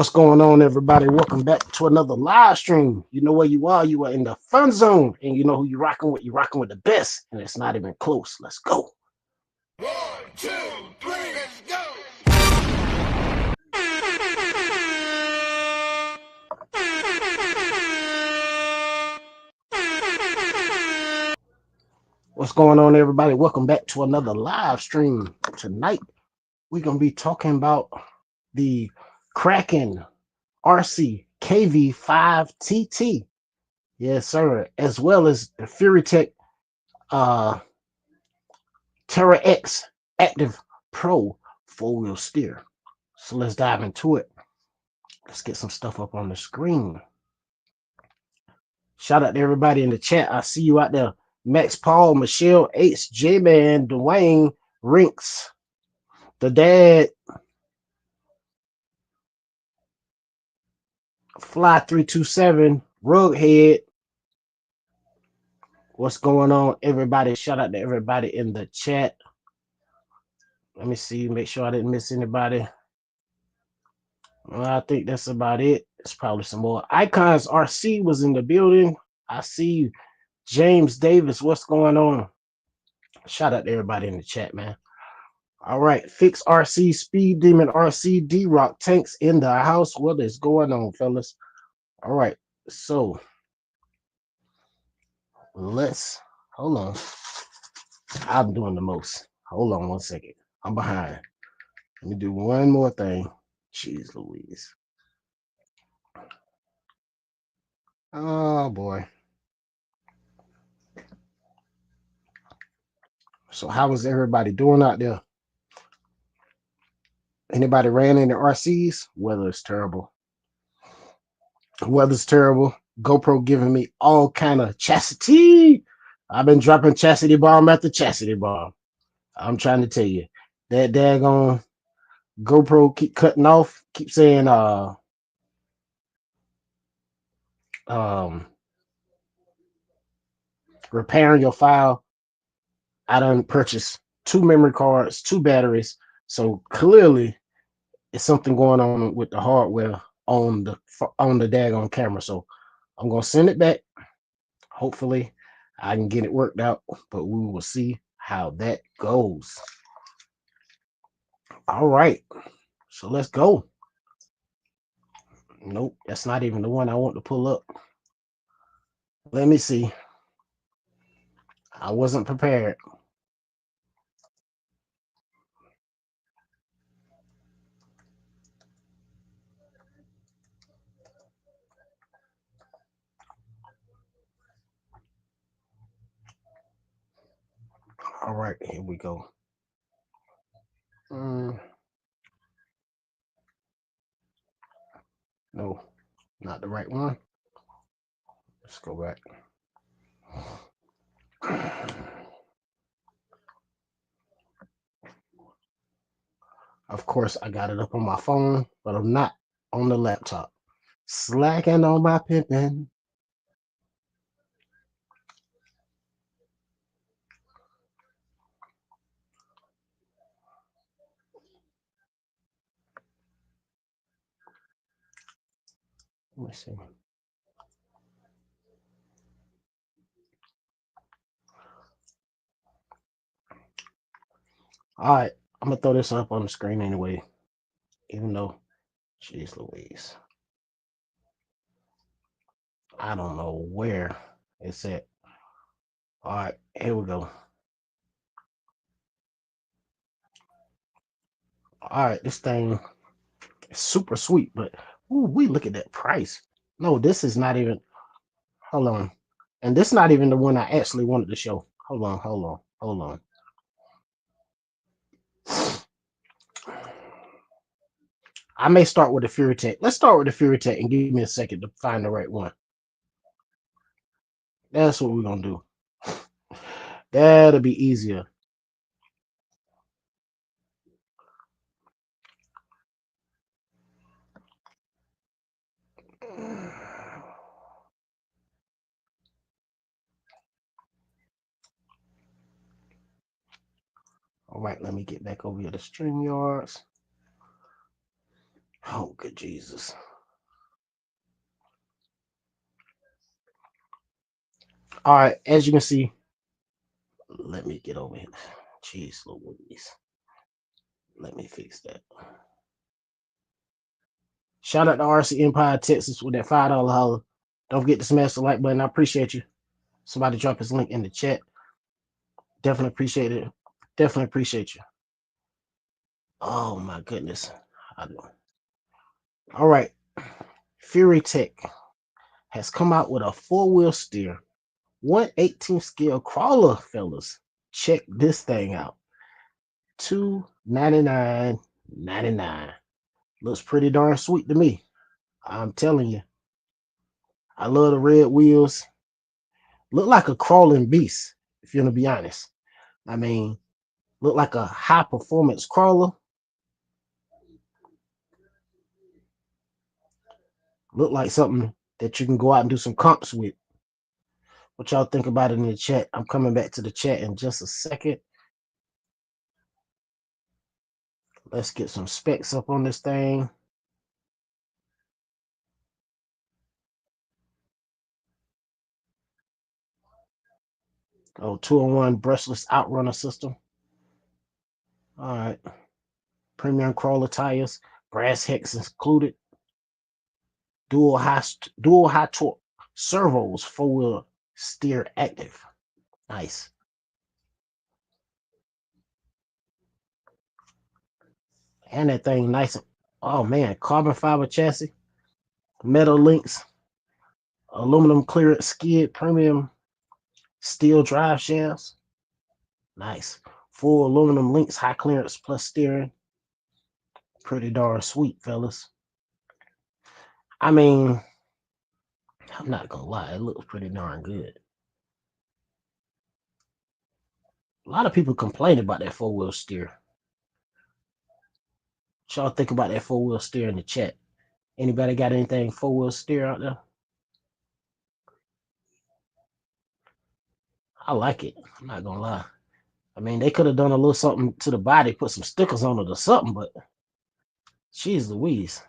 What's going on, everybody? Welcome back to another live stream. You know where you are. You are in the fun zone, and you know who you're rocking with. You're rocking with the best, and it's not even close. Let's go. 1, 2, 3, let's go. What's going on, everybody? Welcome back to another live stream. Tonight, we're going to be talking about the Kraken RC KV5TT. Yes, sir. As well as the FuryTech Terra X Active Pro 4-wheel steer. So let's dive into it. Let's get some stuff up on the screen. Shout out to everybody in the chat. I see you out there. Max Paul, Michelle H, J-Man, Dwayne, Rinks, the dad, Fly327, Rughead. What's going on, everybody? Shout out to everybody in the chat. Let me see, make sure I didn't miss anybody. Well, I think that's about it. It's probably some more. Ikonz RC was in the building. I see you. James Davis, what's going on? Shout out to everybody in the chat, man. All right, Fix RC, Speed Demon RC, D-Rock Tanks in the house. What is going on, fellas? All right, so let's hold on. I'm doing the most. Hold on 1 second. I'm behind. Let me do one more thing. Jeez Louise. Oh boy. So how is everybody doing out there? Anybody ran into RCs? Weather is terrible. Weather's terrible. GoPro giving me all kind of chastity. I've been dropping chastity bomb after chastity bomb. I'm trying to tell you. That daggone GoPro keep cutting off. Keep saying repairing your file. I done purchased 2 memory cards, 2 batteries. So clearly it's something going on with the hardware on the daggone camera. So I'm gonna send it back. Hopefully I can get it worked out, but we will see how that goes. All right, so let's go. Nope, that's not even the one I want to pull up. Let me see. I wasn't prepared. All right, here we go. No, not the right one. Let's go back. Of course, I got it up on my phone, but I'm not on the laptop. Slacking on my pimping. Let me see. All right, I'm gonna throw this up on the screen anyway, even though, jeez Louise, I don't know where it's at. All right, here we go. All right, this thing is super sweet, but ooh, we look at that price. No, this is not even. Hold on, and this is not even the one I actually wanted to show. Hold on. I may start with the FuryTech. Let's start with the FuryTech and give me a second to find the right one. That's what we're gonna do. That'll be easier. All right, let me get back over here to StreamYards. Oh, good Jesus. All right, as you can see, let me get over here. Jeez Louise. Let me fix that. Shout out to RC Empire, Texas with that $5 holler. Don't forget to smash the like button. I appreciate you. Somebody drop his link in the chat. Definitely appreciate it. Definitely appreciate you. Oh my goodness. All right. Fury Tech has come out with a 4-wheel steer, 1/18 scale crawler, fellas. Check this thing out. $299.99. Looks pretty darn sweet to me. I'm telling you. I love the red wheels. Look like a crawling beast, if you're gonna be honest. I mean, look like a high performance crawler. Look like something that you can go out and do some comps with. What y'all think about it in the chat? I'm coming back to the chat in just a second. Let's get some specs up on this thing. Oh, 2-in-1 brushless outrunner system. All right. Premium crawler tires, brass hex included. Dual high torque servos, 4-wheel steer active. Nice. And that thing nice. Oh man, carbon fiber chassis, metal links, aluminum clearance skid, premium steel drive shafts. Nice. Full aluminum links, high clearance plus steering. Pretty darn sweet, fellas. I mean, I'm not gonna lie, it looks pretty darn good. A lot of people complain about that 4-wheel steer. What y'all think about that 4-wheel steer in the chat? Anybody got anything 4-wheel steer out there? I like it. I'm not gonna lie. I mean, they could have done a little something to the body, put some stickers on it or something, but jeez Louise.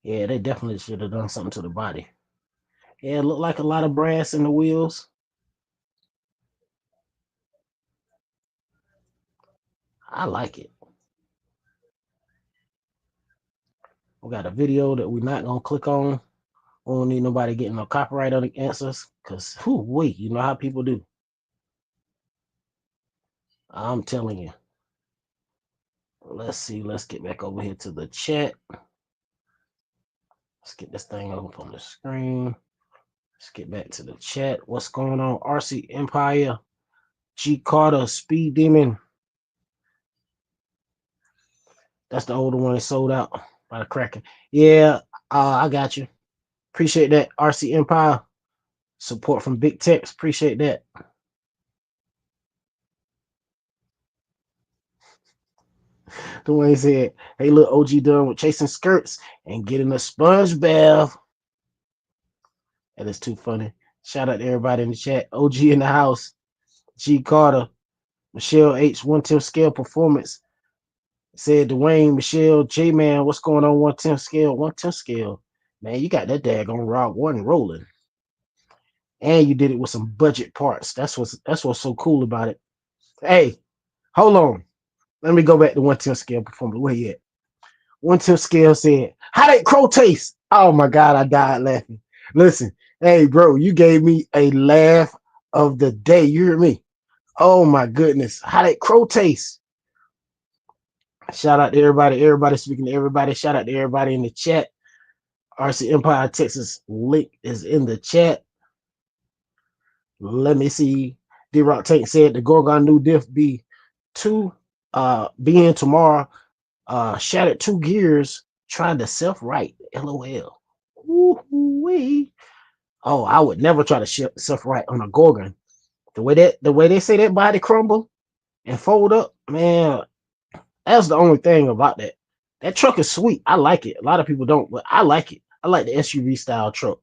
Yeah, they definitely should have done something to the body. Yeah, it looked like a lot of brass in the wheels. I like it. We got a video that we're not gonna click on. We don't need nobody getting no copyright on the answers, because wait, you know how people do. I'm telling you. Let's see. Let's get back over here to the chat. Let's get this thing up on the screen. Let's get back to the chat. What's going on? RC Empire, G Carter, Speed Demon. That's the older one that sold out by the Kraken. Yeah, I got you. Appreciate that, RC Empire. Support from Big Tex. Appreciate that. Dwayne said, hey, look, OG done with chasing skirts and getting a sponge bath. That is too funny. Shout out to everybody in the chat. OG in the house. G Carter. Michelle H. 1/10 scale performance. Said Dwayne, Michelle, J Man, what's going on? 1/10 scale. 1/10 scale. Man, you got that daggone Rock 1 rolling. And you did it with some budget parts. That's what's so cool about it. Hey, hold on. Let me go back to 1/10 scale performance. Where you at? 1/10 scale said, how that crow taste? Oh my God, I died laughing. Listen, hey, bro, you gave me a laugh of the day. You hear me? Oh my goodness. How that crow taste? Shout out to everybody. Everybody speaking to everybody. Shout out to everybody in the chat. RC Empire Texas link is in the chat. Let me see. D-Rock Tank said the Gorgon new diff be being tomorrow. Shattered 2 gears trying to self-right. LOL. Ooh-wee. Oh, I would never try to self-right on a Gorgon. The way they say that body crumble and fold up, man, that's the only thing about that. That truck is sweet. I like it. A lot of people don't, but I like it. I like the SUV style truck.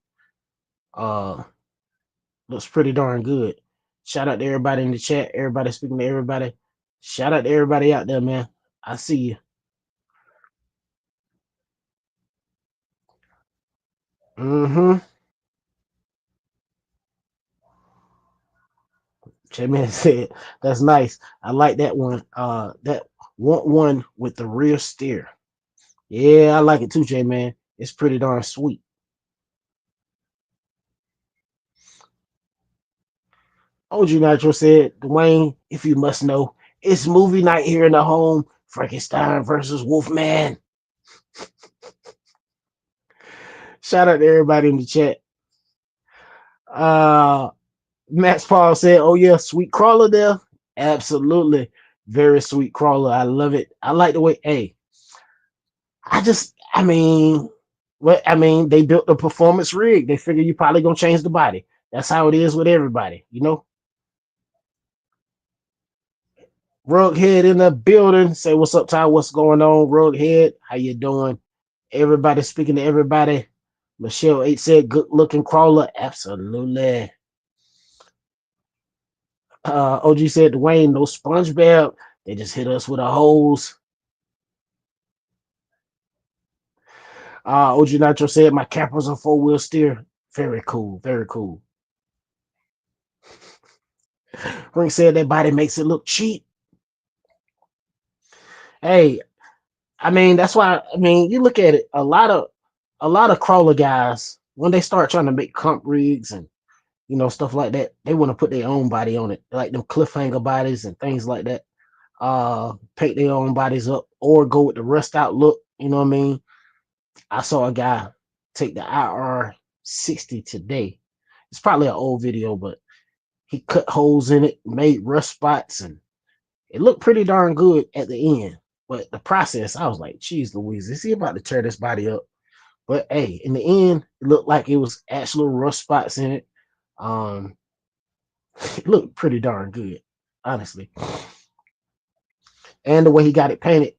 Looks pretty darn good. Shout out to everybody in the chat. Everybody speaking to everybody. Shout out to everybody out there, man. I see you. Mm-hmm. J-Man said, that's nice. I like that one. That one with the rear steer. Yeah, I like it too, J-Man. It's pretty darn sweet. OG Nitro said, Dwayne, if you must know, it's movie night here in the home. Frankenstein versus Wolfman. Shout out to everybody in the chat. Max Paul said, oh yeah, sweet crawler there. Absolutely. Very sweet crawler. I love it. I like the way, hey, they built the performance rig. They figure you probably gonna change the body. That's how it is with everybody, you know. Rughead in the building. Say what's up, Ty? What's going on, Rughead? How you doing? Everybody speaking to everybody. Michelle 8 said, good looking crawler. Absolutely. OG said, Dwayne, no SpongeBob. They just hit us with a hose. OG Nitro said, my camper's a 4-wheel steer. Very cool. Very cool. Ring said that body makes it look cheap. Hey, that's why. You look at it. A lot of crawler guys, when they start trying to make comp rigs and stuff like that, they want to put their own body on it, like them cliffhanger bodies and things like that. Paint their own bodies up or go with the rust out look. You know what I mean? I saw a guy take the IR60 today. It's probably an old video, but he cut holes in it, made rust spots, and it looked pretty darn good at the end. But the process, I was like, geez Louise, is he about to tear this body up? But hey, in the end, it looked like it was actual rust spots in it. It looked pretty darn good, honestly. And the way he got it painted,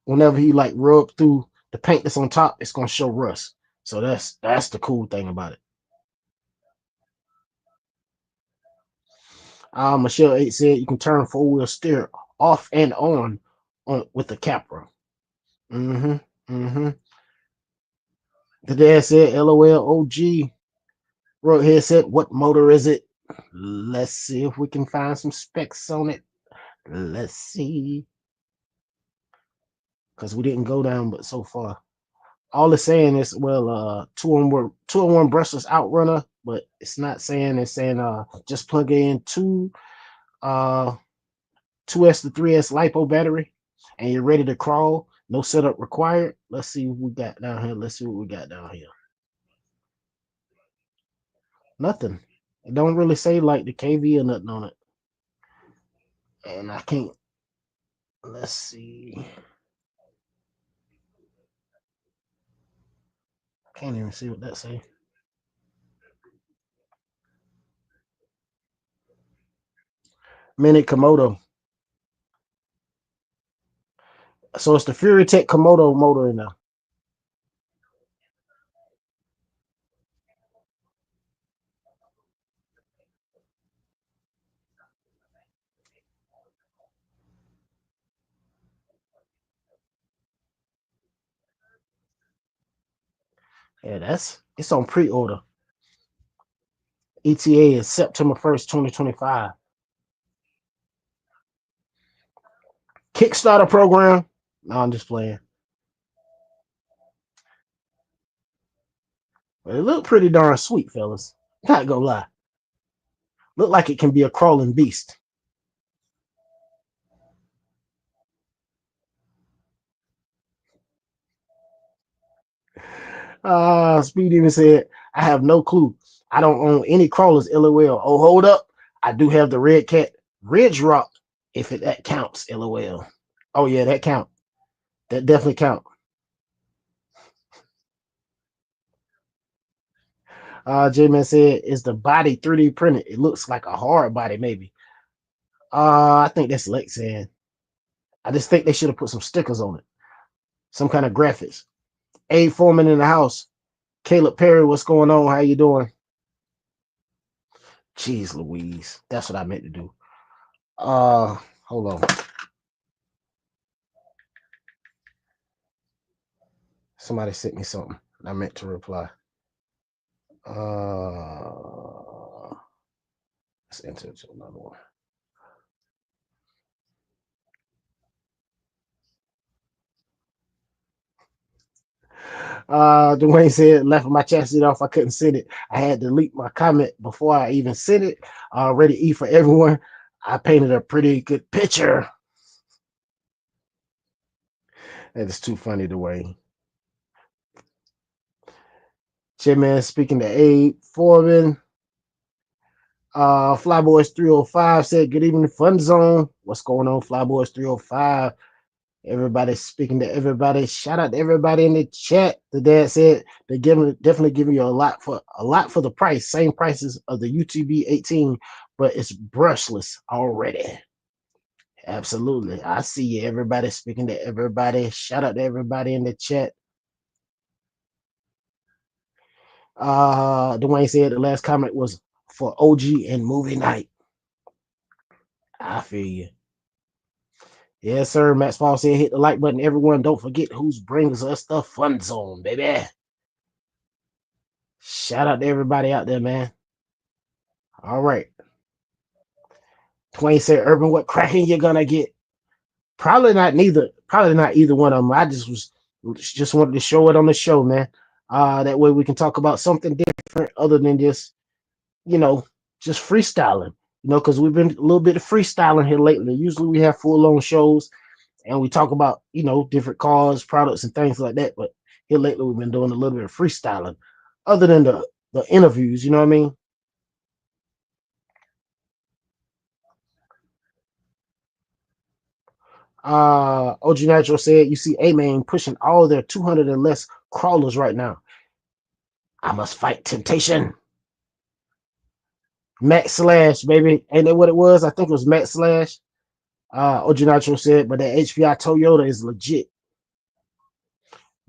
whenever he like rub through the paint that's on top, it's gonna show rust. So that's the cool thing about it. Michelle 8 said you can turn 4-wheel steer off and on with the Capra. Mm-hmm. Mm-hmm. The dad said, LOL OG. Roadhead said, what motor is it? Let's see if we can find some specs on it. Let's see. Because we didn't go down but so far. All it's saying is, well, 2-in-1 brushless outrunner, but it's not saying, it's saying just plug in 2S to 3S LiPo battery and you're ready to crawl. No setup required. Let's see what we got down here. Let's see what we got down here. Nothing. It don't really say like the KV or nothing on it. And I can't. Let's see. Can't even see what that say. Minute Komodo. So it's the Fury Tech Komodo motor in there. Yeah, it's on pre-order. ETA is September 1st, 2025. Kickstarter program. No, I'm just playing. But it looked pretty darn sweet, fellas. Not gonna lie. Look like it can be a crawling beast. Speed even said, I have no clue. I don't own any crawlers, LOL. Oh, hold up. I do have the Red Cat Ridge Rock, if that counts, LOL. Oh, yeah, that count. That definitely count. J-Man said, is the body 3D printed? It looks like a hard body, maybe. I think that's Lex saying. I just think they should have put some stickers on it. Some kind of graphics. A Foreman in the house. Caleb Perry, what's going on? How you doing? Jeez Louise. That's what I meant to do. Hold on. Somebody sent me something. I meant to reply. Let's enter into another one. Dwayne said, left my chat sheet off. I couldn't send it. I had to delete my comment before I even sent it. Ready to eat for everyone. I painted a pretty good picture. That is too funny, Dwayne. Chairman speaking to Abe Foreman. Flyboys 305 said, good evening, Fun Zone. What's going on, Flyboys 305? Everybody speaking to everybody. Shout out to everybody in the chat. The dad said they're definitely giving you a lot for the price. Same prices of the UTB 18, but it's brushless already. Absolutely. I see you. Everybody speaking to everybody. Shout out to everybody in the chat. Dwayne said the last comment was for OG and movie night. I feel you. Yes, sir. Max Paul said hit the like button. Everyone, don't forget who brings us the Fun Zone, baby. Shout out to everybody out there, man. All right. Twain said, Urban, what cracking you gonna get? Probably not either one of them. I just wanted to show it on the show, man. That way we can talk about something different other than just, just freestyling. Because we've been a little bit of freestyling here lately. Usually we have full-on shows and we talk about, different cars, products, and things like that. But here lately we've been doing a little bit of freestyling, other than the interviews. You know what I mean? OG Natural said, you see A-Main pushing all their 200 and less crawlers right now. I must fight temptation. Max Slash, baby. Ain't that what it was? I think it was Max Slash. OG Natural said, but that HPI Toyota is legit.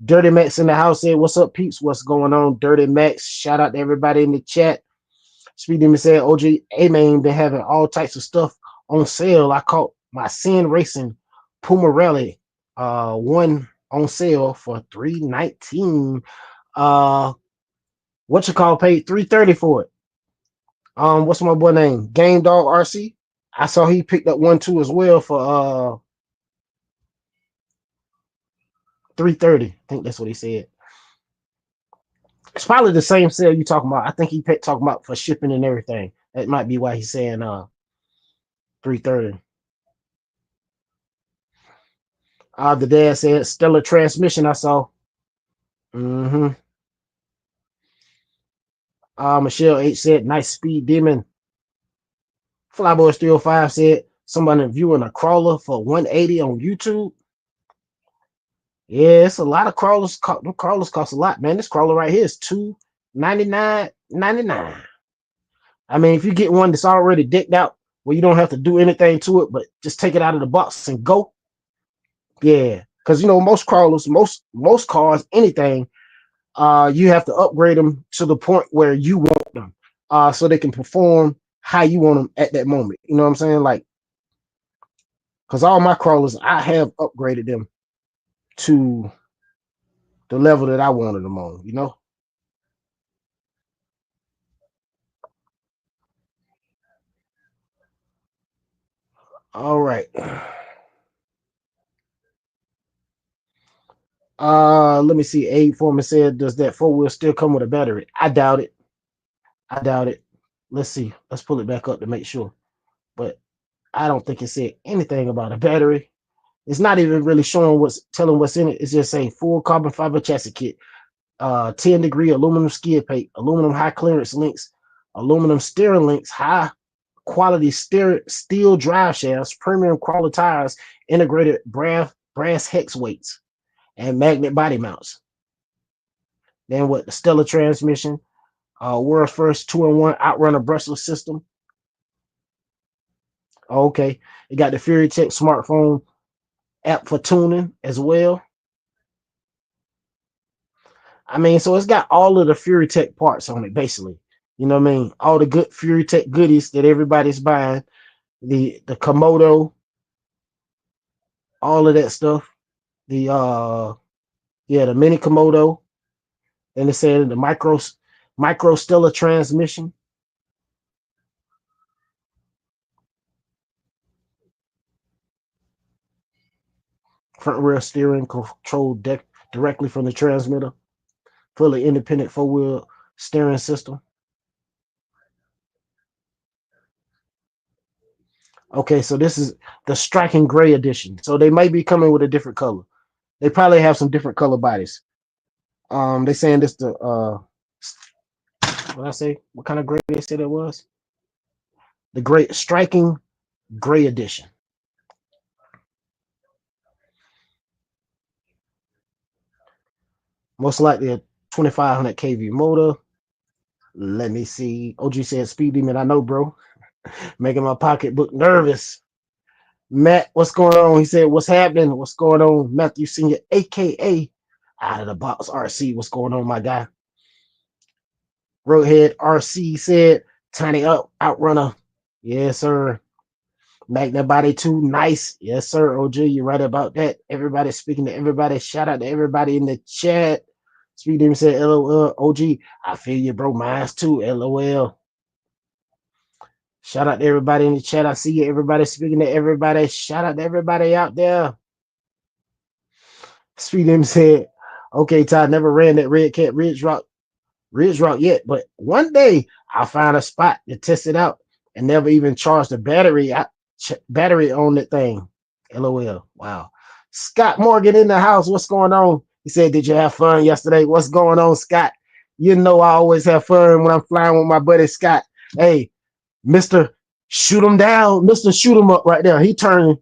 Dirty Max in the house said, what's up, peeps? What's going on? Dirty Max. Shout out to everybody in the chat. Speed Demon said, OG A-Main been having all types of stuff on sale. I caught my Sin Racing Puma Rally one on sale for $319. What you call paid $330 for it. What's my boy name? Game Dog RC. I saw he picked up one too as well for $330. I think that's what he said. It's probably the same sale you talking about. I think he talking about for shipping and everything. That might be why he's saying $330. The dad said stellar transmission. I saw. Michelle H said nice speed demon. Flyboys 305 said somebody viewing a crawler for $180 on YouTube. Yeah, it's a lot of crawlers. The crawlers cost a lot, man. This crawler right here is $299.99. I mean, if you get one that's already decked out, where you don't have to do anything to it, but just take it out of the box and go. Yeah, because most crawlers, most cars, anything, you have to upgrade them to the point where you want them, so they can perform how you want them at that moment. You know what I'm saying? Like, because all my crawlers, I have upgraded them to the level that I wanted them on. All right. Let me see. Abe Foreman said, does that 4-wheel still come with a battery? I doubt it. Let's see. Let's pull it back up to make sure. But I don't think it said anything about a battery. It's not even really telling what's in it. It's just saying full carbon fiber chassis kit, 10-degree aluminum skid plate, aluminum high clearance links, aluminum steering links, high quality steel drive shafts, premium quality tires, integrated brass hex weights, and magnet body mounts. Then with the stellar transmission, world's first 2-in-1 outrunner brushless system. Okay, it got the Fury Tech smartphone app for tuning as well. I mean, so it's got all of the Fury Tech parts on it, basically. You know what I mean? All the good Fury Tech goodies that everybody's buying. The Komodo, all of that stuff. The Yeah, the mini Komodo. And it said the micro stellar transmission. Front rear steering controlled directly from the transmitter. Fully independent 4-wheel steering system. Okay, so this is the striking gray edition. So they might be coming with a different color. They probably have some different color bodies. They saying this the what I say? What kind of gray they said it was? The great striking gray edition. Most likely a 2500 kV motor. Let me see. OG said Speed Demon. I know, bro. Making my pocketbook nervous. Matt, what's going on? He said, what's happening? What's going on? Matthew Senior, aka Out of the Box RC. What's going on, my guy? Roadhead RC said, Tiny Up Outrunner. Yes, sir. Magna Body 2, nice. Yes, sir. OG, you're right about that. Everybody speaking to everybody. Shout out to everybody in the chat. Speed Demon said, LOL. OG, I feel you, bro. Mine's too. LOL. Shout out to everybody in the chat. I see you. Everybody speaking to everybody. Shout out to everybody out there. Speed Demon said, okay, Todd, never ran that Red Cat Ridge Rock yet, but one day I'll find a spot to test it out and never even charge the battery on that thing. LOL. Wow. Scott Morgan in the house. What's going on? He said, did you have fun yesterday? What's going on, Scott? You know I always have fun when I'm flying with my buddy Scott. Hey, Mr. Shoot him down. Mr. Shoot him up right there. He turned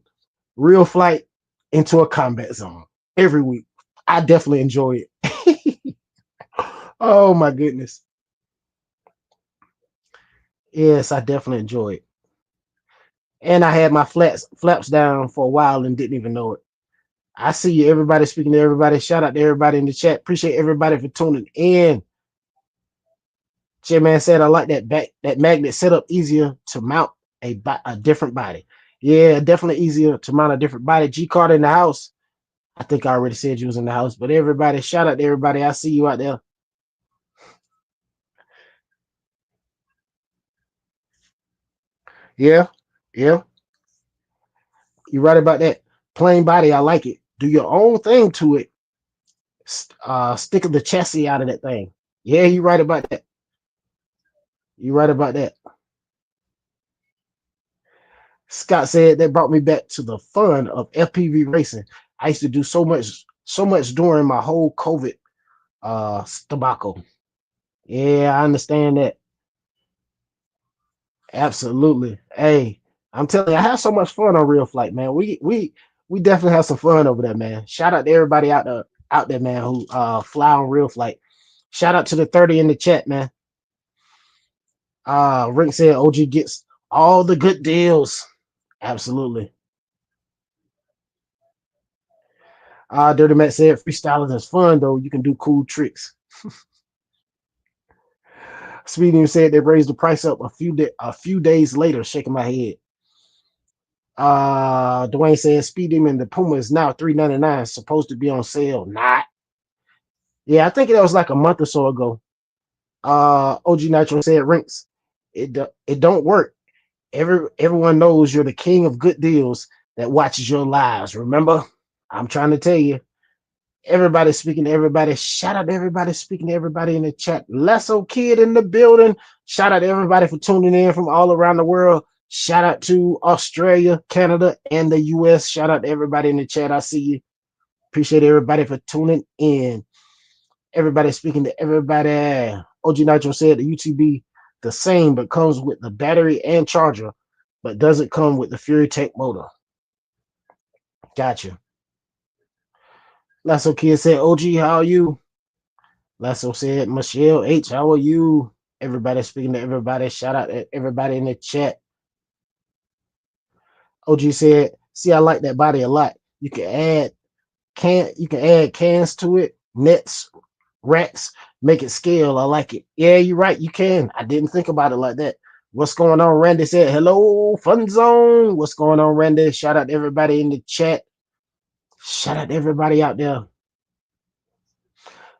real flight into a combat zone every week. I definitely enjoy it. Oh my goodness. Yes, I definitely enjoy it. And I had my flaps down for a while and didn't even know it. I see you, everybody speaking to everybody. Shout out to everybody in the chat. Appreciate everybody for tuning in. J-Man said, I like that magnet setup, easier to mount a different body. Yeah, definitely easier to mount a different body. G Carter in the house. I think I already said you was in the house, but everybody, shout out to everybody. I see you out there. Yeah, yeah. You're right about that. Plain body, I like it. Do your own thing to it. Stick the chassis out of that thing. Yeah, you're right about that. You're right about that. Scott said that brought me back to the fun of FPV racing. I used to do so much during my whole COVID tobacco. Yeah, I understand that. Absolutely. Hey, I'm telling you, I have so much fun on Real Flight, man. We definitely have some fun over there, man. Shout out to everybody out there, man, who fly on Real Flight. Shout out to the 30 in the chat, man. Rick said OG gets all the good deals. Absolutely. Dirty Matt said freestyling is fun though. You can do cool tricks. Speedy said they raised the price up a few days later, shaking my head. Dwayne said Speed Demon the Puma is now $3.99, supposed to be on sale. Not. Yeah, I think that was like a month or so ago. OG Nitro said Rinks, it don't work. Everyone knows you're the king of good deals that watches your lives. Remember, I'm trying to tell you. Everybody speaking to everybody. Shout out to everybody speaking to everybody in the chat. Lesso Kid in the building. Shout out to everybody for tuning in from all around the world. Shout out to Australia, Canada, and the US. Shout out to everybody in the chat. I see you. Appreciate everybody for tuning in. Everybody speaking to everybody. OG Nitro said the UTB the same, but comes with the battery and charger, but doesn't come with the Fury Tech motor. Gotcha. Lasso Kid said, OG, how are you? Lasso said, Michelle H, how are you? Everybody speaking to everybody. Shout out to everybody in the chat. OG said, see, I like that body a lot. You can add cans to it, nets, racks, make it scale. I like it. Yeah, you're right. You can. I didn't think about it like that. What's going on? Randy said, hello, Fun Zone. What's going on, Randy? Shout out to everybody in the chat. Shout out to everybody out there.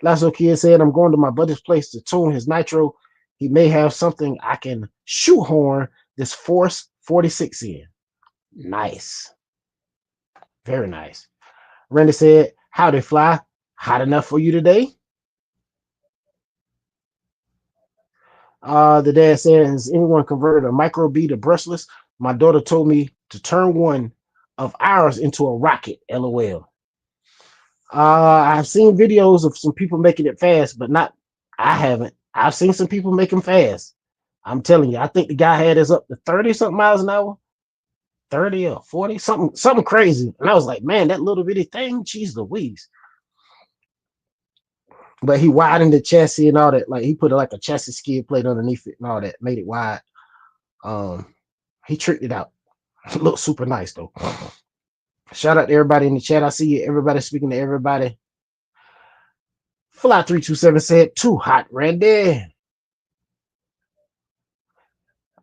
Lasso Kid said, I'm going to my buddy's place to tune his nitro. He may have something I can shoehorn this Force 46 in. Nice. Very nice. Randy said, howdy, Fly. Hot enough for you today? The dad said, has anyone converted a micro B to brushless? My daughter told me to turn one of ours into a rocket. LOL. I've seen videos of some people making it fast, but I haven't. I've seen some people make them fast. I'm telling you, I think the guy had us up to 30 something miles an hour, 30 or 40, something crazy. And I was like, man, that little bitty thing, geez Louise. But he widened the chassis and all that. Like he put like a chassis skid plate underneath it and all that, made it wide. He tricked it out. It looked super nice though. Shout out to everybody in the chat. I see you. Everybody speaking to everybody. Fly327 said, too hot, Randy.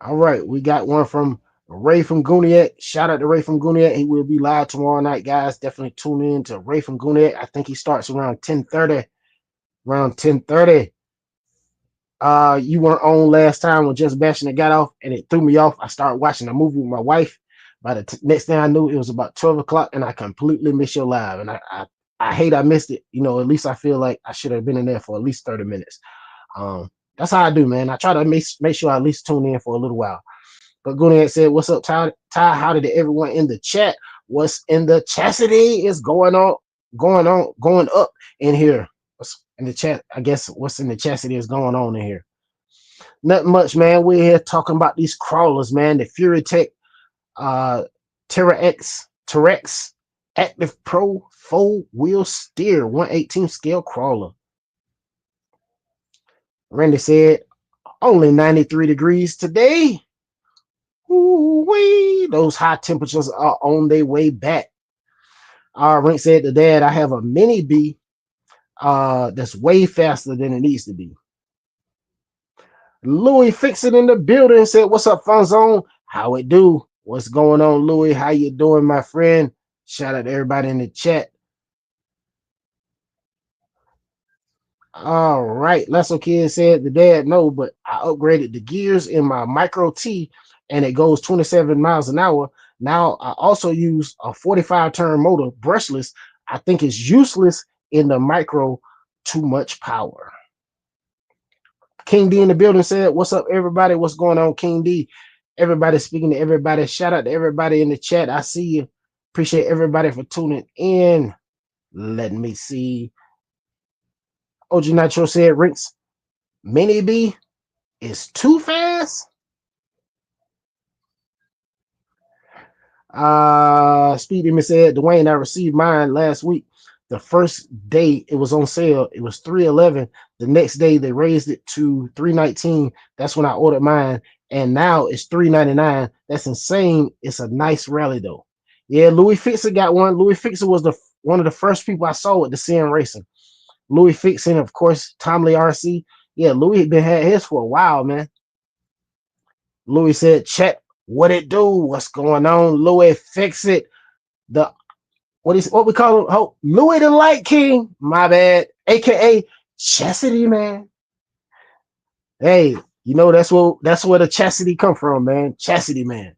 All right, we got one from Ray from Guniac. Shout out to Ray from Guniac. He will be live tomorrow night, guys. Definitely tune in to Ray from Guniac. I think he starts around 10:30. Around 10:30. You weren't on last time when JustBashinit got off, and it threw me off. I started watching a movie with my wife. By the next thing I knew, it was about 12 o'clock, and I completely missed your live. And I hate I missed it. You know, at least I feel like I should have been in there for at least 30 minutes. That's how I do, man. I try to make sure I at least tune in for a little while. But Guniac said, what's up, Ty? How did everyone in the chat? What's in the chastity is going up in here. What's in the chat? I guess what's in the chastity is going on in here. Not much, man. We're here talking about these crawlers, man. The Fury Tech Terex Active Pro 4-wheel steer 1/18 scale crawler. Randy said, only 93 degrees today. Ooh-wee. Those high temperatures are on their way back. Rink said to Dad, I have a mini B that's way faster than it needs to be. Louie Fix It in the building said, what's up, Fun Zone? How it do? What's going on, Louie? How you doing, my friend? Shout out to everybody in the chat. All right. Lasso Kid said the dad no, but I upgraded the gears in my Micro T and it goes 27 miles an hour. Now I also use a 45 turn motor brushless. I think it's useless in the Micro, too much power. King D in the building said, what's up, everybody? What's going on, King D? Everybody speaking to everybody. Shout out to everybody in the chat. I see you. Appreciate everybody for tuning in. Let me see. OG Nitro said, Rinks Mini B is too fast. Speed Demon said, Dwayne, I received mine last week. The first day it was on sale, it was $311. The next day they raised it to $319. That's when I ordered mine, and now it's $399. That's insane. It's a nice rally though. Yeah, Louie Fixer got one. Louie Fixer was one of the first people I saw with the CN Racing. Louie Fixing, of course, Tomley RC. Yeah, Louie had his for a while, man. Louie said, check what it do. What's going on? Louie Fix It. What we call him? Oh, Louie the Light King. My bad. AKA Chastity, man. Hey, you know that's where the chastity come from, man. Chastity, man.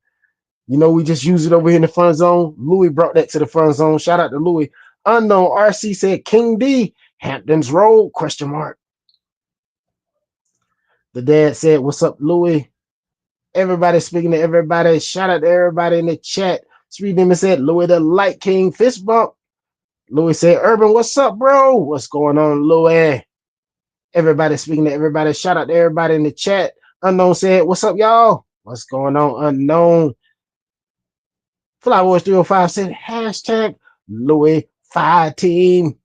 You know, we just use it over here in the Fun Zone. Louie brought that to the Fun Zone. Shout out to Louie. Unknown RC said King D, Hampton's Road, ? The dad said, what's up, Louie? Everybody speaking to everybody. Shout out to everybody in the chat. Sweet Demon said, Louie the Light King, fist bump. Louie said, Urban, what's up, bro? What's going on, Louie? Everybody speaking to everybody. Shout out to everybody in the chat. Unknown said, what's up, y'all? What's going on, Unknown? Flywars 305 said, hashtag Louie 5 Team.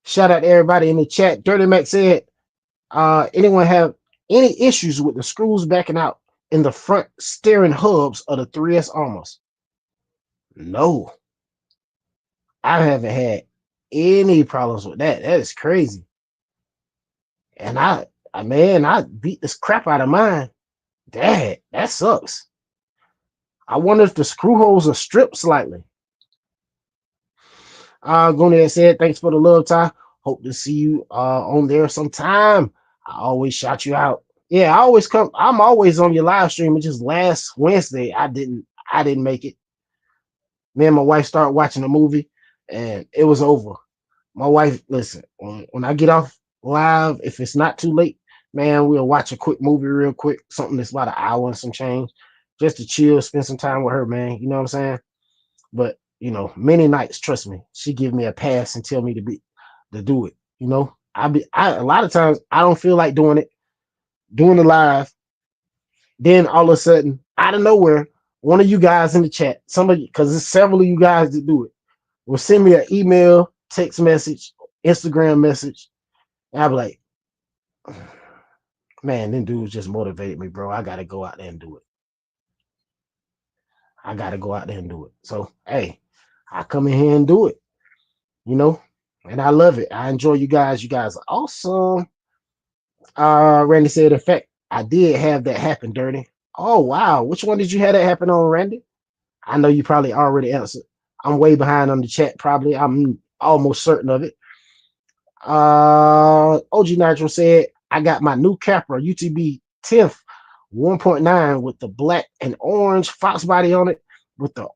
Shout out to everybody in the chat. Dirty Mac said, anyone have any issues with the screws backing out in the front steering hubs of the 3S Armors? No. I haven't had any problems with that. That is crazy. And I beat this crap out of mine. Dad, that sucks. I wonder if the screw holes are stripped slightly. Gunnar said, thanks for the love, Ty. Hope to see you on there sometime. I always shout you out. Yeah, I always come. I'm always on your live stream. It's just last Wednesday I didn't make it. Me and my wife started watching a movie, and it was over. My wife, listen, when I get off live, if it's not too late, man, we'll watch a quick movie real quick, something that's about an hour and some change, just to chill, spend some time with her, man. You know what I'm saying? But many nights, trust me, she give me a pass and tell me to do it. I a lot of times I don't feel like doing the live. Then all of a sudden, out of nowhere, one of you guys in the chat, somebody, because there's several of you guys that do it, will send me an email, text message, Instagram message, and I'll be like, man, them dudes just motivated me, bro. I gotta go out there and do it. I gotta go out there and do it. So hey, I come in here and do it, you know, and I love it. I enjoy you guys. You guys are awesome. Randy said, in fact, I did have that happen, Dirty. Oh wow, which one did you have that happen on, Randy? I know you probably already answered. I'm way behind on the chat, probably. I'm almost certain of it. OG Nitro said, I got my new Capra UTB 10th 1.9 with the black and orange Fox body on it with the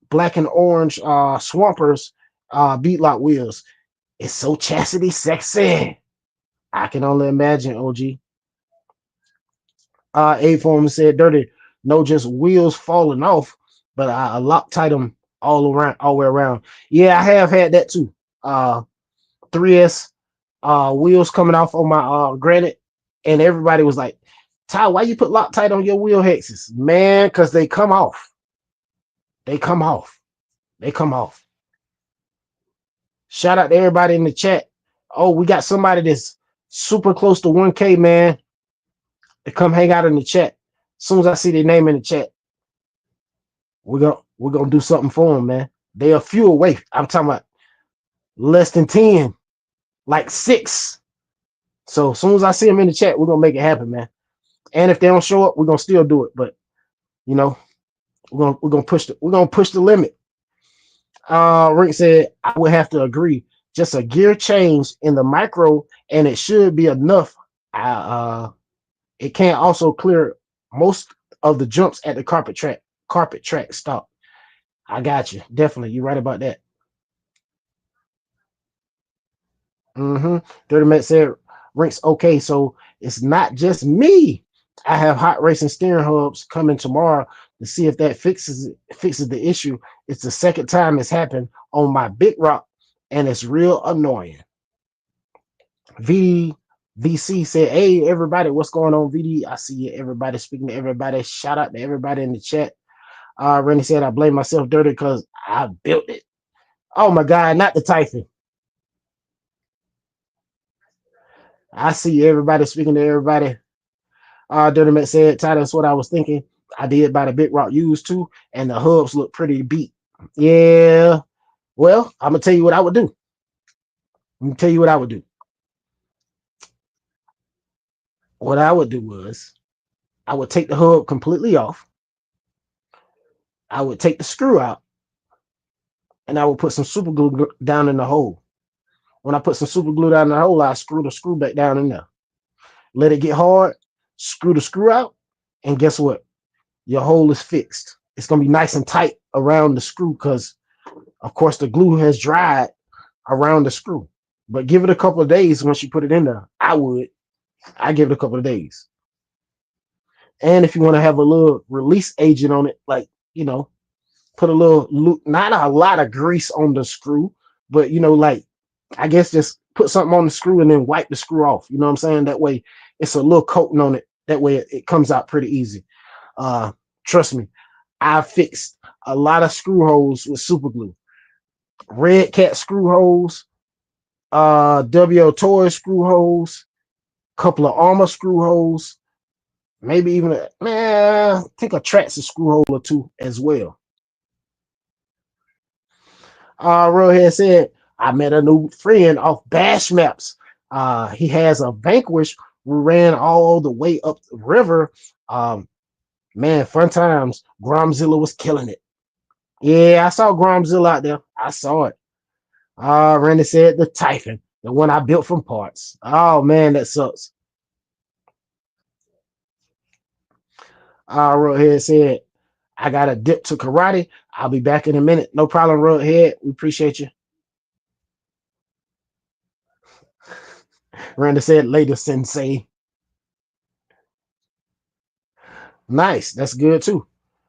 black and orange Swampers beadlock wheels. It's so chastity sexy. I can only imagine, OG. A form said, Dirty, no, just wheels falling off, but I Loctite them all the way around. Yeah, I have had that too. 3S wheels coming off on my Granite, and everybody was like, Ty, why you put Loctite on your wheel hexes? Man, because they come off. They come off. They come off. Shout out to everybody in the chat. Oh, we got somebody that's super close to 1K, man, to come hang out in the chat. As soon as I see their name in the chat, we're gonna do something for them, man. They are a few away. I'm talking about less than 10, like 6. So as soon as I see them in the chat, we're gonna make it happen, man. And if they don't show up, we're gonna still do it. But we're gonna push the limit. Rick said, I would have to agree. Just a gear change in the micro, and it should be enough. It can also clear most of the jumps at the carpet track stop. I got you. Definitely. You're right about that. Dirty Matt said, Rick's okay, so it's not just me. I have hot racing steering hubs coming tomorrow to see if that fixes the issue. It's the second time it's happened on my big rock, and it's real annoying. VC said, hey, everybody, what's going on, VD? I see everybody speaking to everybody. Shout out to everybody in the chat. Randy said, I blame myself, Dirty, because I built it. Oh, my God, not the Typhon. I see everybody speaking to everybody. Dirty Matt said, Ty, that's what I was thinking. I did buy the Big Rock used too, and the hubs look pretty beat. Yeah. Well, I'm going to tell you what I would do. What I would do was I would take the hub completely off. I would take the screw out, and I would put some super glue down in the hole. When I put some super glue down in the hole, I screw the screw back down in there. Let it get hard, screw the screw out, and guess what? Your hole is fixed. It's going to be nice and tight around the screw because, of course, the glue has dried around the screw. But give it a couple of days once you put it in there. I give it a couple of days. And if you want to have a little release agent on it, like, put a little, not a lot of grease on the screw, but, like, I guess just put something on the screw and then wipe the screw off. You know what I'm saying? That way it's a little coating on it. That way it comes out pretty easy. Trust me, I fixed a lot of screw holes with super glue. Red Cat screw holes, WO Toy screw holes, couple of Armor screw holes, maybe even I think a Traxxas screw hole or two as well. Roadhead said, I met a new friend off Bash Maps. He has a Vanquish. We ran all the way up the river. Man, fun times. Gromzilla was killing it. Yeah, I saw Gromzilla out there. I saw it. Randy said the Typhon, the one I built from parts. Oh man, that sucks. Roadhead said, I got a dip to karate. I'll be back in a minute. No problem, Roadhead. We appreciate you. Randy said later, Sensei. Nice. That's good too.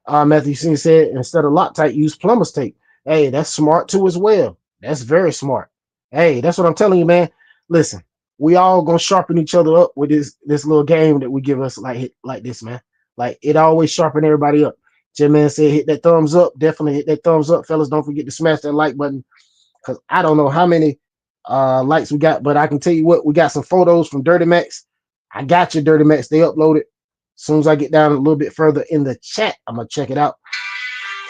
Matthew Singh said instead of Loctite, use plumber's tape. Hey, that's smart too as well. That's very smart. Hey, that's what I'm telling you, man. Listen, we all gonna sharpen each other up with this little game that we give us like this, man. Like it always sharpen everybody up. Jim Man said hit that thumbs up. Definitely hit that thumbs up, fellas. Don't forget to smash that like button because I don't know how many likes we got, but I can tell you what, we got some photos from Dirty Max. I got you, Dirty Max. They uploaded. As soon as I get down a little bit further in the chat, I'm gonna check it out.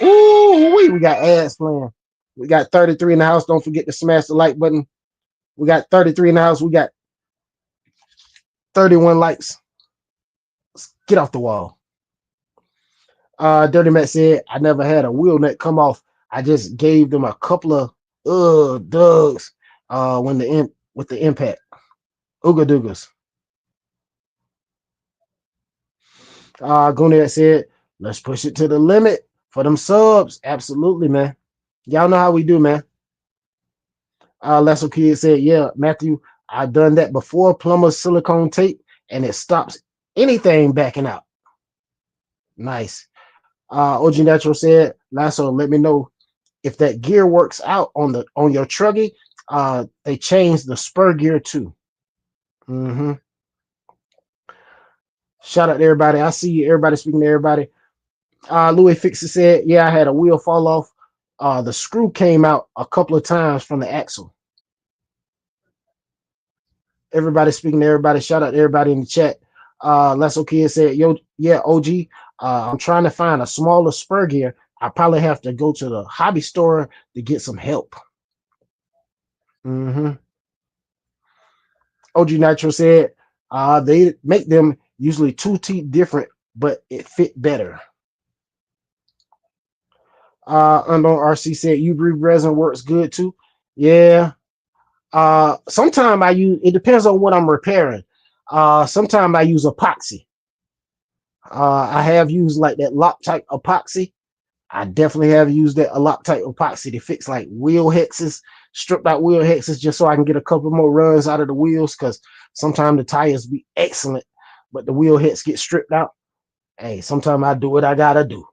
Ooh, we got ads playing. We got 33 in the house. Don't forget to smash the like button. We got 33 in the house. We got 31 likes. Let's get off the wall. Dirty Matt said, I never had a wheel nut come off. I just gave them a couple of dugs with the impact. Ooga doogas. Gunnar said, let's push it to the limit for them subs. Absolutely, man. Y'all know how we do, man. Lesser Kid said, yeah, Matthew, I've done that before, plumber's silicone tape, and it stops anything backing out. Nice. OG Natural said, Lasso, let me know if that gear works out on your truggy. They changed the spur gear too. Mm-hmm. Shout out to everybody. I see you, everybody speaking to everybody. Louie Fixer said, yeah, I had a wheel fall off. The screw came out a couple of times from the axle. Everybody speaking to everybody. Shout out to everybody in the chat. Lasso Kid said, yo, yeah, OG, I'm trying to find a smaller spur gear. I probably have to go to the hobby store to get some help. Mm-hmm. OG Nitro said, they make them usually 2 teeth different, but it fit better. Unknown RC said, U-Breathe resin works good too. Yeah. Sometimes I use, it depends on what I'm repairing. Sometimes I use epoxy. I have used like that Loctite epoxy. I definitely have used that Loctite epoxy to fix like wheel hexes, stripped out wheel hexes, just so I can get a couple more runs out of the wheels. Because sometimes the tires be excellent, but the wheel hex get stripped out. Hey, sometimes I do what I gotta do.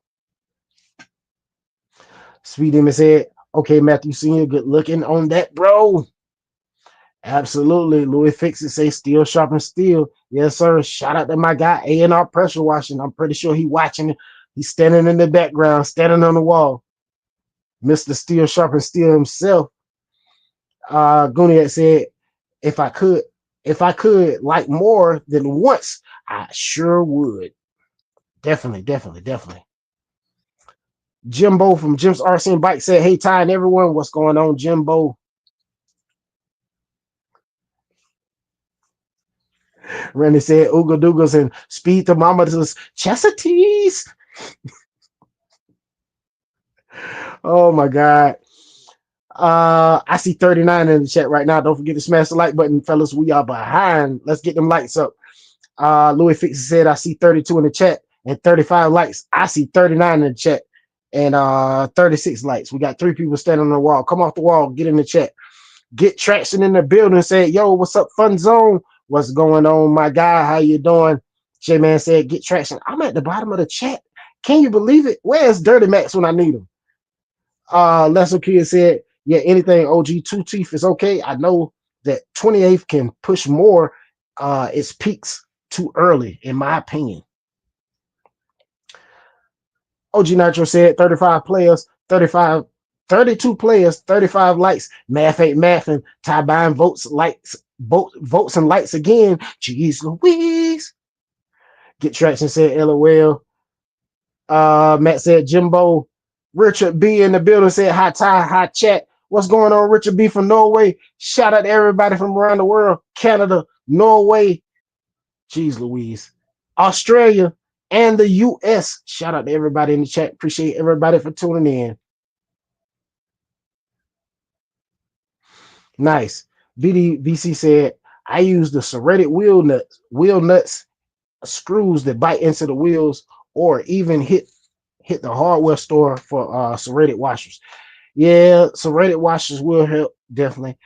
Speed Demon said, okay, Matthew Senior, good looking on that, bro. Absolutely. Louis Fix It say steel sharpen steel. Yes, sir. Shout out to my guy A&R Pressure Washing. I'm pretty sure he watching it. He's standing in the background, standing on the wall. Mr. Steel Sharpen Steel himself. Guniak said, if I could like more than once, I sure would. Definitely. Jimbo from Jim's RC and Bike said, hey, Ty and everyone, what's going on, Jimbo? Randy said, Ooga Doogas and speed thermometers, chastities. Oh my God. I see 39 in the chat right now. Don't forget to smash the like button, fellas. We are behind. Let's get them likes up. Louis Fix said, I see 32 in the chat and 35 likes. I see 39 in the chat and 36 likes. We got 3 people standing on the wall. Come off the wall, get in the chat. Get Traction in the building. Say, yo, what's up, Fun Zone? What's going on, my guy? How you doing? J-Man said, get Traction. I'm at the bottom of the chat. Can you believe it? Where's Dirty Max when I need him? Lesser Kid said, yeah, anything OG 2 teeth is okay. I know that 28th can push more. Its peaks too early, in my opinion. OG Nitro said 35 players, 32 players, 35 likes. Math ain't mathing. Ty buying votes and lights again. Jeez Louise. Get Traction said LOL. Matt said Jimbo. Richard B in the building said hi Ty, hi chat. What's going on, Richard B from Norway? Shout out to everybody from around the world. Canada, Norway. Jeez Louise. Australia and the US. Shout out to everybody in the chat. Appreciate everybody for tuning in. Nice. VDVC said, I use the serrated wheel nuts, screws that bite into the wheels, or even hit the hardware store for serrated washers. Yeah, serrated washers will help definitely.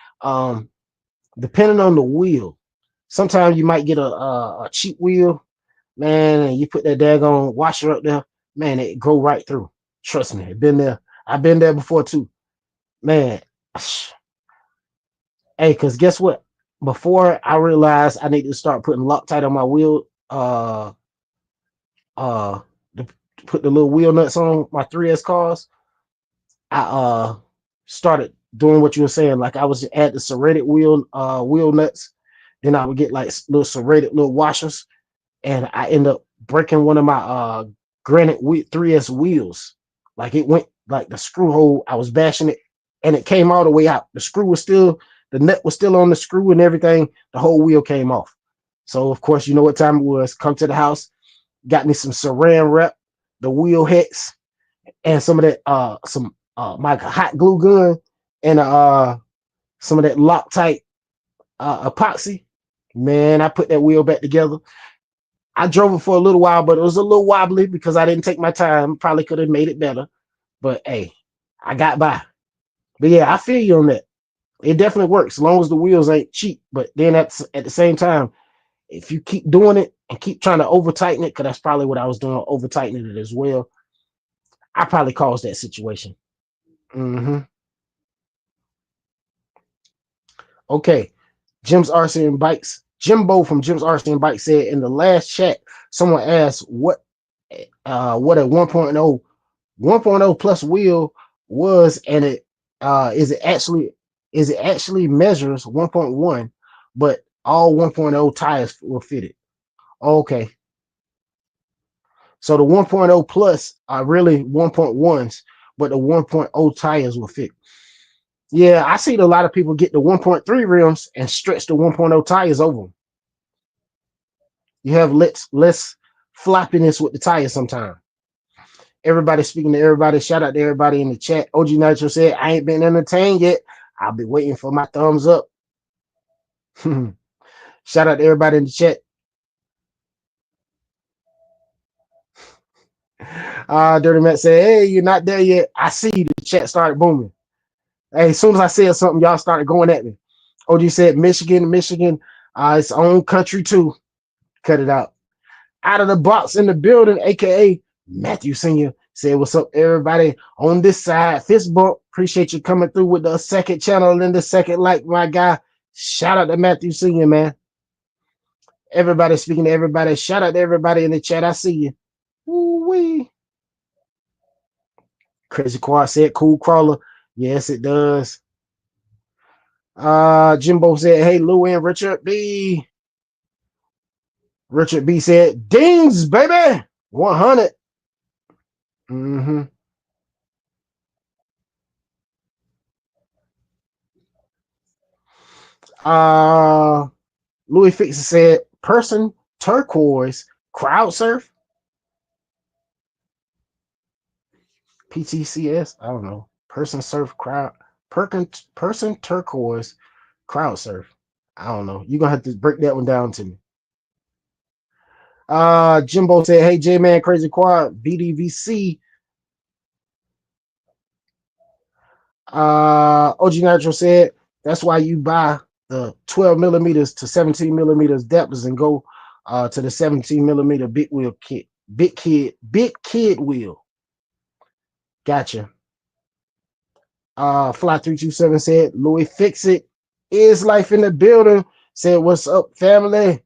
Depending on the wheel, sometimes you might get a cheap wheel, man, and you put that daggone washer up there, man, it go right through. Trust me, been there. I've been there before too, man. Hey, cause guess what? Before I realized I need to start putting Loctite on my wheel, uh, to put the little wheel nuts on my 3S cars, I started doing what you were saying. Like I was at the serrated wheel nuts, then I would get like little serrated little washers, and I end up breaking one of my granite 3S wheels. Like it went like the screw hole. I was bashing it, and it came all the way out. The nut was still on the screw and everything. The whole wheel came off. So of course, you know what time it was. Come to the house, got me some Saran wrap, the wheel hex, and some of that some my hot glue gun, and some of that Loctite epoxy. Man, I put that wheel back together. I drove it for a little while, but it was a little wobbly because I didn't take my time. Probably could have made it better, but hey, I got by. But yeah, I feel you on that. It definitely works as long as the wheels ain't cheap. But then at the same time, if you keep doing it and keep trying to over tighten it, because that's probably what I was doing, over tightening it as well, I probably caused that situation. Okay, Jim's RC and Bikes. Jimbo from Jim's RC and Bikes said in the last chat, someone asked what a 1.0 plus wheel was, and it is it actually measures 1.1, but all 1.0 tires were fitted. Okay, so the 1.0 plus are really 1.1s, but the 1.0 tires were fit. Yeah, I seen a lot of people get the 1.3 rims and stretch the 1.0 tires over them. You have less floppiness with the tires sometimes. Everybody speaking to everybody. Shout out to everybody in the chat. OG Nitro said, I ain't been entertained yet. I'll be waiting for my thumbs up. Shout out to everybody in the chat. Dirty Matt said, hey, you're not there yet. I see the chat started booming. Hey, as soon as I said something, y'all started going at me. OG said, Michigan, its own country too. Cut it out. Out of the box in the building, aka Matthew Senior said, what's up, everybody on this side? Fist bump. Appreciate you coming through with the second channel and the second like, my guy. Shout out to Matthew Senior, man. Everybody speaking to everybody. Shout out to everybody in the chat. I see you. Woo-wee. Crazy Quad said, cool crawler. Yes, it does. Jimbo said, hey, Louie and Richard B. Richard B said, dings, baby. 100. Mm-hmm. Louis Fixer said, person turquoise crowd surf. PTCS? I don't know. Person surf crowd. Person turquoise crowd surf. I don't know. You're gonna have to break that one down to me. Jimbo said, hey J-Man, Crazy Quad, BDVC. OG Nitro said, that's why you buy the 12 millimeters to 17 millimeters depths and go to the 17 millimeter big wheel kit. Big kid wheel. Gotcha. Fly327 said, Louis Fix It is life in the building. Said, what's up, family?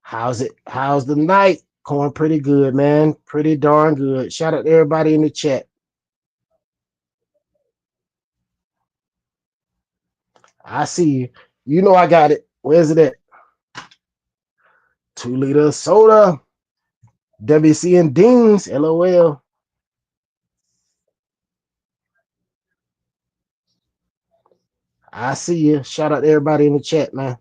How's it? How's the night? Going pretty good, man. Pretty darn good. Shout out to everybody in the chat. I see you. You know I got it. Where's it at? 2-liter soda. WC and Dings. LOL. I see you. Shout out to everybody in the chat, man.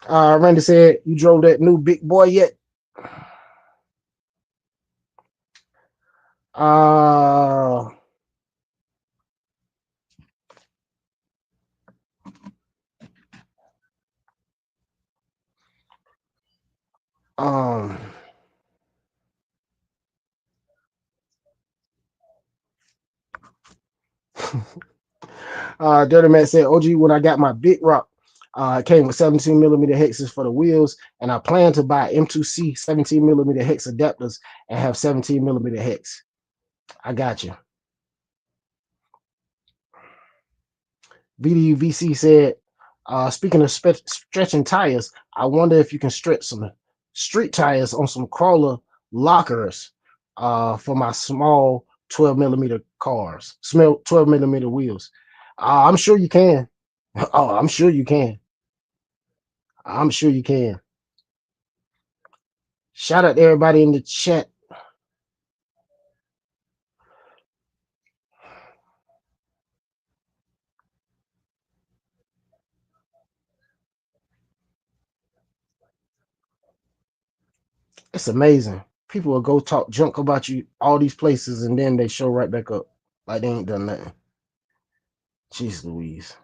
Randy said, you drove that new big boy yet? Uh, um, Dirty Matt said, OG, when I got my big rock, it came with 17 millimeter hexes for the wheels, and I plan to buy M2C 17 millimeter hex adapters and have 17 millimeter hex. I got you. VDVC said, speaking of stretching tires, I wonder if you can stretch some street tires on some crawler lockers for my small 12 millimeter cars, 12 millimeter wheels. I'm sure you can. Oh, I'm sure you can. I'm sure you can. Shout out to everybody in the chat. It's amazing. People will go talk junk about you all these places and then they show right back up like they ain't done nothing. Jeez Louise.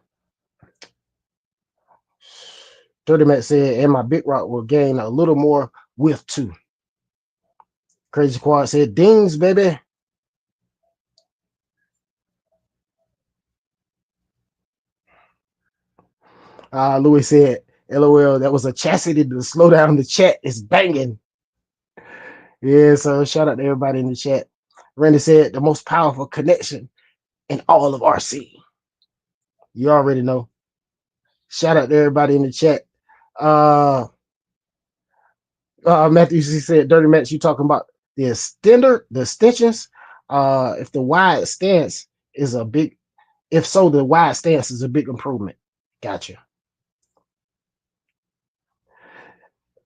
Dirty Matt said, and my big rock will gain a little more width too. Crazy Quad said, dings, baby. Louie said, LOL, that was a chastity to slow down the chat. It's banging. Yeah, so shout out to everybody in the chat. Randy said, the most powerful connection in all of RC. You already know. Shout out to everybody in the chat. Matthew C said, Dirty Max, you talking about the extensions. If the wide stance is a big, if so, the wide stance is a big improvement. Gotcha.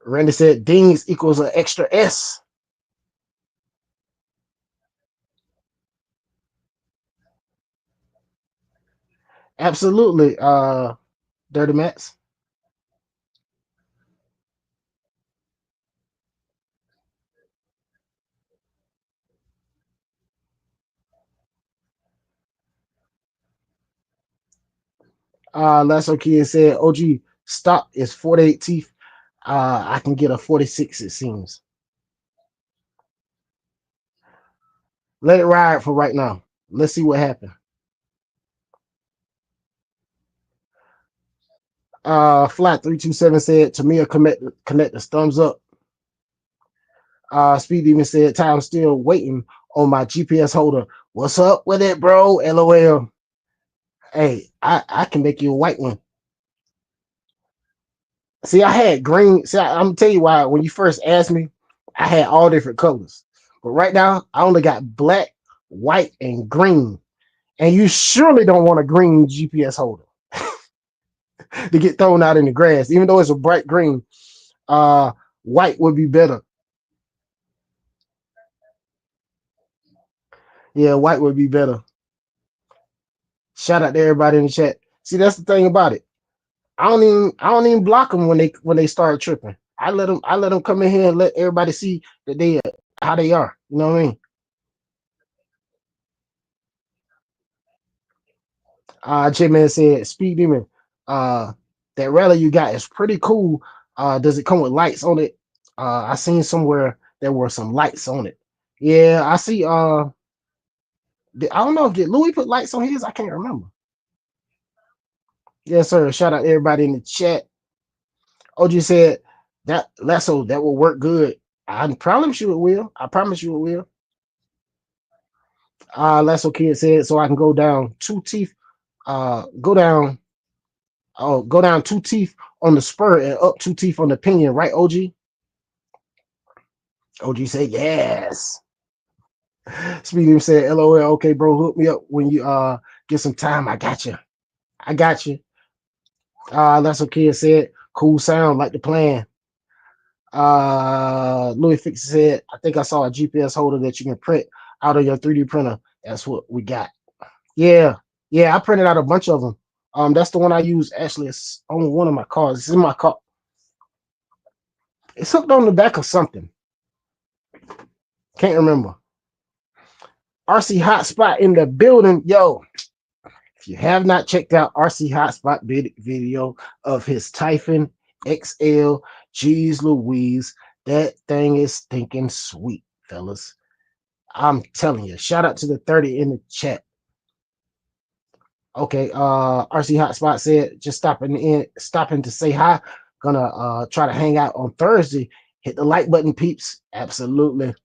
Randy said, dings equals an extra S. Absolutely, Dirty Max. Lasso Kid said, OG, stop is 48 teeth. I can get a 46, it seems. Let it ride for right now. Let's see what happens. Flat 327 said, Tamia connect the thumbs up. Speed Demon said, time still waiting on my GPS holder. What's up with it, bro? LOL. Hey, I can make you a white one. See, I had green. See, I'm gonna tell you why. When you first asked me, I had all different colors. But right now, I only got black, white, and green. And you surely don't want a green GPS holder to get thrown out in the grass, even though it's a bright green. White would be better. Yeah, white would be better. Shout out to everybody in the chat. See, that's the thing about it. I don't even block them when they start tripping. I let them come in here and let everybody see that they how they are. You know what I mean? J-Man said, Speed Demon, that rally you got is pretty cool. Does it come with lights on it? I seen somewhere there were some lights on it. Yeah, I see. I don't know if did Louie put lights on his. I can't remember. Yes, sir. Shout out to everybody in the chat. OG said that lasso that will work good. I promise you it will. I promise you it will. Lasso Kid said so I can go down 2 teeth. Go down. Oh, go down 2 teeth on the spur and up 2 teeth on the pinion, right? OG. OG said yes. Speedy said, LOL. Okay, bro. Hook me up when you get some time. I got you. I got you. Lasso Kid said, cool sound like the plan. Louis Fix said, I think I saw a GPS holder that you can print out of your 3D printer. That's what we got. Yeah, I printed out a bunch of them. That's the one I use. Actually, it's on one of my cars. It's in my car. It's hooked on the back of something. Can't remember. RC Hotspot in the building. Yo, if you have not checked out RC Hotspot video of his Typhon XL G's Louise, that thing is stinking sweet, fellas. I'm telling you. Shout out to the 30 in the chat. Okay, RC Hotspot said just stopping to say hi. Gonna try to hang out on Thursday. Hit the like button, peeps. Absolutely.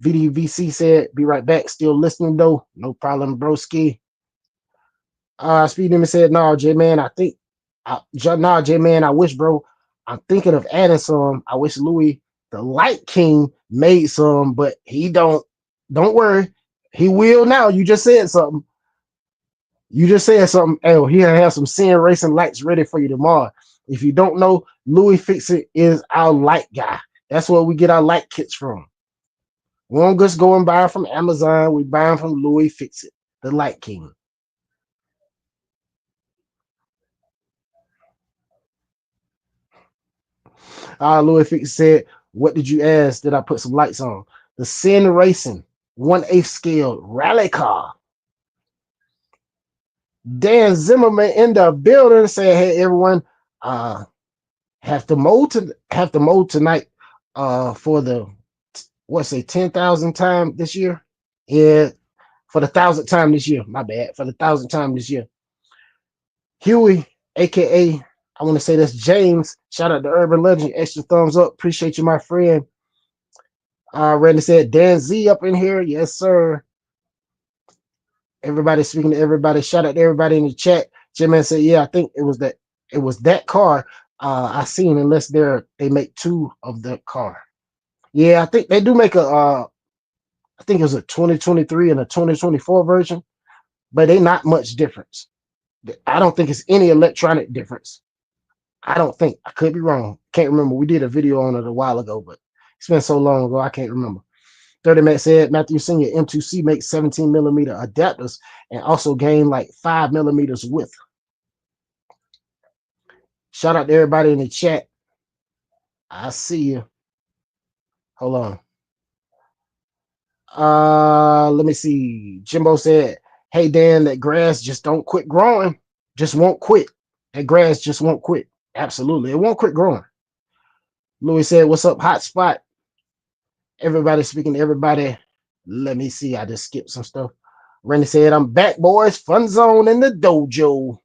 VDVC said, be right back. Still listening though. No problem, broski. Speed Demon said, no, J man, I think nah, J man, I wish, bro. I'm thinking of adding some. I wish Louie the Light King made some, but he don't worry. He will now. You just said something. You just said something. Oh, he'll have some Sin Racing lights ready for you tomorrow. If you don't know, Louie Fix It is our light guy. That's where we get our light kits from. We don't just go and buy them from Amazon. We buy them from Louie Fix It, the Light King. Louie Fix It said, what did you ask? Did I put some lights on? The Sin Racing 1/8 scale rally car. Dan Zimmerman in the building said, hey everyone, have to mold tonight for the 10,000th time this year. Yeah, for the 1,000th time this year. My bad. For the 1,000th time this year. Huey, aka I want to say that's James. Shout out to Urban Legend. Extra thumbs up. Appreciate you, my friend. Randy said Dan Z up in here. Yes, sir. Everybody speaking to everybody. Shout out to everybody in the chat. J-Man said, yeah, I think it was that car I seen, unless they make two of the car. Yeah, I think they do make I think it was a 2023 and a 2024 version, but they not much difference. I don't think it's any electronic difference. I don't think. I could be wrong. Can't remember. We did a video on it a while ago, but it's been so long ago, I can't remember. 30 Matt said Matthew Senior M2C makes 17mm adapters and also gain like 5mm width. Shout out to everybody in the chat. I see you. Hold on. Let me see. Jimbo said, hey Dan, that grass just don't quit growing. Just won't quit. That grass just won't quit. Absolutely. It won't quit growing. Louie said, what's up, Hotspot? Everybody speaking to everybody. Let me see. I just skipped some stuff. Randy said, I'm back, boys. Fun zone in the dojo.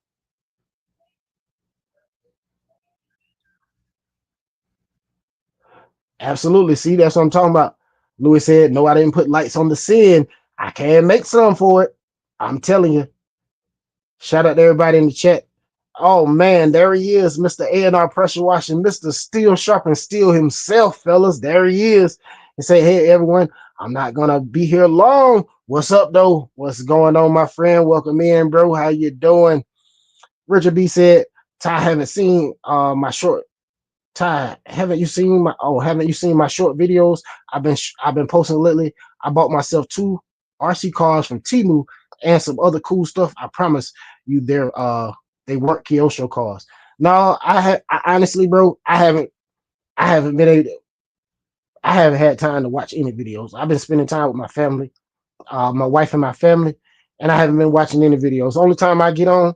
Absolutely. See, that's what I'm talking about. Louis said, no, I didn't put lights on the Sin. I can make some for it. I'm telling you. Shout out to everybody in the chat. Oh, man, there he is, Mr. A&R Pressure Washing, Mr. Steel Sharp and Steel himself, fellas. There he is. And say, hey, everyone, I'm not going to be here long. What's up, though? What's going on, my friend? Welcome in, bro. How you doing? Richard B said, Ty, haven't seen my short. Ty, haven't you seen my short videos? I've been posting lately. I bought myself 2 RC cars from Temu and some other cool stuff. I promise you, they weren't Kyosho cars. No, I honestly, bro, I haven't had time to watch any videos. I've been spending time with my family, my wife and my family, and I haven't been watching any videos. The only time I get on,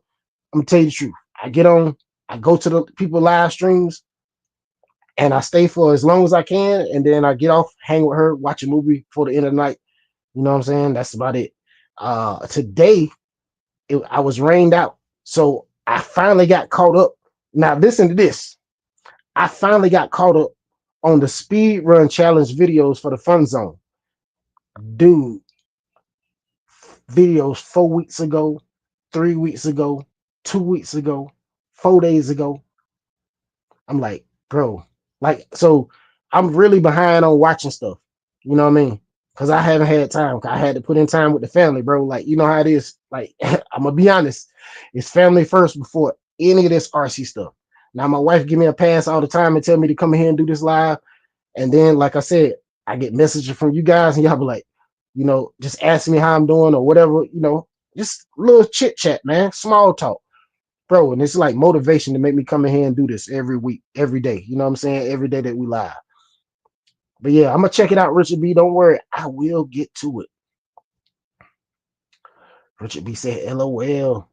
I'm gonna tell you the truth. I get on, I go to the people live streams, and I stay for as long as I can, and then I get off, hang with her, watch a movie before the end of the night. You know what I'm saying? That's about it. Today, I was rained out, so I finally got caught up. Now, listen to this. I finally got caught up on the speed run challenge videos for the Fun Zone. Dude, videos 4 weeks ago, 3 weeks ago, 2 weeks ago, 4 days ago. I'm like, bro, like, so I'm really behind on watching stuff. You know what I mean? Because I haven't had time. I had to put in time with the family, bro. Like, you know how it is. Like, I'm going to be honest. It's family first before any of this RC stuff. Now, my wife give me a pass all the time and tell me to come in here and do this live. And then, like I said, I get messages from you guys and y'all be like, you know, just ask me how I'm doing or whatever, you know, just a little chit chat, man, small talk, bro. And it's like motivation to make me come in here and do this every week, every day. You know what I'm saying? Every day that we live. But yeah, I'm going to check it out, Richard B. Don't worry. I will get to it. Richard B said, LOL.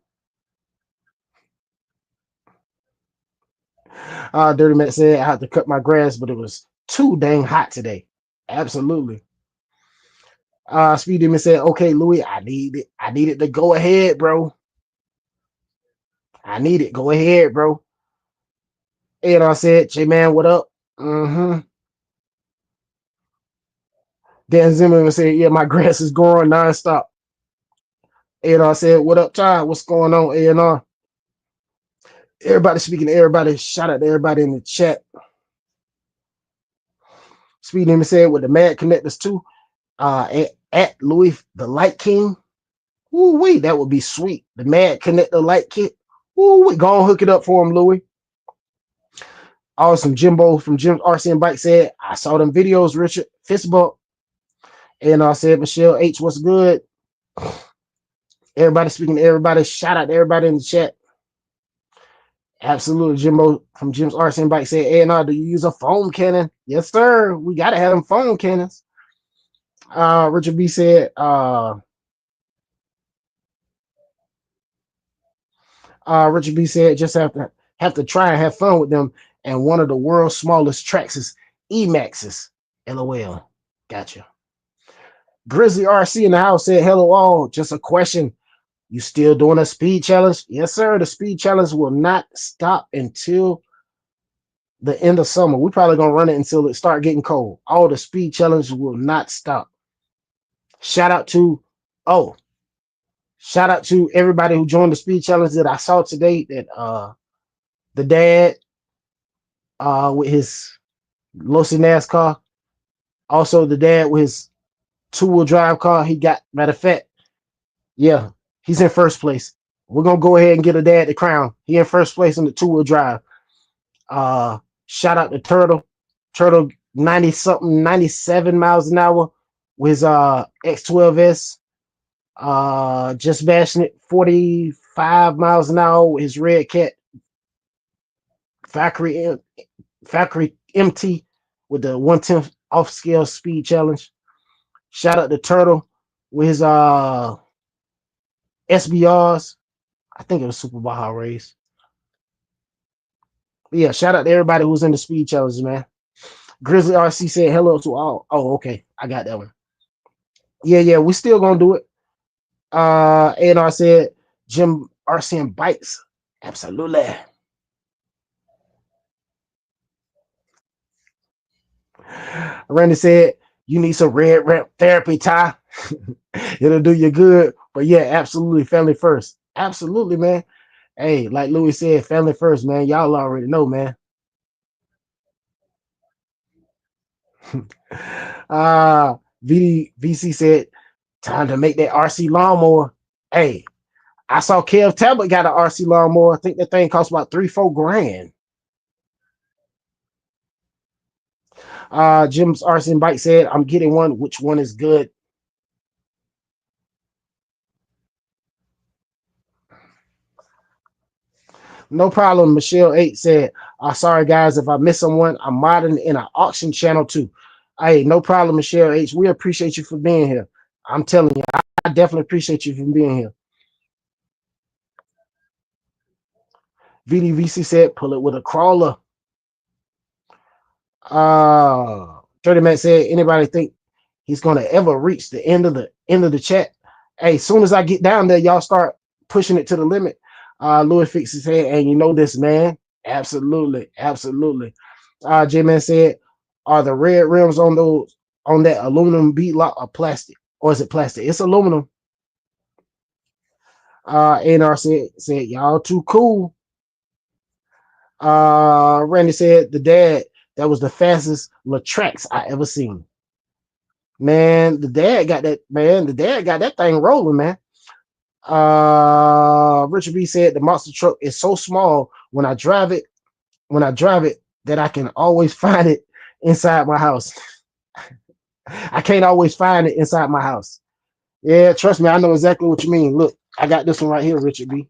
Dirty Matt said, I had to cut my grass, but it was too dang hot today. Absolutely. Speed Demon said, okay, Louie, I need it. I need it to go ahead, bro. I need it. Go ahead, bro. And I said, J-Man, what up? Mm-hmm. Dan Zimmerman said, yeah, my grass is growing nonstop. And I said, what up, Ty? What's going on, A&R? Everybody speaking to everybody. Shout out to everybody in the chat. Speed Demon said, with the Mad Connectors too. At Louis the Light King. Ooh, wait, that would be sweet. The Mad Connector Light Kit. Ooh, we go on hook it up for him, Louis. Awesome. Jimbo from Jim's RC and Bike said, I saw them videos, Richard. Fist bump. And I said, Michelle H, what's good? Everybody speaking to everybody. Shout out to everybody in the chat. Absolutely. Jimbo from Jim's RC and Bike said, A&R, do you use a foam cannon? Yes, sir. We got to have them foam cannons. Richard B said, Richard B said, just have to try and have fun with them. And one of the world's smallest tracks is Emaxes. LOL. Gotcha. Grizzly RC in the house said, hello all. Just a question. You still doing a speed challenge? Yes, sir. The speed challenge will not stop until the end of summer. We're probably going to run it until it start getting cold. All the speed challenges will not stop. Shout out to everybody who joined the speed challenge that I saw today. That the dad with his Losi NASCAR, also the dad with his 2-wheel drive car. He got, matter of fact, yeah, he's in first place. We're gonna go ahead and get a dad the crown. He in first place in the 2-wheel drive. Shout out to Turtle 90 something, 97 miles an hour with his X12S. JustBashinit 45 miles an hour with his Red Cat factory MT with the 1/10 off scale speed challenge. Shout out to Turtle with his SBRs. I think it was Super Baja race. But yeah, shout out to everybody who's in the speed challenge, man. Grizzly RC said hello to all. Oh, okay. I got that one. Yeah, we still gonna do it. A&R said Jim RC and bikes. Absolutely. Randy said, you need some red ramp therapy, Ty. It'll do you good. But yeah, absolutely. Family first. Absolutely, man. Hey, like Louie said, family first, man. Y'all already know, man. VC said, time to make that RC lawnmower. Hey, I saw Kev Talbot got an RC lawnmower. I think that thing cost about $3-4 grand. Jim's RC and Bike said, I'm getting one. Which one is good? No problem. Michelle 8 said, sorry guys, if I miss someone, I'm modding in an auction channel too. Hey, no problem, Michelle H. We appreciate you for being here. I'm telling you, I definitely appreciate you for being here. VDVC said, pull it with a crawler. 30 Man said, anybody think he's gonna ever reach the end of the chat? Hey, as soon as I get down there, y'all start pushing it to the limit. Louis fixed his head, and you know this, man. Absolutely. J-Man said, are the red rims on that aluminum bead lock or plastic? Or is it plastic? It's aluminum. NR said, y'all too cool. Randy said, the dad, that was the fastest Latrax I ever seen. Man, the dad got that thing rolling, man. Richard B said the monster truck is so small when I drive it that I can always find it inside my house. I can't always find it inside my house. Yeah, trust me, I know exactly what you mean. Look, I got this one right here, Richard B.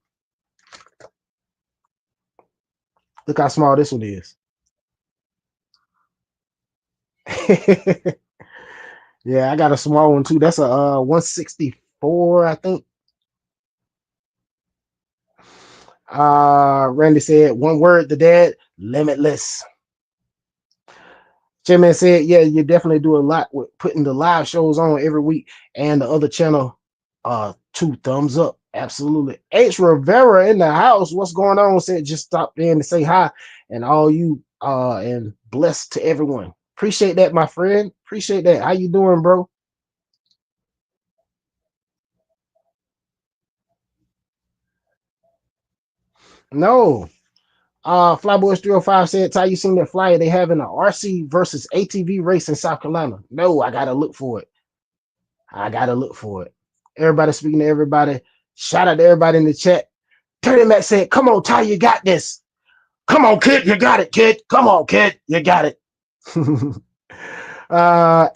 Look how small this one is. Yeah, I got a small one too. That's a 164, I think. Randy said, one word, the dad, limitless. J-Man said, yeah, you definitely do a lot with putting the live shows on every week, and the other channel, 2 thumbs up. Absolutely. H Rivera in the house. What's going on? Said just stopped in to say hi, and all you and blessed to everyone. Appreciate that, my friend. Appreciate that. How you doing, bro? No. Flyboys 305 said, Ty, you seen that flyer they having an RC versus ATV race in South Carolina? No, I gotta look for it. I gotta look for it. Everybody speaking to everybody. Shout out to everybody in the chat. Dirty Mac said, come on, Ty, you got this. Come on, kid, you got it, kid. Come on, kid, you got it.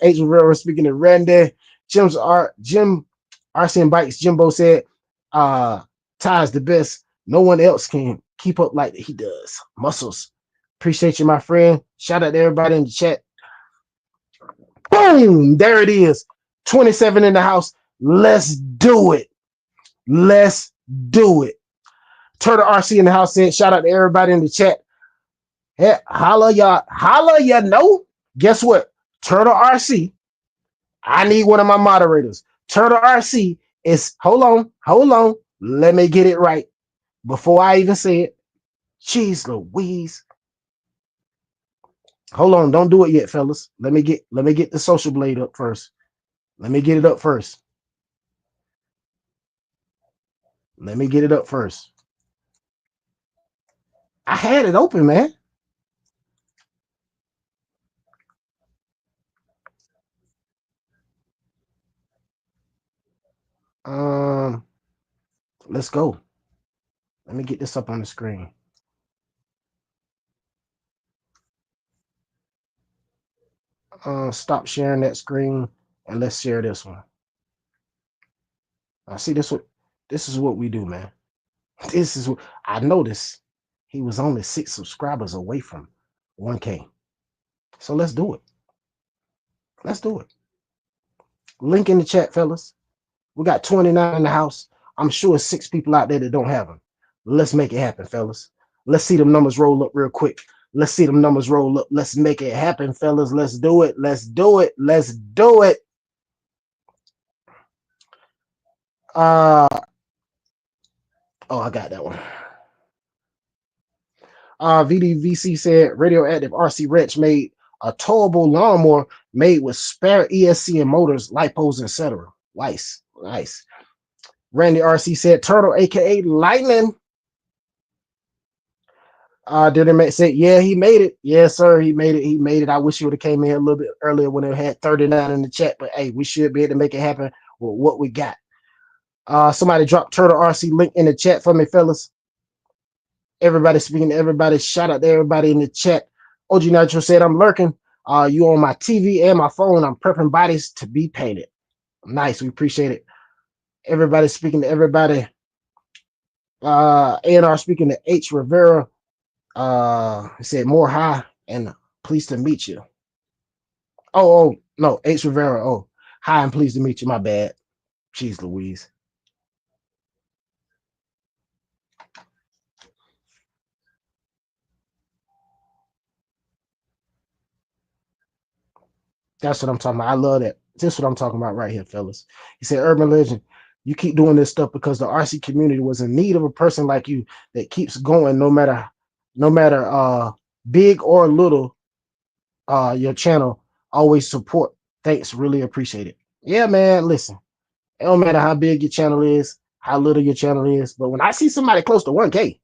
H. Rivera speaking to Randy. Jim RC and Bikes. Jimbo said, Ty's the best. No one else can keep up like he does. Muscles. Appreciate you, my friend. Shout out to everybody in the chat. Boom! There it is. 27 in the house. Let's do it. Let's do it. Turtle RC in the house said, shout out to everybody in the chat. Hey, holla, y'all. Holla, you know. Guess what? Turtle RC. I need one of my moderators. Turtle RC is, hold on. Let me get it right before I even say it. Jeez Louise. Hold on, don't do it yet, fellas. Let me get the social blade up first. Let me get it up first. Let me get it up first. I had it open, man. Let's go. Let me get this up on the screen. Stop sharing that screen and let's share this one. See this is what we do, man. This is what I noticed. He was only 6 subscribers away from 1K. So let's do it. Let's do it. Link in the chat, fellas. We got 29 in the house. I'm sure 6 people out there that don't have them. Let's make it happen, fellas. Let's see them numbers roll up real quick. Let's see them numbers roll up. Let's make it happen, fellas. Let's do it. Let's do it. Let's do it. Oh, I got that one. VDVC said Radioactive RC Wretch made a towable lawnmower made with spare ESC and motors, lipos, etc. Nice. Randy RC said Turtle, aka Lightning. Didn't say, yeah, he made it. Yes, sir, he made it. He made it. I wish he would have came in a little bit earlier when it had 39 in the chat, but hey, we should be able to make it happen with what we got. Somebody drop Turtle RC link in the chat for me, fellas. Everybody speaking to everybody. Shout out to everybody in the chat. OG Nitro said, I'm lurking. You on my TV and my phone. I'm prepping bodies to be painted. Nice. We appreciate it. Everybody speaking to everybody. A&R speaking to H. Rivera. He said, more high and pleased to meet you. Oh, no. H. Rivera. Oh, hi and pleased to meet you. My bad. Jeez Louise. That's what I'm talking about. I love that. This is what I'm talking about right here, fellas. He said, Urban Legend, you keep doing this stuff because the RC community was in need of a person like you that keeps going no matter big or little. Your channel always support. Thanks, really appreciate it. Yeah, man. Listen, it don't matter how big your channel is, how little your channel is, but when I see somebody close to 1K,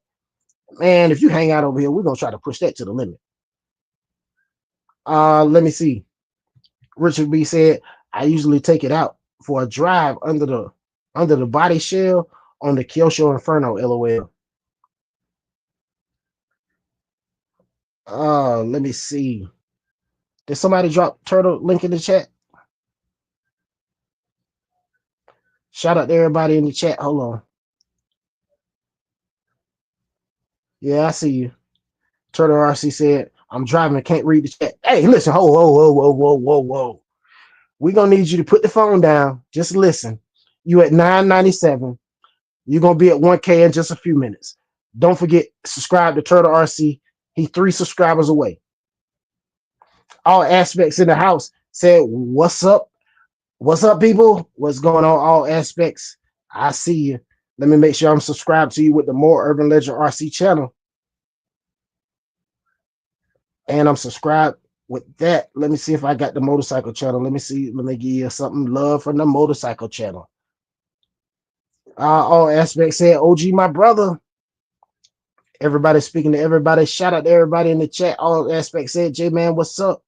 man, if you hang out over here, we're gonna try to push that to the limit. Let me see. Richard B said, I usually take it out for a drive under the body shell on the Kyosho Inferno, LOL. Let me see. Did somebody drop Turtle link in the chat? Shout out to everybody in the chat. Hold on. Yeah, I see you. Turtle RC said, I'm driving, I can't read the chat. Hey, listen, whoa. We're going to need you to put the phone down. Just listen. You at 997. You're going to be at 1K in just a few minutes. Don't forget, subscribe to Turtle RC. He 3 subscribers away. All aspects in the house said, what's up? What's up, people? What's going on? All aspects. I see you. Let me make sure I'm subscribed to you with the More Urban Legend RC channel. And I'm subscribed with that. Let me see if I got the motorcycle channel. Let me see. Let me give you something. Love from the motorcycle channel. All aspects said, OG, my brother. Everybody speaking to everybody. Shout out to everybody in the chat. All aspects said, J man, what's up?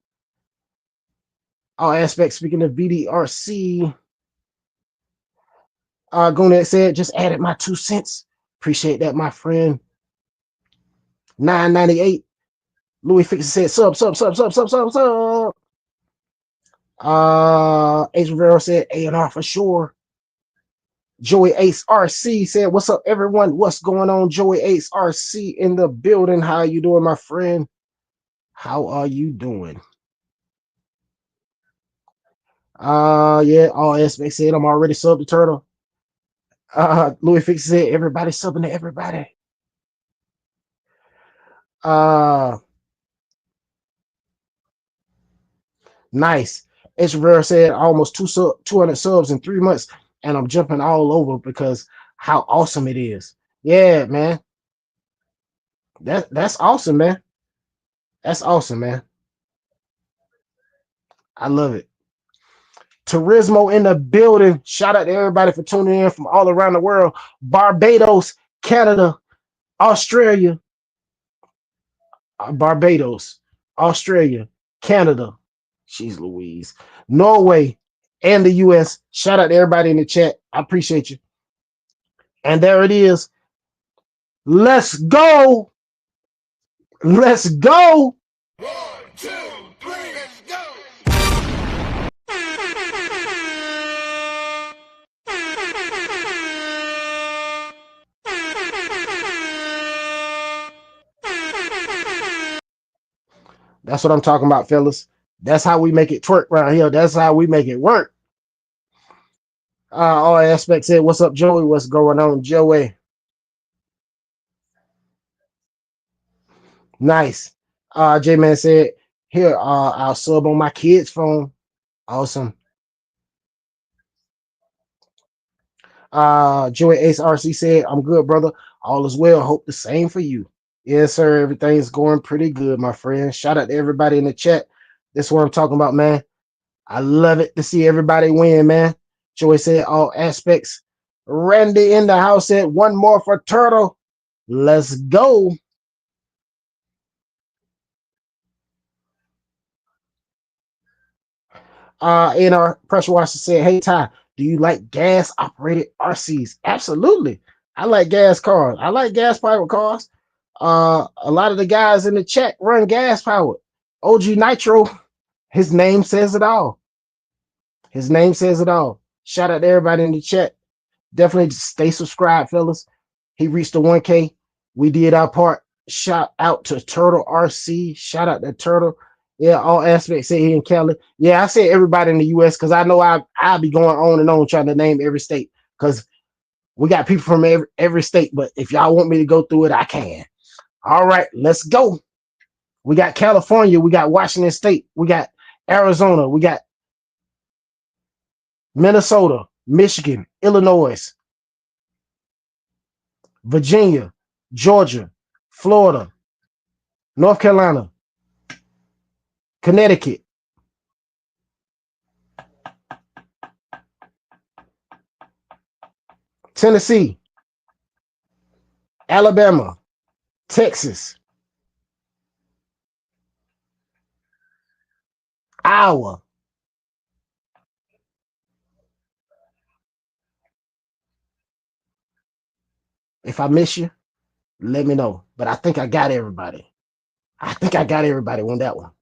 All aspects speaking to VDRC. Gonet said, just added my 2 cents. Appreciate that, my friend. 998. Louie Fix said, sub. Ace Rivero said, A&R for sure. Joey Ace RC said, what's up, everyone? What's going on? Joey Ace RC in the building. How are you doing, my friend? How are you doing? Yeah, all aspects said, I'm already subbed to Turtle. Louis Fix said, everybody subbing to everybody. Nice. Ace Rivero said, almost 200 subs in 3 months, and I'm jumping all over because how awesome it is. Yeah, man. That's awesome, man. That's awesome, man. I love it. Turismo in the building. Shout out to everybody for tuning in from all around the world. Barbados, Canada, Australia, Barbados, Australia, Canada. She's Louise. Norway, and the US. Shout out to everybody in the chat. I appreciate you. And there it is. Let's go. Let's go. 1, 2, 3, let's go! That's what I'm talking about, fellas. That's how we make it twerk around here. That's how we make it work. All aspects said, what's up, Joey? What's going on, Joey? Nice. J-Man said, here, I'll sub on my kid's phone. Awesome. Joey Ace RC said, I'm good, brother. All is well. Hope the same for you. Yes, sir. Everything's going pretty good, my friend. Shout out to everybody in the chat. This is what I'm talking about, man. I love it to see everybody win, man. Joey said, all aspects. Randy in the house said, one more for Turtle. Let's go. In our pressure washer said, hey Ty, do you like gas operated RCs? Absolutely. I like gas cars. I like gas powered cars. A lot of the guys in the chat run gas powered. OG Nitro, his name says it all. His name says it all. Shout out to everybody in the chat. Definitely stay subscribed, fellas. He reached the 1K. We did our part. Shout out to Turtle RC. Shout out to Turtle. Yeah, all aspects say here in Cali. Yeah, I say everybody in the US because I know I'll be going on and on trying to name every state because we got people from every state. But if y'all want me to go through it, I can. All right, let's go. We got California. We got Washington State. We got Arizona. We got Minnesota, Michigan, Illinois, Virginia, Georgia, Florida, North Carolina, Connecticut, Tennessee, Alabama, Texas, Iowa, if I miss you, let me know. But I think I got everybody. I think I got everybody on that one.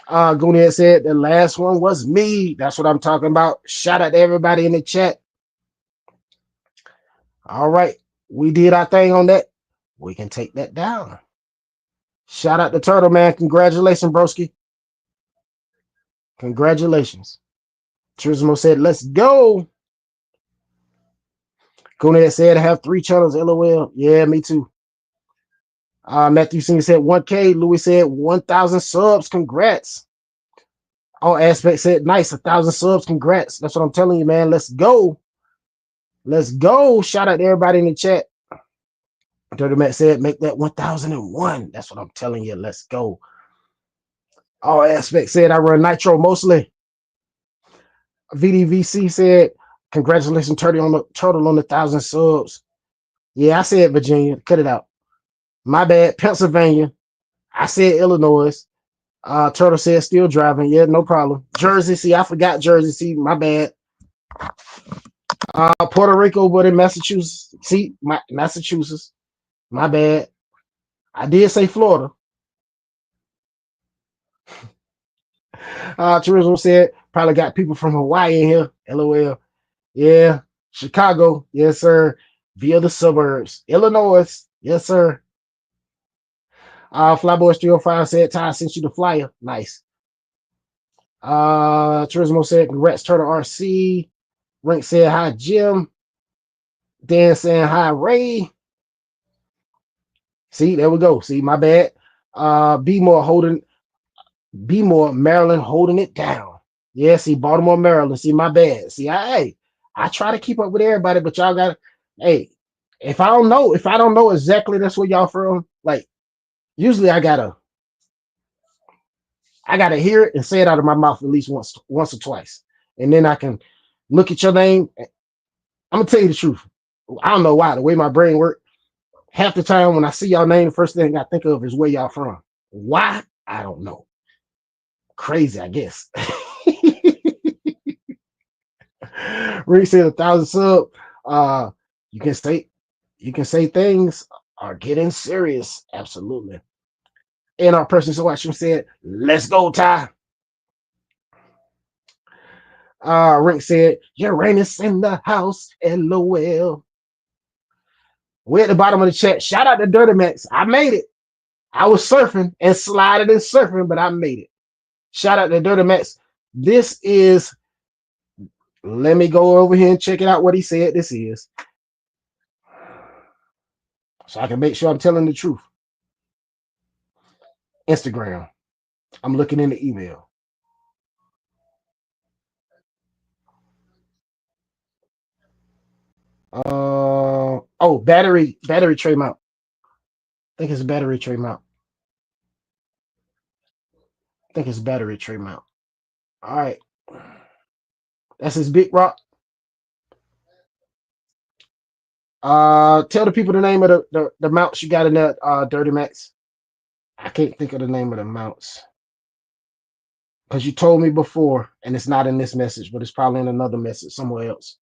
Goonier said the last one was me. That's what I'm talking about. Shout out to everybody in the chat. All right. We did our thing on that. We can take that down. Shout out to Turtle, man. Congratulations, broski. Congratulations. Turismo said, let's go. Koonhead said I have 3 channels. LOL. Yeah, me too. Matthew Singer said 1K. Louie said 1,000 subs. Congrats. All Aspects said nice. 1,000 subs. Congrats. That's what I'm telling you, man. Let's go. Let's go. Shout out to everybody in the chat. Dirty Matt said make that 1,001. That's what I'm telling you. Let's go. All Aspects said I run Nitro mostly. VDVC said congratulations, Turtle on the 1,000 subs. Yeah, I said Virginia. Cut it out. My bad. Pennsylvania. I said Illinois. Turtle said still driving. Yeah, no problem. Jersey. See, I forgot Jersey. See, my bad. Puerto Rico, but in Massachusetts. See, Massachusetts. My bad. I did say Florida. Tourism said probably got people from Hawaii in here. LOL. Yeah. Chicago. Yes, sir. Via the suburbs. Illinois. Yes, sir. Flyboys 305 said Ty sent you the flyer. Nice. Turismo said congrats Turtle RC. Rank said hi Jim. Dan saying hi Ray. See, there we go. See, my bad. Be more Maryland holding it down. Yeah, see, Baltimore, Maryland. See, my bad. See, I try to keep up with everybody, but y'all got hey, if I don't know exactly that's where y'all from, like usually I gotta hear it and say it out of my mouth at least once or twice. And then I can look at your name. I'm gonna tell you the truth. I don't know why, the way my brain works. Half the time when I see y'all name, the first thing I think of is where y'all from. Why? I don't know. Crazy, I guess. Rick said 1,000 sub. You can say things are getting serious. Absolutely. And our person so watching said, let's go, Ty. Rick said, Uranus in the house. LOL. We're at the bottom of the chat. Shout out to Dirty Max. I made it. I was surfing and sliding and surfing, but I made it. Shout out to Dirty Max. This is, let me go over here and check it out what he said this is. So I can make sure I'm telling the truth. Instagram. I'm looking in the email. Oh, battery tray mount. I think it's battery tray mount. All right. That's his big rock. Tell the people the name of the mounts you got in that Dirty Max. I can't think of the name of the mounts. Because you told me before, and it's not in this message, but it's probably in another message somewhere else.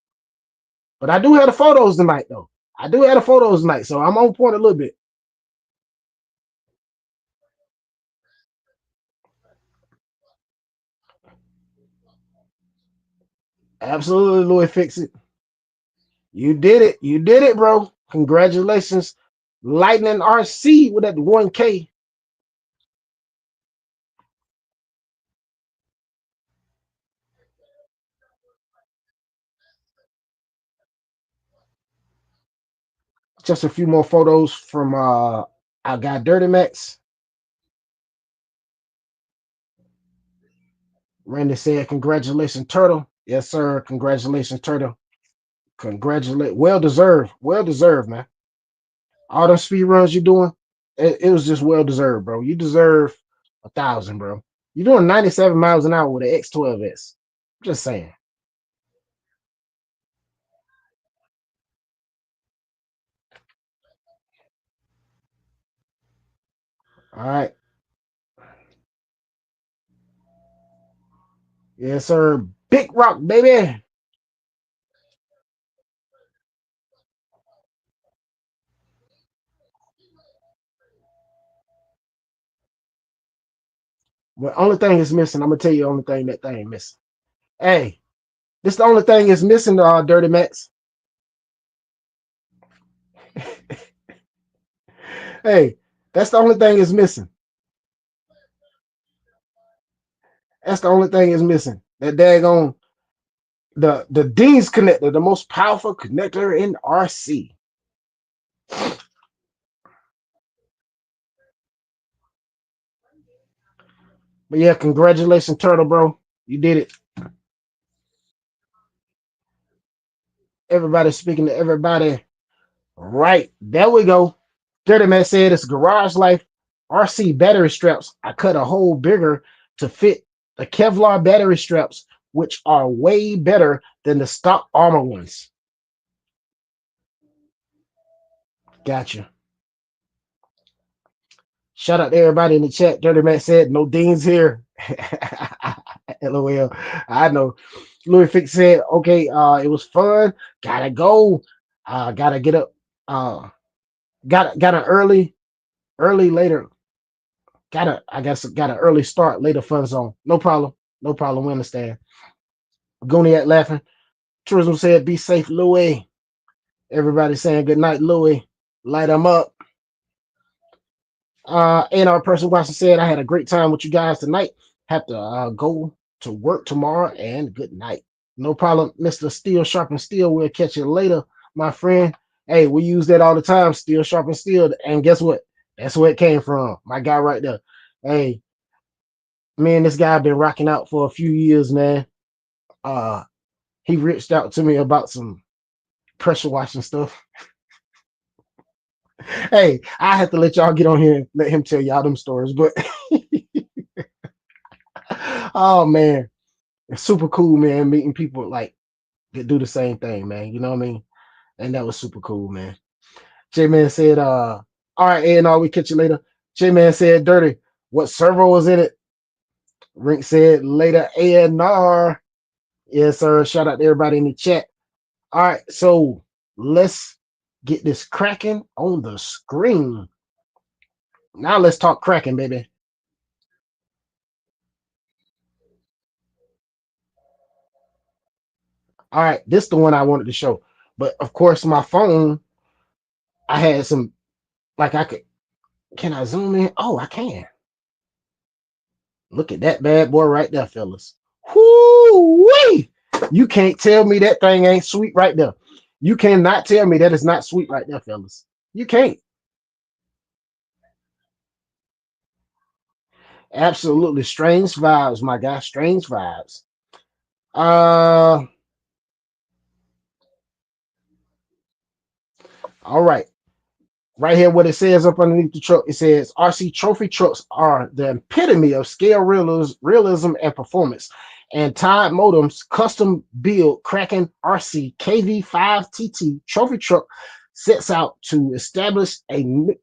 But I do have the photos tonight, though. So I'm on point a little bit. Absolutely, Louie, fix it. You did it, bro. Congratulations. Linden RC with that 1K. Just a few more photos from our guy Dirty Max. Randy said, congratulations, Turtle. Yes, sir. Congratulations, Turtle. Well deserved, man. All them speed runs you're doing, it was just well deserved, bro. You deserve 1,000, bro. You're doing 97 miles an hour with an X12S. Just saying. All right. Yes, sir. Big rock, baby. The only thing is missing. I'm gonna tell you the only thing that thing missing. Hey, this the only thing is missing, Dirty Max. Hey, that's the only thing is missing. That's the only thing is missing. That daggone the Dean's connector, the most powerful connector in RC. But yeah, congratulations, Turtle, bro. You did it. Everybody speaking to everybody. Right. There we go. Dirty Man said it's Garage Life RC battery straps. I cut a hole bigger to fit the Kevlar battery straps, which are way better than the stock armor ones. Gotcha. Shout out to everybody in the chat. Dirty Man said, no Dean's here. LOL. I know. Louie Fix said, okay, it was fun. Gotta go. Gotta get up. Got an early later. I guess got an early start, later fun zone. No problem. No problem. We understand. Goniac laughing. Tourism said, be safe, Louie. Everybody saying good night, Louie. Light them up. And our person Watson said, I had a great time with you guys tonight. Have to go to work tomorrow, and good night. No problem, Mr. Steel Sharpen Steel. We'll catch you later, my friend. Hey, we use that all the time, Steel Sharpen Steel. And guess what? That's where it came from. My guy right there. Hey, me and this guy been rocking out for a few years, man. He reached out to me about some pressure washing stuff. Hey, I have to let y'all get on here and let him tell y'all them stories. But oh man, it's super cool, man. Meeting people like that do the same thing, man. You know what I mean? And that was super cool, man. J Man said, all right, A&R, we catch you later. J Man said, Dirty, what server was in it? Rink said, later, A&R. Yes, sir. Shout out to everybody in the chat. All right, so let's get this cracking on the screen. Now let's talk cracking, baby. All right, this is the one I wanted to show. But of course, my phone, I had some, like can I zoom in? Oh, I can. Look at that bad boy right there, fellas. Whoo-wee! You can't tell me that thing ain't sweet right there. You cannot tell me that it's not sweet right there, fellas. You can't. Absolutely strange vibes, my guy. Strange vibes. All right. Right here, what it says up underneath the truck, it says RC trophy trucks are the epitome of scale realism and performance. And Tide Modem's custom build Kraken RC KV5TT trophy truck sets out to establish a new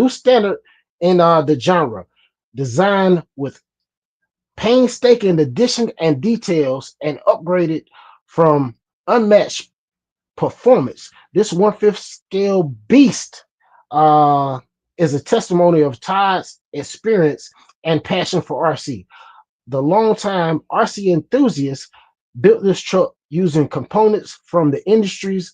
standard in the genre, designed with painstaking addition and details and upgraded from unmatched performance. This 1/5 scale beast is a testimony of Todd's experience and passion for RC. The longtime RC enthusiast built this truck using components from the industry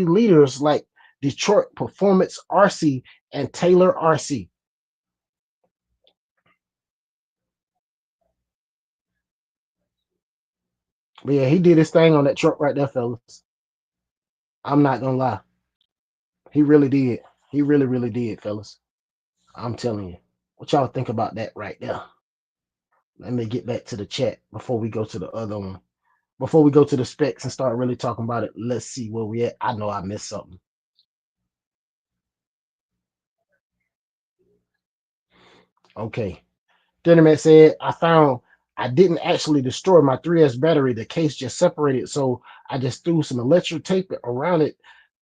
leaders like Detroit Performance RC and Taylor RC. But yeah, he did his thing on that truck right there, fellas. I'm not gonna lie. He really did. He really, really did, fellas. I'm telling you. What y'all think about that right there? Let me get back to the chat before we go to the other one. Before we go to the specs and start really talking about it, let's see where we at. I know I missed something. Okay. Dynamite said, I didn't actually destroy my 3S battery. The case just separated. So I just threw some electric tape around it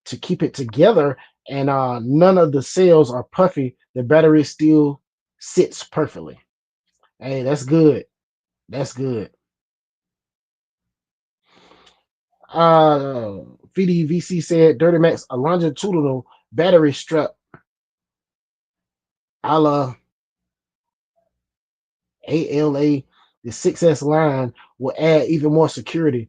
to keep it together. And none of the cells are puffy. The battery still sits perfectly. Hey, that's good. That's good. Uh, VDVC said Dirty Max a longitudinal battery strap a la ALA, the 6S line will add even more security.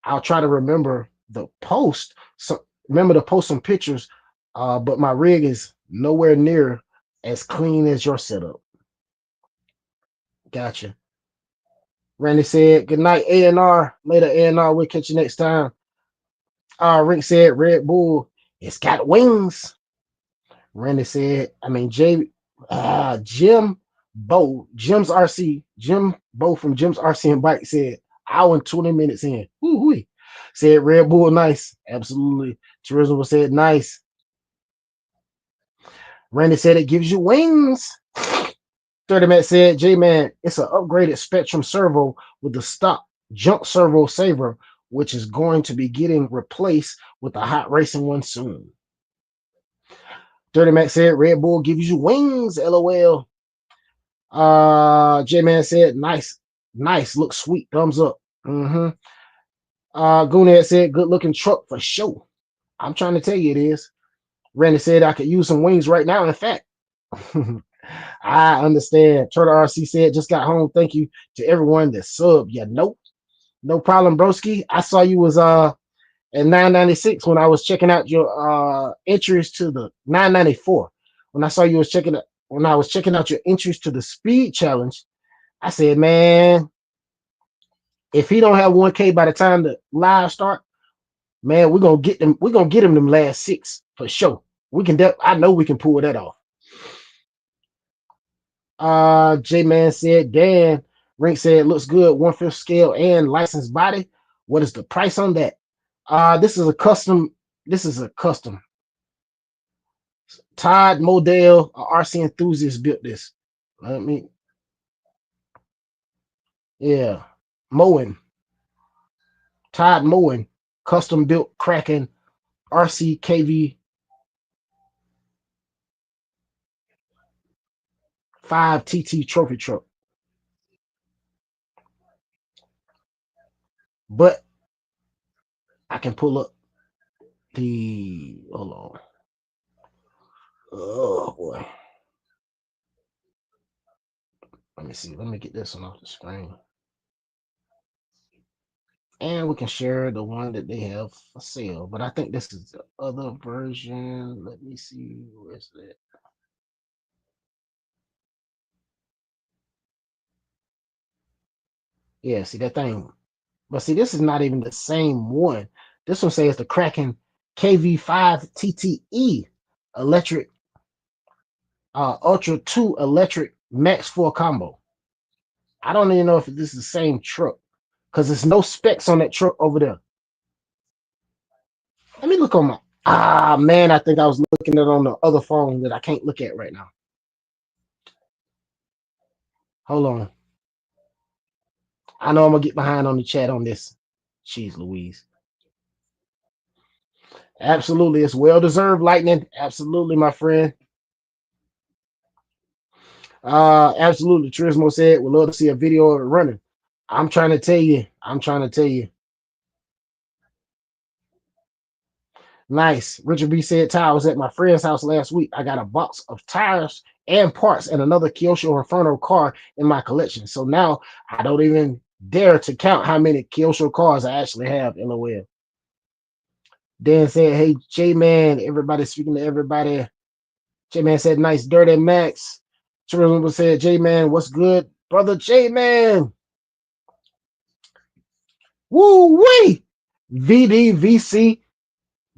I'll try to remember the post. So remember to post some pictures, but my rig is nowhere near as clean as your setup. Gotcha. Randy said, good night, A&R. Later, A&R. We'll catch you next time. Rick said, Red Bull, it's got wings. Randy said, Jim Jim's RC, Jim Bo from Jim's RC and Bike said, hour and 20 minutes in. Woo-wee. Said Red Bull, nice. Absolutely. Tourism said, nice. Randy said, it gives you wings. 30 Matt said, J-Man, it's an upgraded Spectrum servo with the stock junk servo saver, which is going to be getting replaced with a hot racing one soon. 30 Mac said, Red Bull gives you wings, LOL. J-Man said, nice, looks sweet, thumbs up. Goonhead said, good looking truck for sure. I'm trying to tell you it is. Randy said, I could use some wings right now, in fact. I understand. Turtle RC said, just got home. Thank you to everyone that subbed. Yeah, nope. No problem, broski. I saw you was at 996 when I was checking out your entries to the 994. When I saw you was checking out, when I was checking out your entries to the speed challenge, I said, man, if he don't have 1K by the time the live start, man, we're gonna get them. We're gonna get him them last 6 for sure. We can. I know we can pull that off. J-Man said, Dan. Rink said, looks good. 1/5 scale and licensed body. What is the price on that? This is a custom. Todd Modell, RC enthusiast, built this. Moen. Todd Moen, custom built Kraken RC KV 5 TT trophy truck. But I can pull up the, hold on. Oh boy. Let me see. Let me get this one off the screen. And we can share the one that they have for sale. But I think this is the other version. Let me see. Where's that? Yeah, see that thing. But see, this is not even the same one. This one says the Kraken KV5 TTE electric Ultra 2 electric Max 4 combo. I don't even know if this is the same truck because there's no specs on that truck over there. Let me look on my, man, I think I was looking at it on the other phone that I can't look at right now. Hold on. I know I'm going to get behind on the chat on this. Jeez Louise. Absolutely. It's well-deserved, Lightning. Absolutely, my friend. Absolutely. Turismo said, we'd love to see a video of it running. I'm trying to tell you. Nice. Richard B said, Ty, I was at my friend's house last week. I got a box of tires and parts and another Kyosho Inferno car in my collection. So now I don't even dare to count how many Kyosho cars I actually have, LOL. Dan said, hey, J-Man, everybody speaking to everybody. J-Man said, nice, Dirty Max. Tourism said, J-Man, what's good? Brother J-Man. Woo-wee. VDVC,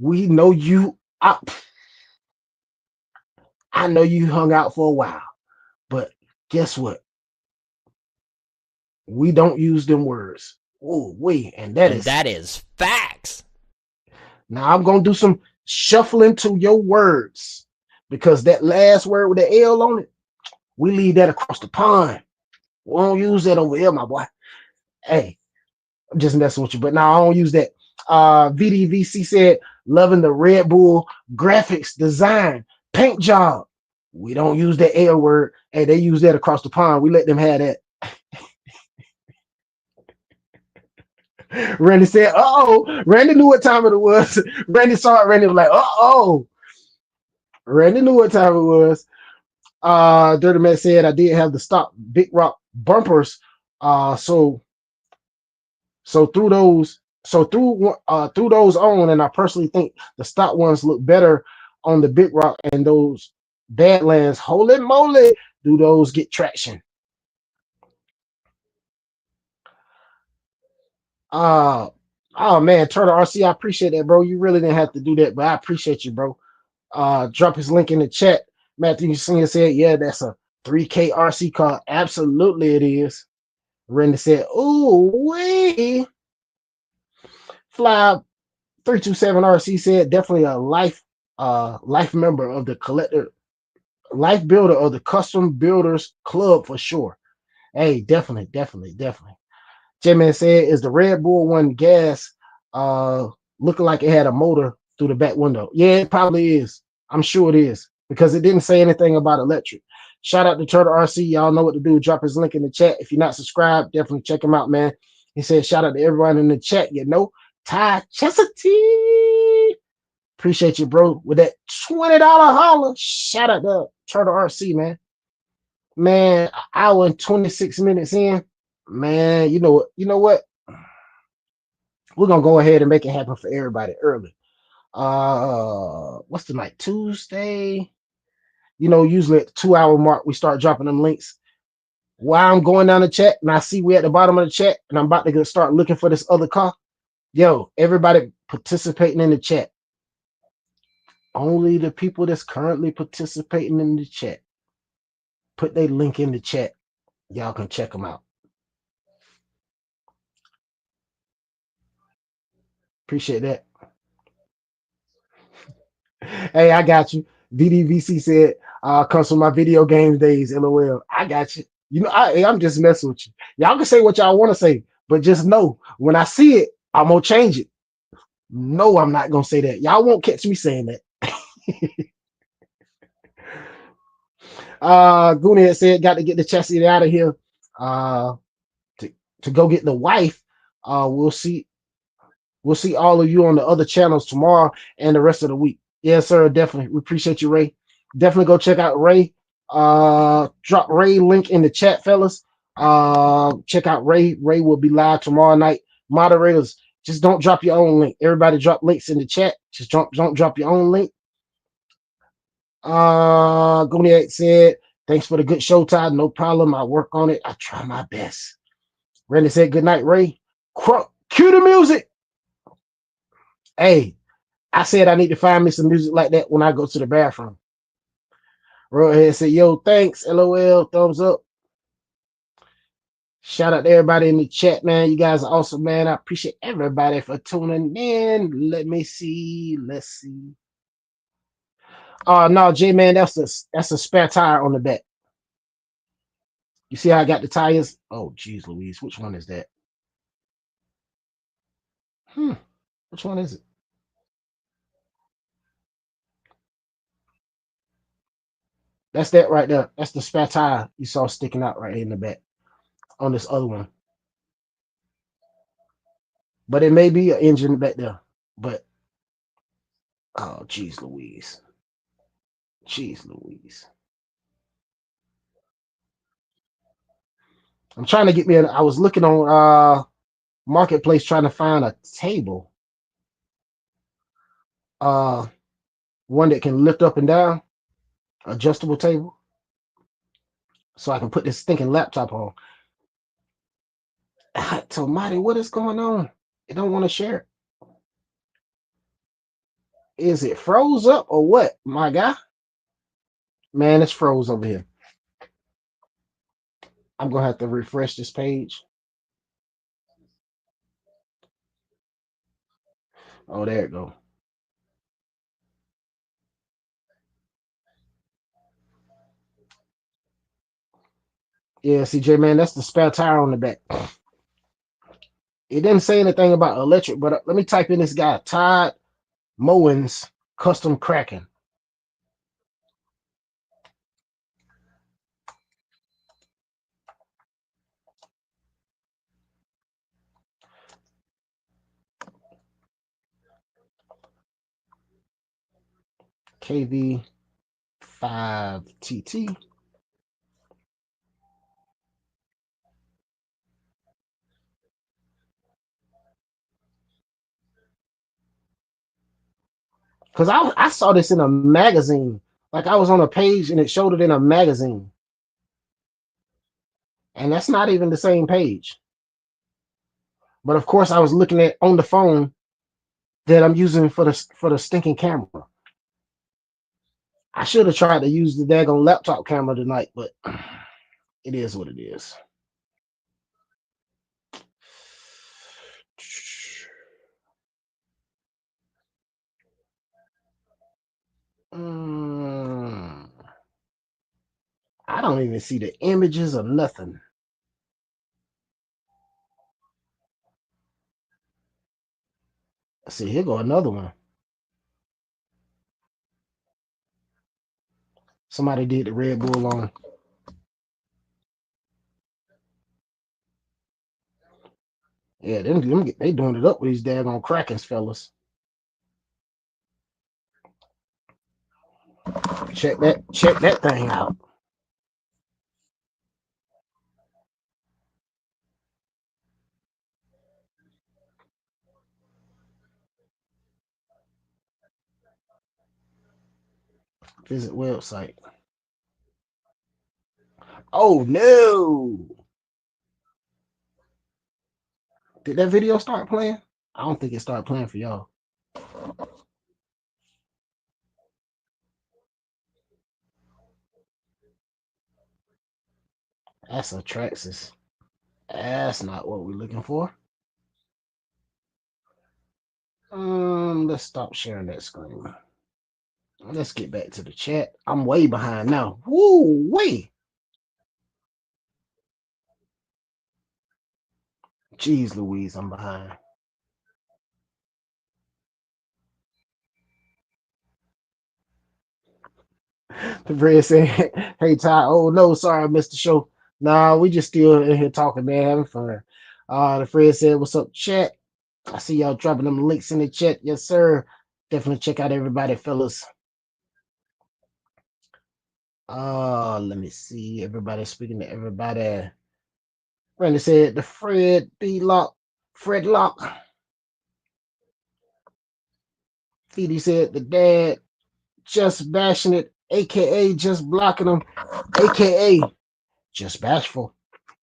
we know you up. I know you hung out for a while, but guess what? We don't use them words. Woo-wee. And that is facts. Now I'm going to do some shuffling to your words because that last word with the L on it, we leave that across the pond. We don't use that over here, my boy. Hey, I'm just messing with you, but now I don't use that. VDVC said, loving the Red Bull graphics design paint job. We don't use that L word. Hey, they use that across the pond. We let them have that. Randy said, uh-oh. Randy knew what time it was. Randy saw it. Randy was like, uh-oh. Randy knew what time it was. Dirty Man said, I did have the stock Big Rock bumpers. So through those on, and I personally think the stock ones look better on the Big Rock, and those Badlands, holy moly, do those get traction? Oh man, Turtle RC, I appreciate that, bro. You really didn't have to do that, but I appreciate you, bro. Drop his link in the chat. Matthew Singer said, yeah, that's a 3K RC car. Absolutely it is. Randy said, ooh, wait. Fly 327 RC said, definitely a life member of the collector, life builder of the custom builders club for sure. Hey, definitely. J-Man said, is the Red Bull one gas looking like it had a motor through the back window? Yeah, it probably is. I'm sure it is because it didn't say anything about electric. Shout out to Turtle RC. Y'all know what to do. Drop his link in the chat. If you're not subscribed, definitely check him out, man. He said, shout out to everyone in the chat. You know, Ty Chesapeake. Appreciate you, bro. With that $20 holler. Shout out to Turtle RC, man. Man, an hour and 26 minutes in. Man, you know what? We're gonna go ahead and make it happen for everybody early. What's the night? Tuesday. You know, usually at the 2 hour mark, we start dropping them links. While I'm going down the chat and I see we at the bottom of the chat and I'm about to start looking for this other car. Yo, everybody participating in the chat. Only the people that's currently participating in the chat. Put their link in the chat. Y'all can check them out. Appreciate that. Hey, I got you. VDVC said, comes from my video game days, LOL. I got you. You know, I'm just messing with you. Y'all can say what y'all want to say, but just know when I see it, I'm gonna change it. No, I'm not gonna say that. Y'all won't catch me saying that. Goonie had said, got to get the chassis out of here. To go get the wife. We'll see all of you on the other channels tomorrow and the rest of the week. Yes, sir. Definitely. We appreciate you, Ray. Definitely go check out Ray. Drop Ray link in the chat, fellas. Check out Ray. Ray will be live tomorrow night. Moderators, just don't drop your own link. Everybody drop links in the chat. Just don't drop your own link. Guniac said, thanks for the good show, Todd. No problem. I work on it. I try my best. Randy said, good night, Ray. Cue the music. Hey, I said I need to find me some music like that when I go to the bathroom. Roadhead said, yo, thanks. LOL, thumbs up. Shout out to everybody in the chat, man. You guys are awesome, man. I appreciate everybody for tuning in. Let me see. Let's see. No, J man, that's a spare tire on the back. You see how I got the tires? Oh, geez, Louise. Which one is that? Which one is it? That's that right there. That's the spare tire you saw sticking out right in the back on this other one. But it may be an engine back there. But oh, geez, Louise. Jeez, Louise. I'm trying to get me. I was looking on Marketplace trying to find a table. One that can lift up and down, adjustable table, so I can put this stinking laptop on. Tomati, what is going on? It don't want to share it. Is it froze up or what, my guy? Man, it's froze over here. I'm gonna have to refresh this page. Oh, there it go. Yeah, CJ, man, that's the spare tire on the back. It didn't say anything about electric, but let me type in this guy, Todd Mowens Custom Cracking. KV5TT. Because I saw this in a magazine. Like I was on a page and it showed it in a magazine. And that's not even the same page. But of course, I was looking at on the phone that I'm using for the stinking camera. I should have tried to use the daggone laptop camera tonight, but it is what it is. I don't even see the images or nothing. Let's see, here go another one. Somebody did the Red Bull on. Yeah, they doing it up with these daggone Krakens, fellas. Check that thing out. Visit website. Oh no! Did that video start playing? I don't think it started playing for y'all. That's a Traxxas. That's not what we're looking for. Let's stop sharing that screen. Let's get back to the chat. I'm way behind now. Woo wee! Jeez Louise, I'm behind. The Fred said, "Hey Ty, oh no, sorry I missed the show. Nah, we just still in here talking, man, having fun." The Fred said, "What's up, chat? I see y'all dropping them links in the chat. Yes, sir. Definitely check out everybody, fellas." Let me see. Everybody speaking to everybody. Randy said the Fred Lock. Feedy said the dad just bashing it, aka just blocking them, aka just bashful.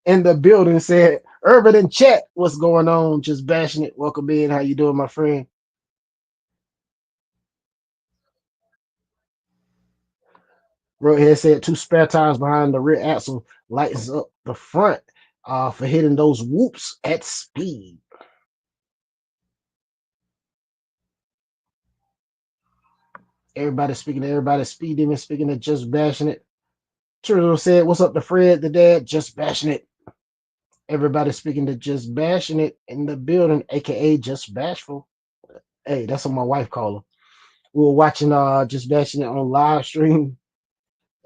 In the building said Urban in chat, what's going on? Just bashing it. Welcome in. How you doing, my friend? Roadhead said 2 spare tires behind the rear axle lightens up the front for hitting those whoops at speed. Everybody speaking to everybody. Speed Demon speaking to just bashing it. Turtle said, "What's up to Fred the dad? Just bashing it." Everybody speaking to just bashing it in the building, aka just bashful. Hey, that's what my wife called her. We were watching just bashing it on live stream,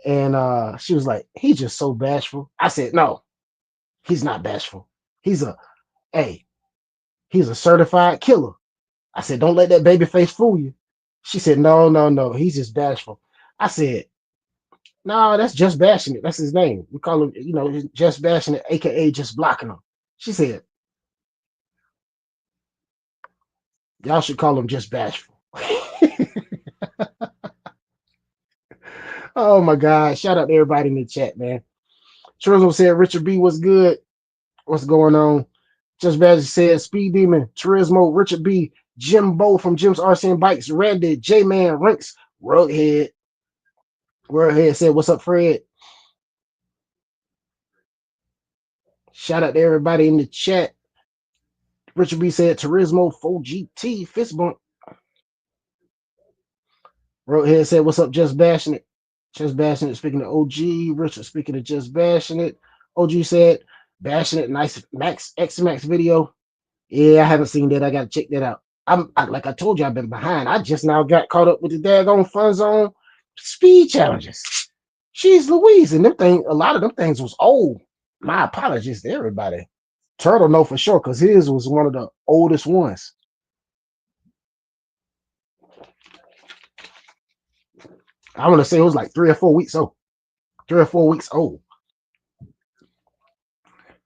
and she was like, "He's just so bashful." I said, "No, he's not bashful. He's a hey, he's a certified killer." I said, "Don't let that baby face fool you." She said, "No, no, no, he's just bashful." I said, "No, that's just bashing it. That's his name. We call him, just bashing it, aka just blocking him." She said, "Y'all should call him just bashful." Oh my God. Shout out to everybody in the chat, man. Trizzo said Richard B was good. What's going on? Just Badger said Speed Demon, Turismo, Richard B, Jimbo from Jim's RC and Bikes, Randy, J-Man, Rinks, Rughead. Rughead said, "What's up, Fred?" Shout out to everybody in the chat. Richard B said Turismo 4GT fist bump. Roadhead said, "What's up, Just Bashing It?" Just Bashing It speaking to OG. Richard speaking to Just Bashing It. OG said, "Bashing It, nice Max X-Max video." Yeah, I haven't seen that. I got to check that out. Like I told you, I've been behind. I just now got caught up with the daggone Fun Zone speed challenges. Jeez Louise, and a lot of them things was old. My apologies to everybody. Turtle know for sure because his was one of the oldest ones. I want to say it was like 3 or 4 weeks old. 3 or 4 weeks old.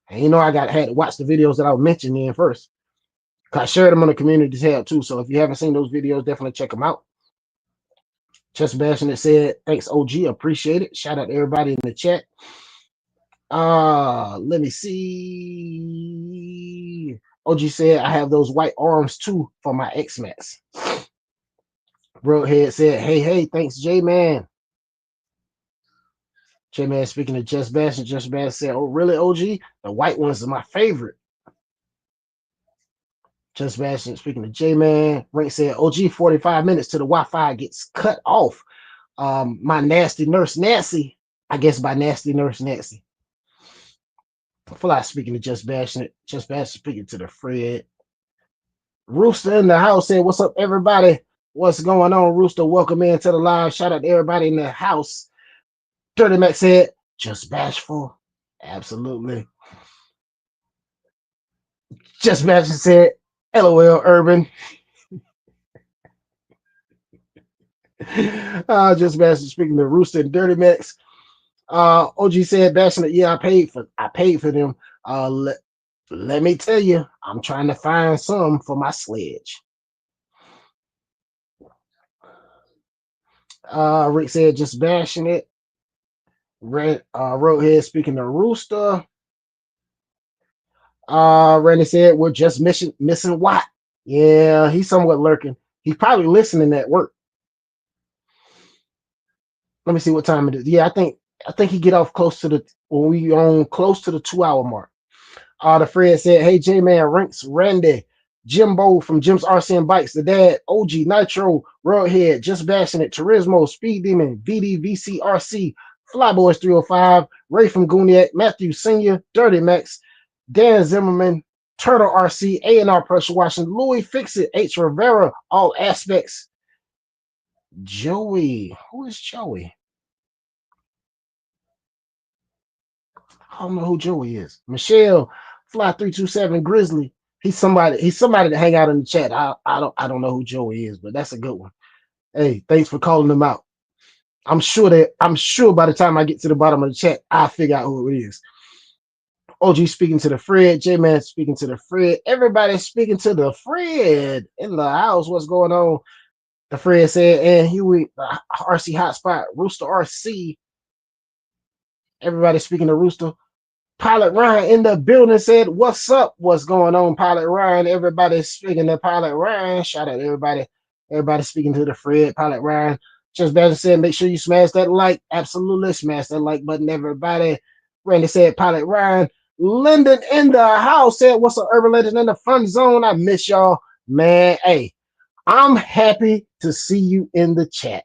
And I had to watch the videos that I was mentioning first. I shared them on the community tab too. So if you haven't seen those videos, definitely check them out. Just Bashing It said, "Thanks, OG. Appreciate it." Shout out to everybody in the chat. Let me see. OG said, I have those white arms too for my X-Max. Roadhead said, hey, thanks, J-Man. J-Man speaking to Just Bash, and Just Bash said, oh, really, OG? The white ones are my favorite. Just Bash speaking to J-Man. Rank said, OG, 45 minutes till the Wi-Fi gets cut off. My nasty nurse Nancy, I guess by nasty nurse Nancy. Fly speaking to Just Bashing It. Just Bashing speaking to the Fred. Rooster in the house said, what's up, everybody? What's going on, Rooster? Welcome in to the live. Shout out to everybody in the house. Dirty Mac said, just bashful. Absolutely. Just Bashing said, LOL Urban. Just Bashing speaking to Rooster and Dirty Max. OG said, Bashing It, yeah, I paid for them. Let me tell you, I'm trying to find some for my sledge. Rick said, just bashing it. Roadhead speaking to Rooster. Randy said, we're just missing Watt. Yeah, he's somewhat lurking. He's probably listening at work. Let me see what time it is. Yeah, I think he get off close to the when we on close to the 2-hour mark. The Fred said, hey, J-Man, Ranks, Randy, Jimbo from Jim's RC and Bikes, the dad, OG, Nitro, Roadhead, Just Bashing It, Turismo, Speed Demon, VD, RC, Flyboys 305, Ray from Gooniac, Matthew Sr., Dirty Max, Dan Zimmerman, Turtle RC, A&R Pressure Washing, Louie Fix It, H. Rivera, All Aspects, Joey. Who is Joey? I don't know who Joey is. Michelle, Fly 327, Grizzly. He's somebody to hang out in the chat. I don't know who Joey is, but that's a good one. Hey, thanks for calling them out. I'm sure by the time I get to the bottom of the chat, I'll figure out who it is. OG speaking to the Fred, J-Man speaking to the Fred, everybody speaking to the Fred in the house. What's going on? The Fred said, and Huey, RC Hotspot, Rooster RC. Everybody speaking to Rooster. Pilot Ryan in the building said, what's up? What's going on, Pilot Ryan? Everybody speaking to Pilot Ryan. Shout out to everybody. Everybody speaking to the Fred, Pilot Ryan. Just Badger said, make sure you smash that like. Absolutely. Smash that like button, everybody. Randy said, Pilot Ryan. Linden in the house said, what's up, Urban Legend in the fun zone? I miss y'all. Man, hey, I'm happy to see you in the chat.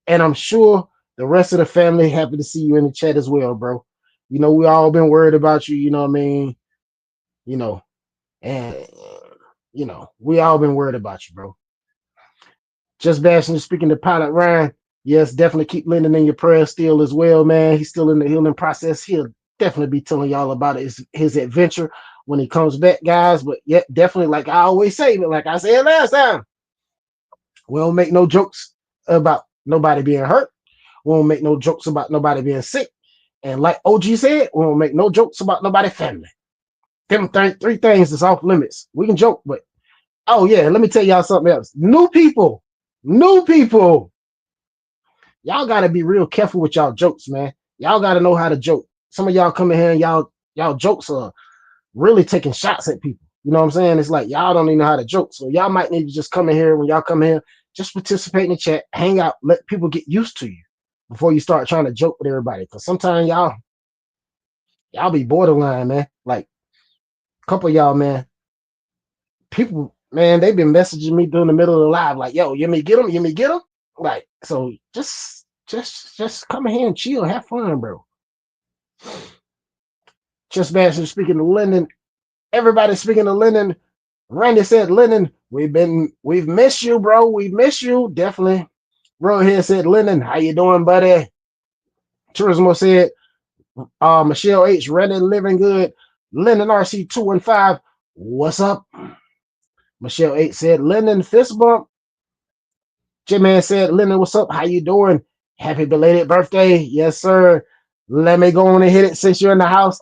And I'm sure the rest of the family happy to see you in the chat as well, bro. You know, we all been worried about you, you know what I mean? You know, and, you know, we all been worried about you, bro. Just Bashing, speaking to Pilot Ryan. Yes, definitely keep Linden in your prayers still as well, man. He's still in the healing process. He'll definitely be telling y'all about his adventure when he comes back, guys. But yeah, definitely, like I always say, but like I said last time, we don't make no jokes about nobody being hurt. We won't make no jokes about nobody being sick. And like OG said, we won't make no jokes about nobody's family. Them three things is off limits. We can joke, but oh yeah, let me tell y'all something else. New people, y'all gotta be real careful with y'all jokes, man. Y'all gotta know how to joke. Some of y'all come in here and y'all jokes are really taking shots at people. You know what I'm saying? It's like y'all don't even know how to joke. So y'all might need to just come in here. When y'all come here, just participate in the chat, hang out, let people get used to you before you start trying to joke with everybody. Because sometimes y'all be borderline, man. Like a couple of y'all, man. People, man, they've been messaging me during the middle of the live, like, yo, you may get them. Like, so just come in here and chill, have fun, bro. Just Bashing speaking to Linden. Everybody speaking to Linden. Randy said, Linden, we've missed you, bro. We've missed you. Definitely. Roadhead said, Linden, how you doing, buddy? Turismo said, Michelle H, Randy living good. Linden RC 215. What's up? Michelle H said, Linden fist bump. J-Man said, Linden, what's up? How you doing? Happy belated birthday. Yes, sir. Let me go on and hit it since you're in the house.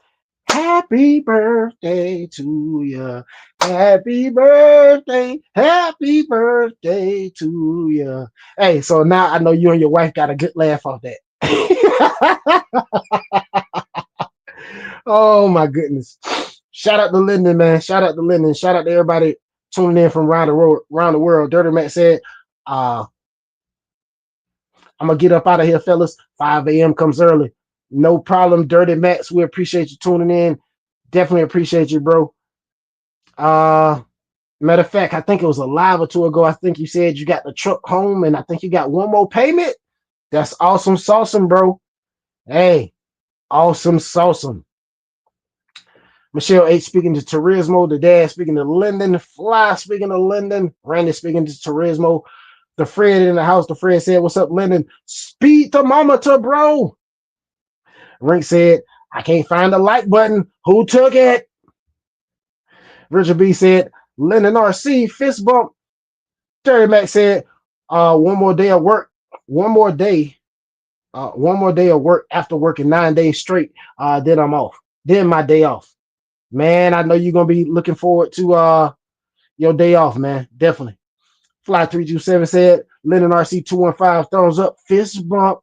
Happy birthday to you. Happy birthday to you. Hey, so now I know you and your wife got a good laugh off that. Oh my goodness. Shout out to Linden, man. Shout out to Linden. Shout out to everybody tuning in from around the world. Dirty Mac said, I'm gonna get up out of here, fellas. 5 a.m. comes early. No problem, Dirty Max. We appreciate you tuning in. Definitely appreciate you, bro. Matter of fact, I think it was a live or two ago. I think you said you got the truck home, and I think you got one more payment. That's awesome, sauceum, bro. Hey, awesome, sauceum. Michelle H speaking to Turismo, the dad speaking to Linden, Fly speaking to Linden, Randy speaking to Turismo, the Fred in the house. The Fred said, "What's up, Linden? Speed thermometer, bro." Rink said, "I can't find the like button. Who took it?" Richard B said, "Linden RC, fist bump." Terry Mac said, one more day of work. One more day of work after working 9 days straight. Then I'm off. Then my day off. Man, I know you're gonna be looking forward to your day off, man. Definitely. Fly 327 said, Linden RC 215, thumbs up, fist bump.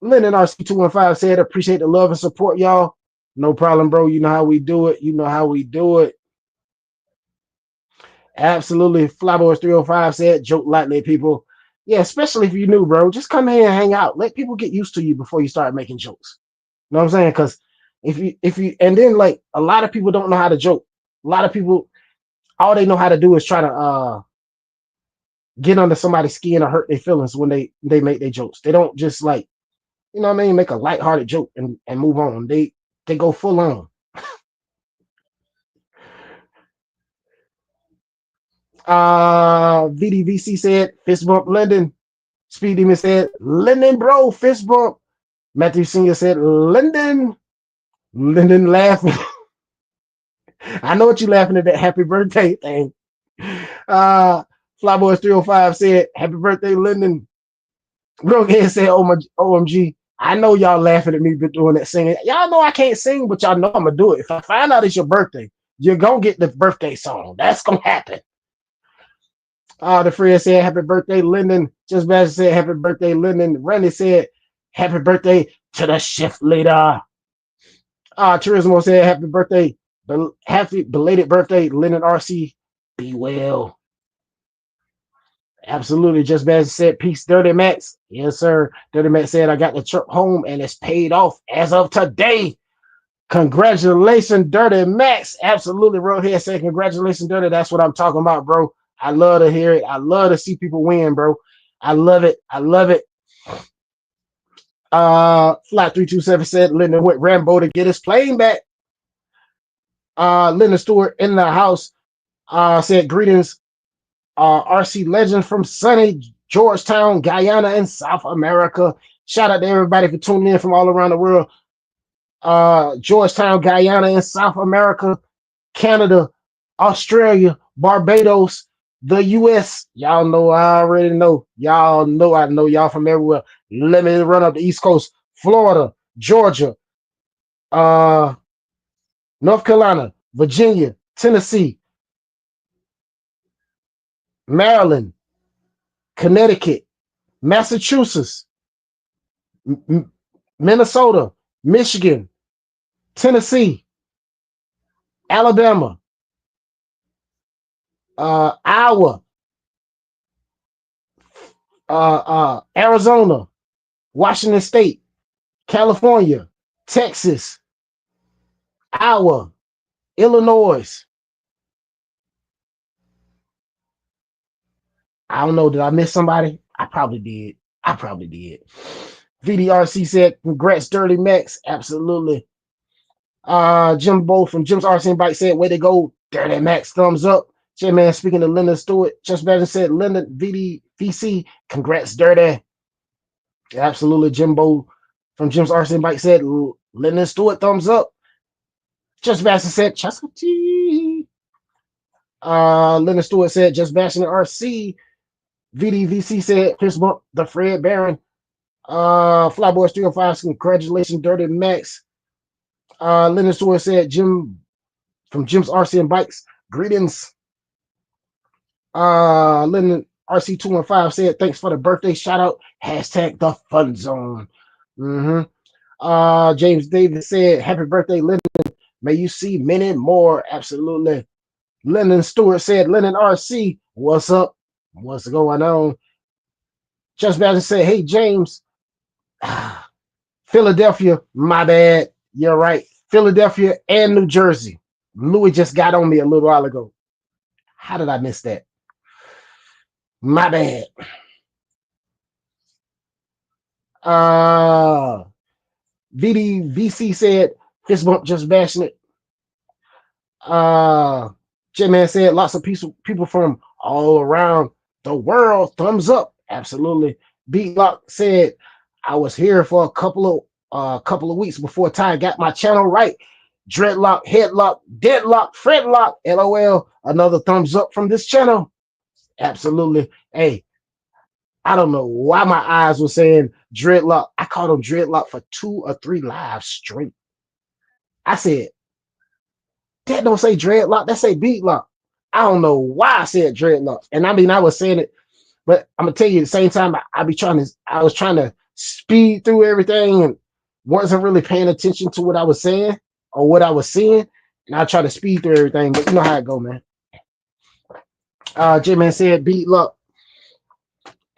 Linden RC 215 said, appreciate the love and support, y'all. No problem, bro. You know how we do it. You know how we do it. Absolutely. Flyboys 305 said, joke lightly, people. Yeah, especially if you're new, bro. Just come here and hang out. Let people get used to you before you start making jokes. You know what I'm saying? Because if you and then like a lot of people don't know how to joke. A lot of people, all they know how to do is try to get under somebody's skin or hurt their feelings when they make their jokes. They don't just like, you know what I mean, make a lighthearted joke and move on. They go full on. VDVC said, fist bump Linden. Speed Demon said, Linden, bro, fist bump. Matthew Senior said, Linden. Linden laughing. I know what you're laughing at, that happy birthday thing. Flyboys 305 said, happy birthday, Linden. Rogan said, oh my OMG. I know y'all laughing at me for doing that singing. Y'all know I can't sing, but y'all know I'm gonna do it. If I find out it's your birthday, you're gonna get the birthday song. That's gonna happen. The Fred said, happy birthday, Linden. Just Bashin said, happy birthday, Linden. Randy said, happy birthday to the shift leader. Turismo said, happy birthday, happy belated birthday, Linden RC. Be well. Absolutely. Just Bashin said, peace, Dirty Max. Yes, sir. Dirty Max said, I got the truck home and it's paid off as of today. Congratulations, Dirty Max. Absolutely. Roadhead said, congratulations, Dirty. That's what I'm talking about, bro. I love to hear it. I love to see people win, bro. I love it. I love it. Flat 327 said Linden went Rambo to get his plane back. Linden Stewart in the house said greetings, RC legend from sunny Georgetown, Guyana, in South America. Shout out to everybody for tuning in from all around the world. Georgetown, Guyana, in South America, Canada, Australia, Barbados, the US. Y'all know, I already know. Y'all know, I know y'all from everywhere. Let me run up the East Coast. Florida, Georgia, North Carolina, Virginia, Tennessee, Maryland, Connecticut, Massachusetts, Minnesota, Michigan, Tennessee, Alabama, Iowa, Arizona, Washington State, California, Texas, Iowa, Illinois. I don't know. Did I miss somebody? I probably did. VDRC said, congrats, Dirty Max. Absolutely. Jim Bo from Jim's RC and Bike said, way to go, Dirty Max. Thumbs up. J-Man speaking to Linden Stewart. Just Bashin said, Linden VDVC. Congrats, Dirty. Absolutely. Jimbo from Jim's RC and Bike said, Linden Stewart, thumbs up. Just Bashin said, Chasity. Linden Stewart said, Just Bashinit RC. VDVC said, fist bump, the Fred Baron. Flyboys 305, congratulations, Dirty Max. Linden Stewart said, Jim from Jim's RC and Bikes, greetings. Linden RC 215 said, thanks for the birthday shout out. Hashtag the fun zone. James Davis said, happy birthday, Linden. May you see many more. Absolutely. Linden Stewart said, Linden RC, what's up? What's going on? Just about to say, hey, James. Philadelphia, my bad. You're right. Philadelphia and New Jersey. Louie just got on me a little while ago. How did I miss that? My bad. VDVC said, fist bump, just bashing it. J-Man said, lots of people from all around the world. Thumbs up. Absolutely. Beatlock said, I was here for a couple of weeks before Ty got my channel right. Dreadlock, headlock, deadlock, fretlock, LOL. Another thumbs up from this channel. Absolutely. Hey, I don't know why my eyes were saying dreadlock. I called him dreadlock for 2 or 3 lives straight. I said, that don't say dreadlock, that say beatlock. I don't know why I said dreadlock. And I mean, I was saying it, but I'm gonna tell you at the same time, I was trying to speed through everything and wasn't really paying attention to what I was saying or what I was seeing. And I try to speed through everything, but you know how it go, man. J-Man said beatlock.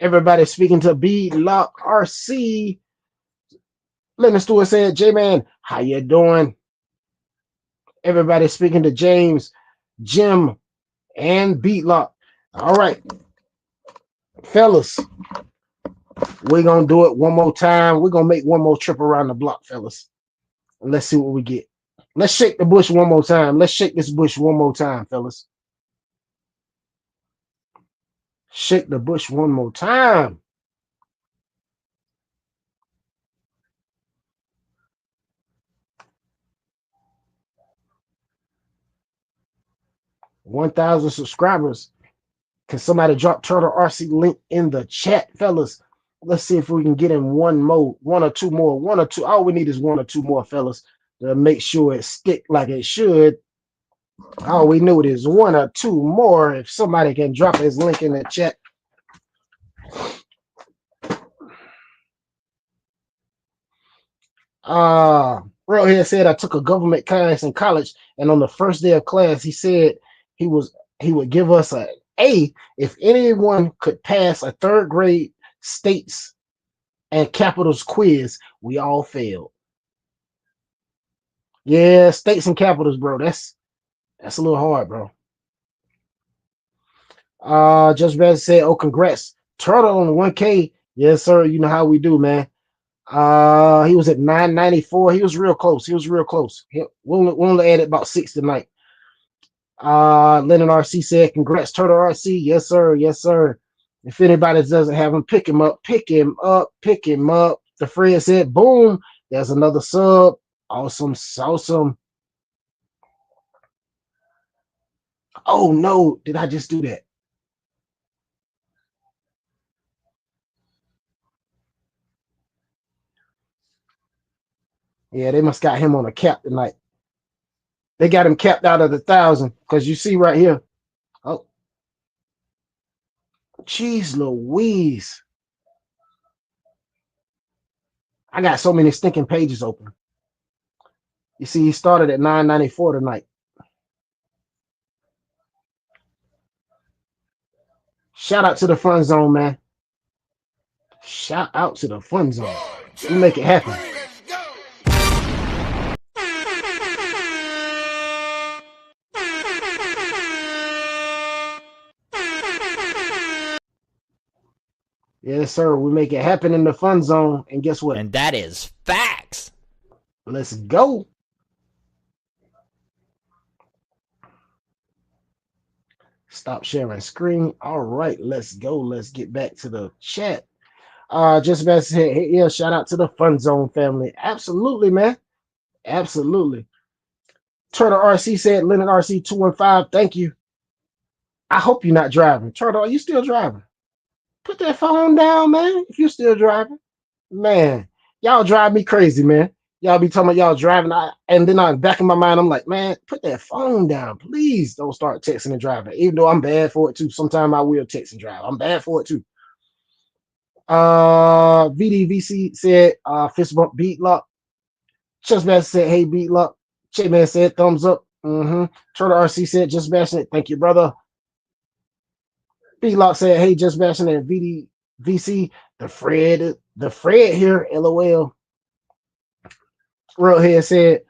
Everybody speaking to Beatlock RC. Linden Stewart said, J-Man, how you doing? Everybody speaking to James, Jim, and Beatlock. All right, fellas, we're going to do it one more time. We're going to make one more trip around the block, fellas. And let's see what we get. Let's shake the bush one more time. Let's shake this bush one more time, fellas. Shake the bush one more time. $1,000 subscribers. Can somebody drop Turtle RC link in the chat, fellas? Let's see if we can get in one or two more. All we need is 1 or 2 more, fellas, to make sure it stick like it should. All we need is 1 or 2 more. If somebody can drop his link in the chat. Roadhead said, I took a government class in college, and on the first day of class, he said he would give us an A if anyone could pass a 3rd grade states and capitals quiz. We all failed. Yeah, states and capitals, bro. That's a little hard, bro. Just better say, oh, congrats. Turtle on the 1K. Yes, sir. You know how we do, man. He was at 994. He was real close. We'll only add about 6 tonight. Linden RC said, congrats, Turtle RC. Yes, sir. Yes, sir. If anybody doesn't have him, pick him up. Pick him up. Pick him up. The Fred said, boom. There's another sub. Awesome. Awesome. Oh, no. Did I just do that? Yeah, they must got him on a cap tonight. They got him capped out of the 1,000 because you see right here. Oh, jeez Louise. I got so many stinking pages open. You see, he started at 994 tonight. Shout out to the fun zone, man. Shout out to the fun zone. We make it happen. Yes, sir. We make it happen in the fun zone. And guess what? And that is facts. Let's go. Stop sharing screen. All right, let's go. Let's get back to the chat. Just about to say, hey, yeah, shout out to the Fun Zone family. Absolutely, man. Absolutely. Turtle RC said, Linden RC 215, thank you. I hope you're not driving. Turtle, are you still driving? Put that phone down, man, if you're still driving. Man, y'all drive me crazy, man. Y'all be talking about y'all driving, and then on the back of my mind, I'm like, man, put that phone down. Please don't start texting and driving, even though I'm bad for it too. Sometimes I will text and drive. I'm bad for it too. VDVC said, fist bump Beatlock. Just about said, hey, Beatlock. J-Man said thumbs up. Turtle RC said just bashing it. Thank you, brother. B-Lock said, hey, just bashing it. VC, the Fred here, LOL. Real said,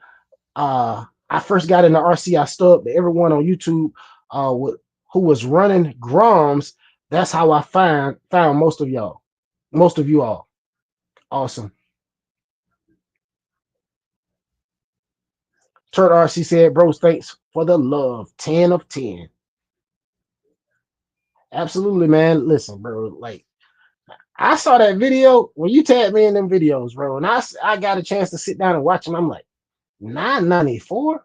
I first got into RC, I stubbed to everyone on YouTube who was running Groms. That's how I found most of you all. Awesome. Turtle RC said, bros, thanks for the love. 10 of 10. Absolutely, man. Listen, bro, like I saw that video when you tagged me in them videos, bro, and I got a chance to sit down and watch them. I'm like, 994?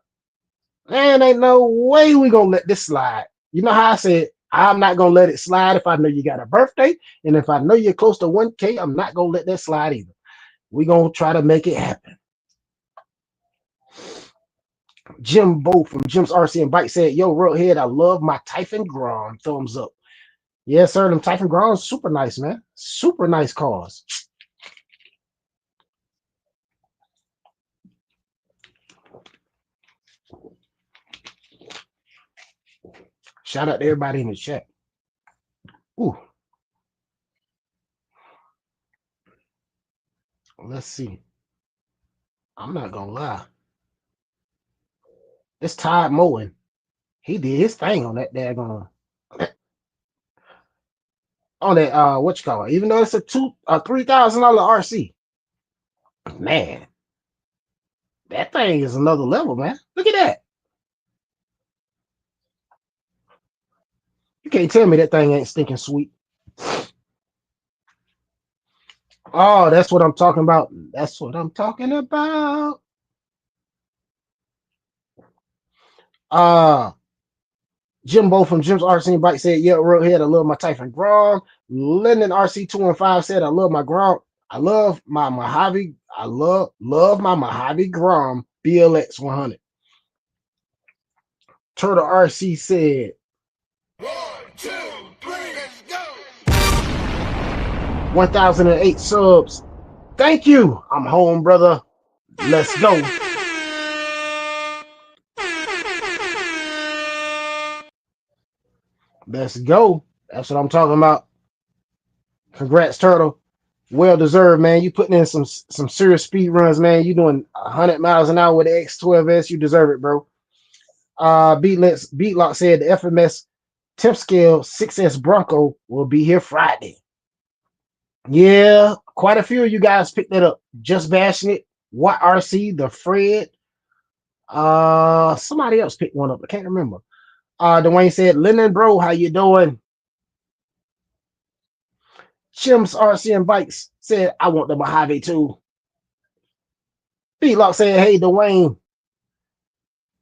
Man, ain't no way we gonna let this slide. You know how I said I'm not gonna let it slide if I know you got a birthday, and if I know you're close to 1K, I'm not gonna let that slide either. We gonna try to make it happen. Jim Bo from Jim's RC and Bike said, yo, Roadhead, I love my Typhon Grom. Thumbs up. Yes, sir. Them Typhon Groms, super nice, man. Super nice cars. Shout out to everybody in the chat. Ooh. Let's see. I'm not gonna lie. It's Todd Moen. He did his thing on that daggone on that what you call it, even though it's a $3,000 RC. Man, that thing is another level, man. Look at that. You can't tell me that thing ain't stinking sweet. Oh, that's what I'm talking about. That's what I'm talking about. Jimbo from Jim's RC and Bike said, yeah, Roadhead, I love my Typhon Grom. Linden RC 215 said, I love my Grom. I love my Mojave. I love my Mojave Grom BLX 100. Turtle RC said, 1, 2, 3, let's go. 1008 subs. Thank you. I'm home, brother. Let's go. Let's go. That's what I'm talking about. Congrats, Turtle. Well deserved, man. You putting in some serious speed runs, man. You doing 100 miles an hour with the X12S. You deserve it, bro. Beatlock said the FMS 10th scale 6S Bronco will be here Friday. Yeah, quite a few of you guys picked that up. Just Bashing It, What RC, the Fred. Somebody else picked one up. I can't remember. Dwayne said, Linden, bro, how you doing? Chim's RC and Bikes said, I want the Mojave too. Beatlock said, hey, Dwayne.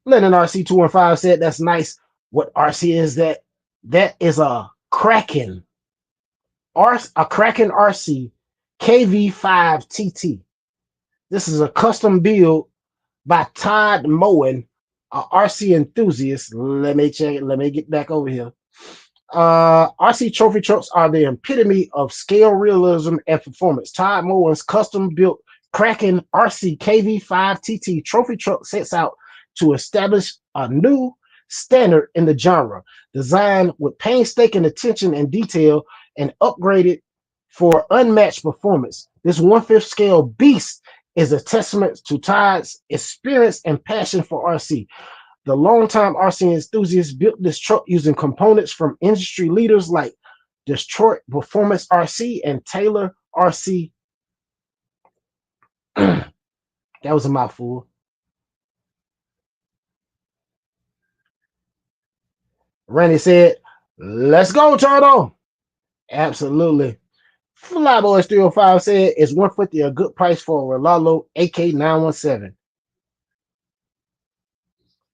Linden RC 215 said, that's nice. What RC is that? That is a Kraken. A Kraken RC KV5 TT. This is a custom build by Todd Moen, a RC enthusiast. Let me check it. Let me get back over here. RC trophy trucks are the epitome of scale realism and performance. Todd Moen's custom-built Kraken RC KV5 TT trophy truck sets out to establish a new standard in the genre, designed with painstaking attention and detail and upgraded for unmatched performance. This 1/5 scale beast is a testament to Todd's experience and passion for RC. The longtime RC enthusiast built this truck using components from industry leaders like Detroit Performance RC and Taylor RC. That was a mouthful. Randy said, let's go, Turtle. Absolutely. Flyboys 305 said, is 150 a good price for a Relalo AK917?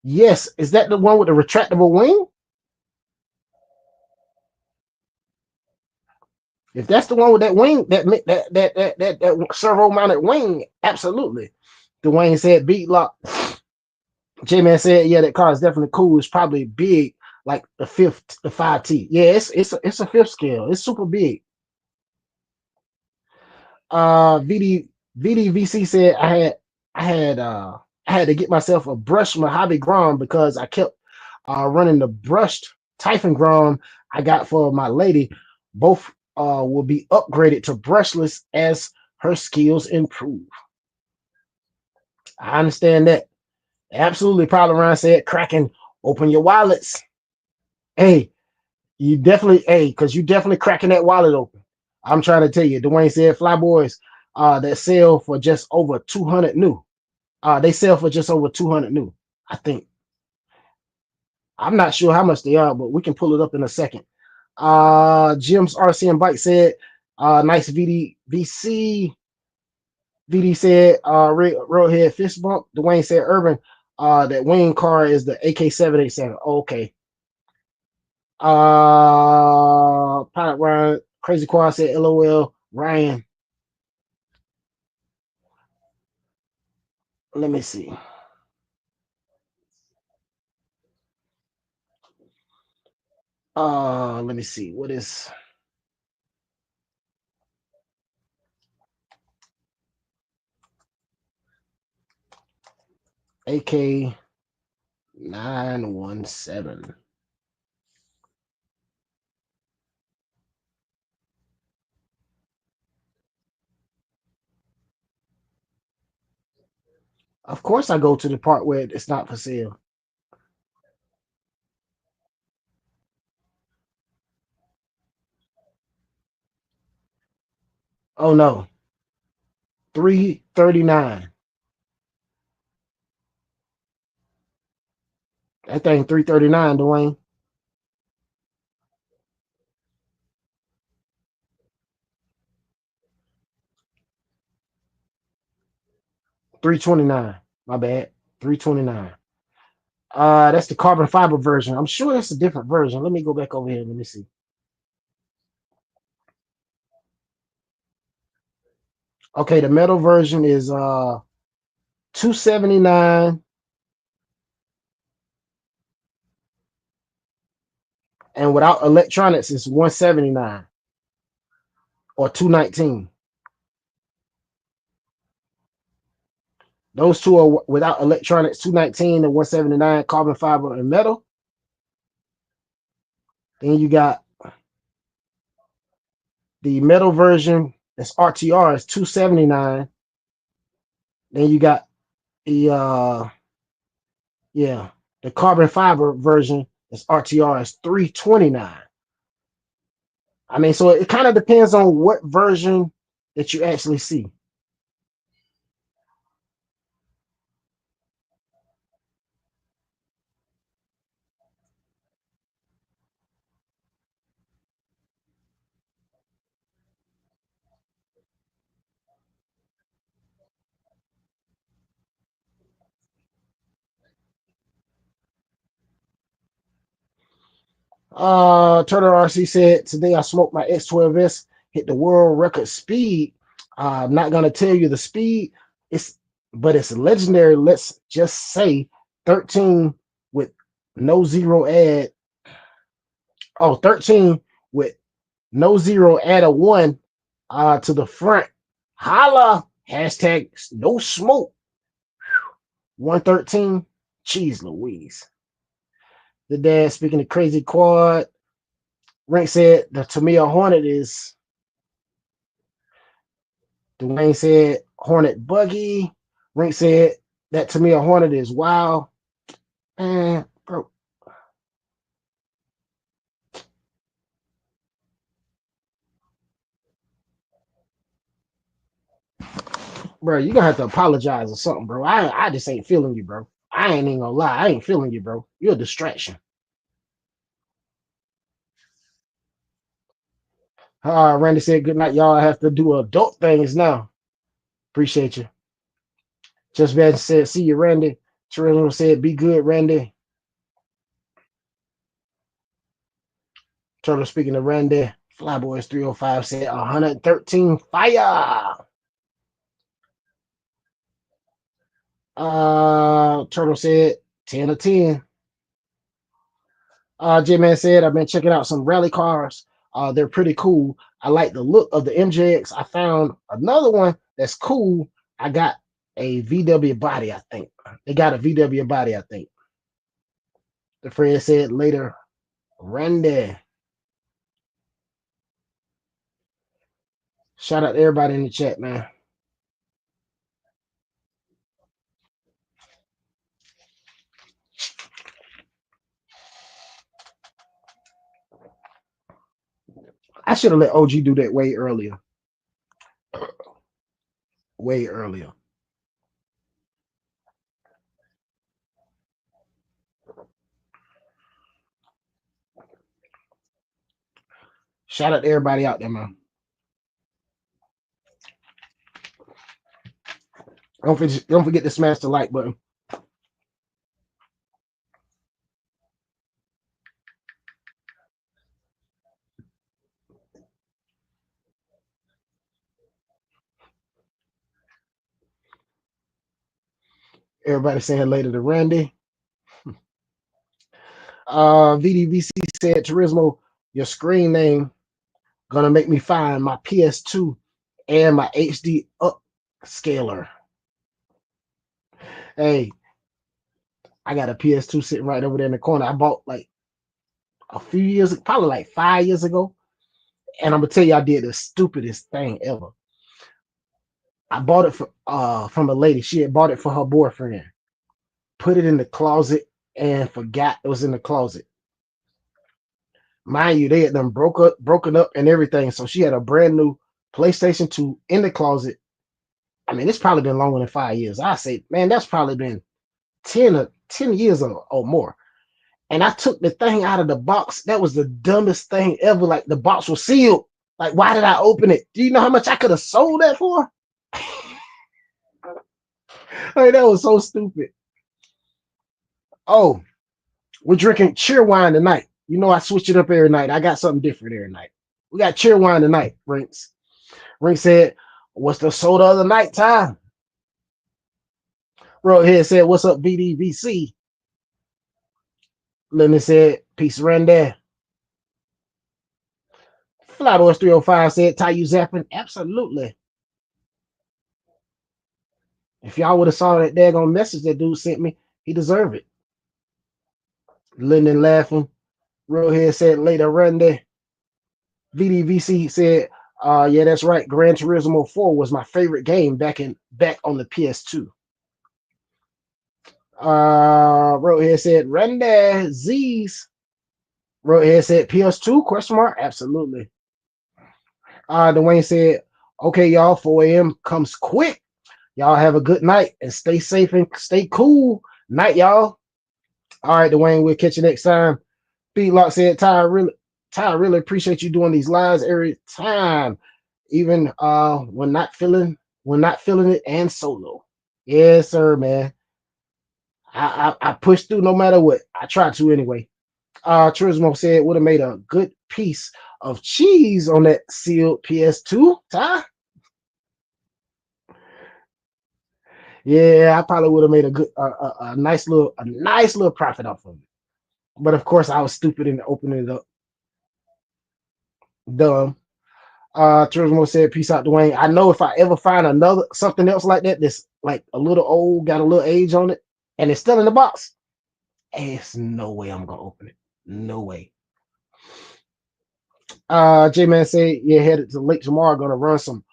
Yes. Is that the one with the retractable wing? If that's the one with that wing, that servo mounted wing, absolutely. Dwayne said, Beatlock. J-Man said, yeah, that car is definitely cool. It's probably big, like the 5T. Yeah, it's a 5th scale. It's super big. VDVC said, I had I had to get myself a brushed Mojave Grom because I kept running the brushed Typhon Grom I got for my lady. Both will be upgraded to brushless as her skills improve. I understand that. Absolutely. Probably around said, Kraken, open your wallets. Hey, you definitely, because you definitely cracking that wallet open. I'm trying to tell you, Dwayne said, Flyboys that sell for just over 200 new. They sell for just over 200 new, I think. I'm not sure how much they are, but we can pull it up in a second. Jim's RC and Bike said, nice VC. VD said, Roadhead Fist Bump. Dwayne said, Urban, that wing car is the AK-787. Okay. Pilot Ryan, Crazy Quad said, LOL. Ryan. Let me see. Let me see. What is AK-917? Of course, I go to the part where it's not for sale. Oh no, $339. That thing $339, Dwayne. $329. My bad. $329. That's the carbon fiber version. I'm sure that's a different version. Let me go back over here. Let me see. Okay, the metal version is $279, and without electronics it's $179 or $219. Those two are without electronics, $219 and $179, carbon fiber and metal. Then you got the metal version, that's RTR, is $279. Then you got the the carbon fiber version, that's RTR, is $329. I mean, so it kind of depends on what version that you actually see. Turtle RC said, today I smoked my X12S, hit the world record speed. I'm not gonna tell you the speed, but it's legendary. Let's just say 13 with no zero add. Oh, 13 with no zero add a one to the front. Holla! Hashtag no smoke. 113. Jeez Louise. The dad speaking of crazy quad. Rank said the Tamiya Hornet is. Dwayne said Hornet buggy. Rank said that Tamiya Hornet is wild. Man, bro. Bro, you're gonna have to apologize or something, bro. I just ain't feeling you, bro. I ain't even gonna lie. I ain't feeling you, bro. You're a distraction. Randy said, good night, y'all. I have to do adult things now. Appreciate you. Just Bad said, see you, Randy. Terrell said, be good, Randy. Turtle speaking to Randy. Flyboys 305 said 113 fire. Turtle said 10 of 10. J-Man said, I've been checking out some rally cars. They're pretty cool. I like the look of the MJX. I found another one that's cool. I got a VW body, I think. They got a VW body, I think. The friend said later, Randy. Shout out to everybody in the chat, man. I should have let OG do that way earlier. Way earlier. Shout out to everybody out there, man. Don't forget to smash the like button. Everybody saying later to Randy. VDVC said, Turismo, your screen name gonna make me find my PS2 and my HD upscaler. Hey, I got a PS2 sitting right over there in the corner. I bought like a few years, probably like 5 years ago. And I'm gonna tell you, I did the stupidest thing ever. I bought it from a lady. She had bought it for her boyfriend. Put it in the closet and forgot it was in the closet. Mind you, they had them broken up and everything. So she had a brand new PlayStation 2 in the closet. I mean, it's probably been longer than 5 years. I say, man, that's probably been 10 years or more. And I took the thing out of the box. That was the dumbest thing ever. Like, the box was sealed. Like, why did I open it? Do you know how much I could have sold that for? Like, that was so stupid. Oh, we're drinking cheer wine tonight. You know, I switch it up every night. I got something different every night. We got cheer wine tonight, Rinks. Rinks said, what's the soda of the night time? Roadhead said, what's up, BDVC? Linden said, peace, Randy. Flyboys 305 said, Ty, you zapping? Absolutely. If y'all would have saw that daggone message that dude sent me, he deserved it. Linden laughing. Roadhead said, later, Randy. VDVC said, yeah, that's right. Gran Turismo 4 was my favorite game back on the PS2. Roadhead said, Randy Z's. Roadhead said, PS2, question mark? Absolutely. Dwayne said, okay, y'all, 4 a.m. comes quick. Y'all have a good night and stay safe and stay cool. Night, y'all. All right, Dwayne, we'll catch you next time. B-Lock said, Ty, really appreciate you doing these lives every time, even when not feeling it and solo. Yes, sir, man. I push through no matter what. I try to anyway. Turismo said would have made a good piece of cheese on that sealed PS2, Ty. Yeah, I probably would have made a nice little profit off of it. But of course, I was stupid in opening it up. Dumb. Turismo said, peace out, Dwayne. I know if I ever find something else like that that's like a little old, got a little age on it, and it's still in the box, there's no way I'm gonna open it. No way. J-Man said, yeah, headed to Lake tomorrow, gonna run some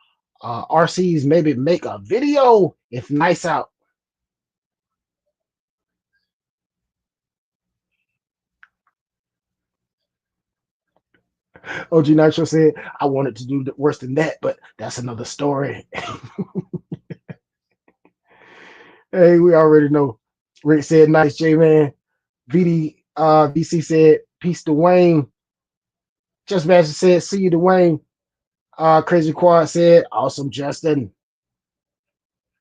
RCs, maybe make a video if nice out. OG Nitro said, I wanted to do worse than that, but that's another story. Hey, we already know. Rick said, nice, J-Man. VC said, peace, Dwayne. Just Master said, see you, Dwayne. Crazy Quad said, awesome, Justin.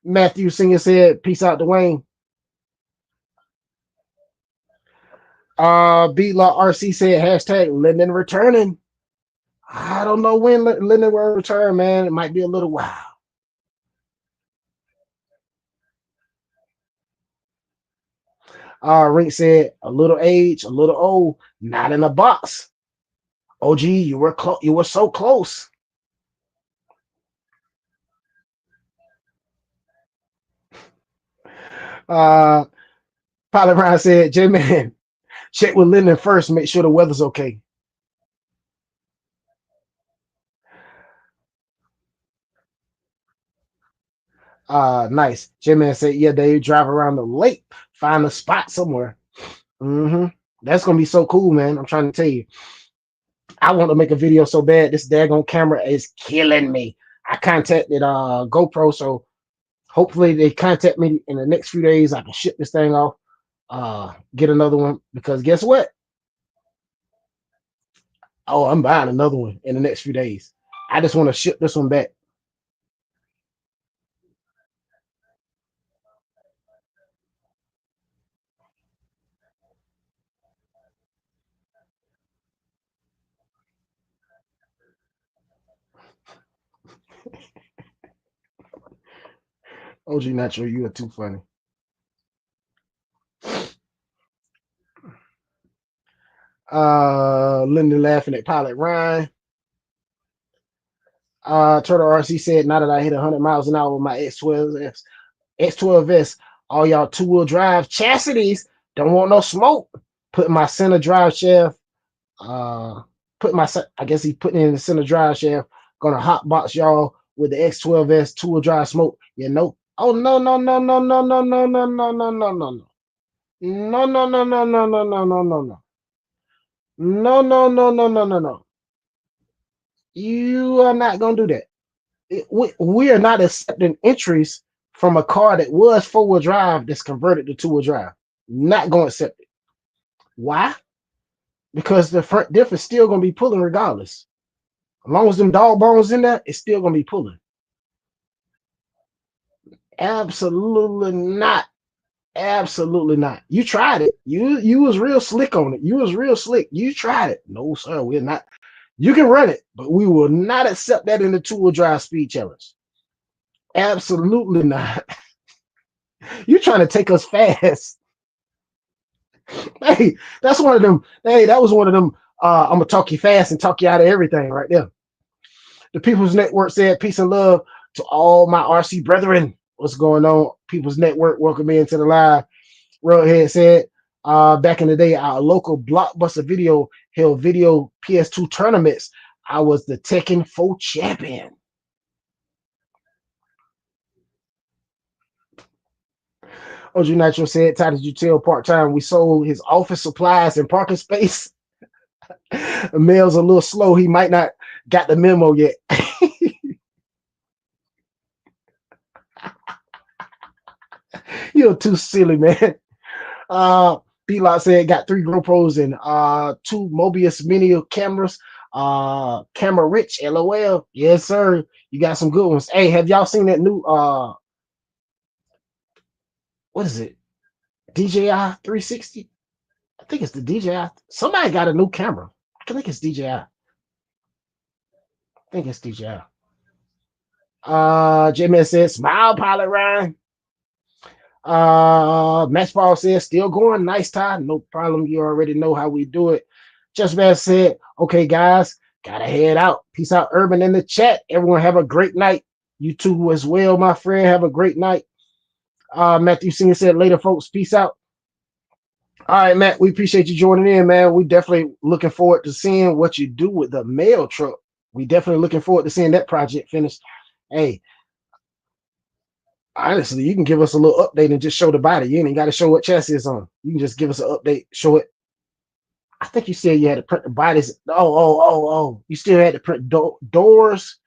Matthew Singer said, peace out, Dwayne. B-Law RC said, hashtag Linden returning. I don't know when Linden will return, man. It might be a little while. Rink said, a little age, a little old, not in a box. OG, you were close. You were so close. Uh, Pilot Ryan said, J-Man, check with Linden first, make sure the weather's okay. Nice. J-Man said, yeah, they drive around the lake, find a spot somewhere. That's gonna be so cool, man. I'm trying to tell you. I want to make a video so bad. This daggone camera is killing me. I contacted GoPro, so hopefully they contact me in the next few days. I can ship this thing off, get another one, because guess what? Oh, I'm buying another one in the next few days. I just want to ship this one back. OG Natural, you are too funny. Linda laughing at Pilot Ryan. Turtle RC said, now that I hit 100 miles an hour with my X12S, all y'all two-wheel drive chastities don't want no smoke. Put my center drive shaft, I guess he's putting in the center drive shaft, gonna hot box y'all with the X12S two-wheel drive smoke. You know? Oh no, no, no, no, no, no, no, no, no, no, no, no, no. No, no, no, no, no, no, no, no, no, no. No, no, no, no, no, no, no. You are not gonna do that. We are not accepting entries from a car that was four-wheel drive that's converted to two-wheel drive. Not going to accept it. Why? Because the front diff is still going to be pulling regardless. As long as them dog bones in there, it's still going to be pulling. Absolutely not. Absolutely not. You tried it. You was real slick on it. You was real slick. You tried it. No, sir, we're not. You can run it, but we will not accept that in the two-wheel drive speed challenge. Absolutely not. You trying to take us fast. Hey, that's one of them. Hey, that was one of them. I'm gonna talk you fast and talk you out of everything right there. The People's Network said, peace and love to all my RC brethren. What's going on? People's Network, welcome me into the live. Roadhead said, back in the day, our local Blockbuster Video held video PS2 tournaments. I was the Tekken 4 champion. OG Nitro said, Ty, did you tell part-time we sold his office supplies and parking space? The mail's a little slow. He might not got the memo yet. You're too silly, man. B-Lot said got 3 GoPros and 2 Mobius mini cameras. Camera rich, LOL. Yes, sir. You got some good ones. Hey, have y'all seen that new what is it? DJI 360? I think it's the DJI. Somebody got a new camera. I think it's DJI. I think it's DJI. J-Man said, smile, Pilot Ryan. Matchball says, still going. Nice, Ty. No problem. You already know how we do it. Just Bad said, okay, guys, gotta head out. Peace out, Urban in the chat. Everyone have a great night. You too as well, my friend. Have a great night. Matthew Singer said, later, folks. Peace out. All right, Matt, we appreciate you joining in, man. We definitely looking forward to seeing what you do with the mail truck. We definitely looking forward to seeing that project finished. Hey, honestly, you can give us a little update and just show the body. You ain't got to show what chassis is on. You can just give us an update, show it. I think you said you had to print the bodies. Oh. You still had to print doors,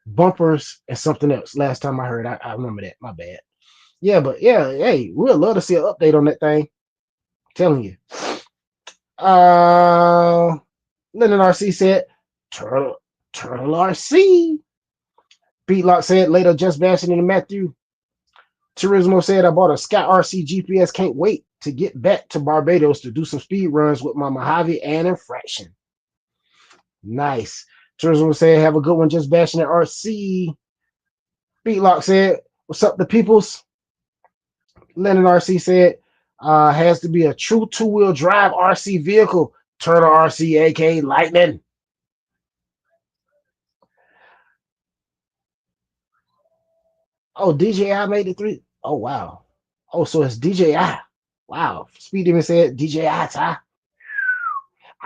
bumpers, and something else. Last time I heard, I remember that. My bad. Yeah, but yeah, hey, we'd love to see an update on that thing. I'm telling you. Linden RC said, Turtle RC. Beatlock said, later, just bashing in Matthew. Turismo said, I bought a Sky RC GPS. Can't wait to get back to Barbados to do some speed runs with my Mojave and Infraction. Nice. Turismo said, have a good one, just bashing at RC. Beatlock said, what's up, the peoples? Lennon RC said, has to be a true two-wheel drive RC vehicle. Turtle RC, aka Lightning. Oh, DJI made it 3. Oh, wow. Oh, so it's DJI. Wow. Speed even said DJI. I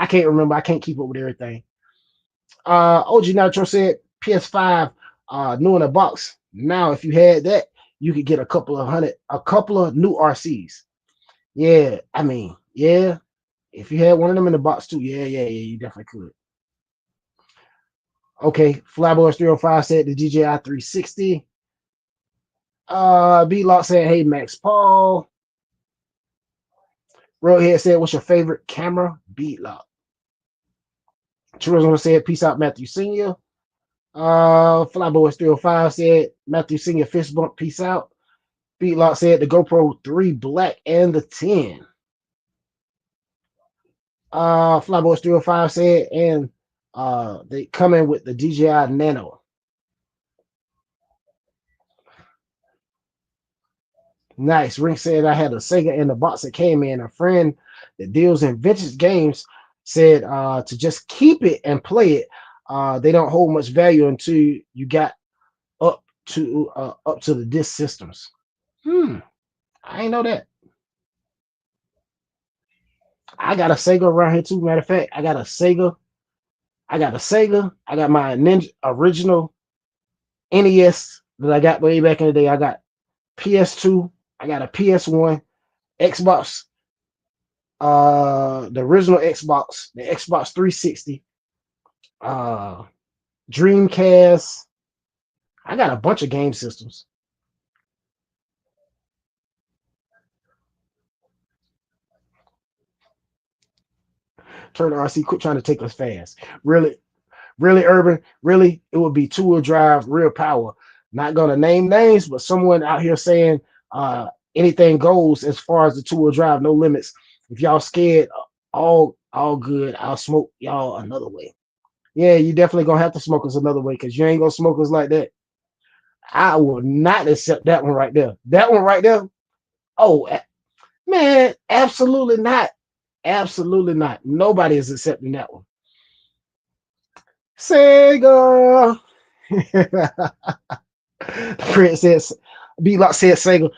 can't remember. I can't keep up with everything. OG Nitro said PS5 new in a box. Now, if you had that, you could get a couple of new RCs. Yeah, I mean, yeah. If you had one of them in the box too, yeah, you definitely could. Okay, Flyboys 305 said the DJI 360. B-Lock said, hey, Max Paul. Roadhead said, what's your favorite camera? B-Lock. Tourism said, peace out, Matthew Sr. Flyboys 305 said, Matthew Sr. fist bump, peace out. B-Lock said, the GoPro 3 Black and the 10. Flyboys 305 said, and they come in with the DJI Nano. Nice. Rink said I had a Sega in the box that came in. A friend that deals in vintage games said to just keep it and play it. They don't hold much value until you got up to the disc systems. I ain't know that. I got a Sega around here too. Matter of fact, I got a Sega. I got my Ninja original NES that I got way back in the day. I got PS2. I got a PS1, Xbox, the original Xbox, the Xbox 360, Dreamcast. I got a bunch of game systems. Turner RC, quit trying to take us fast. Really, urban. Really, it would be two-wheel drive, real power. Not gonna name names, but someone out here saying anything goes as far as the two-wheel drive, no limits. If y'all scared, all good. I'll smoke y'all another way. Yeah, you definitely gonna have to smoke us another way because you ain't gonna smoke us like that. I will not accept that one right there. That one right there. Oh man, absolutely not. Absolutely not. Nobody is accepting that one. Sega. Fred says, B-Lock said Sega.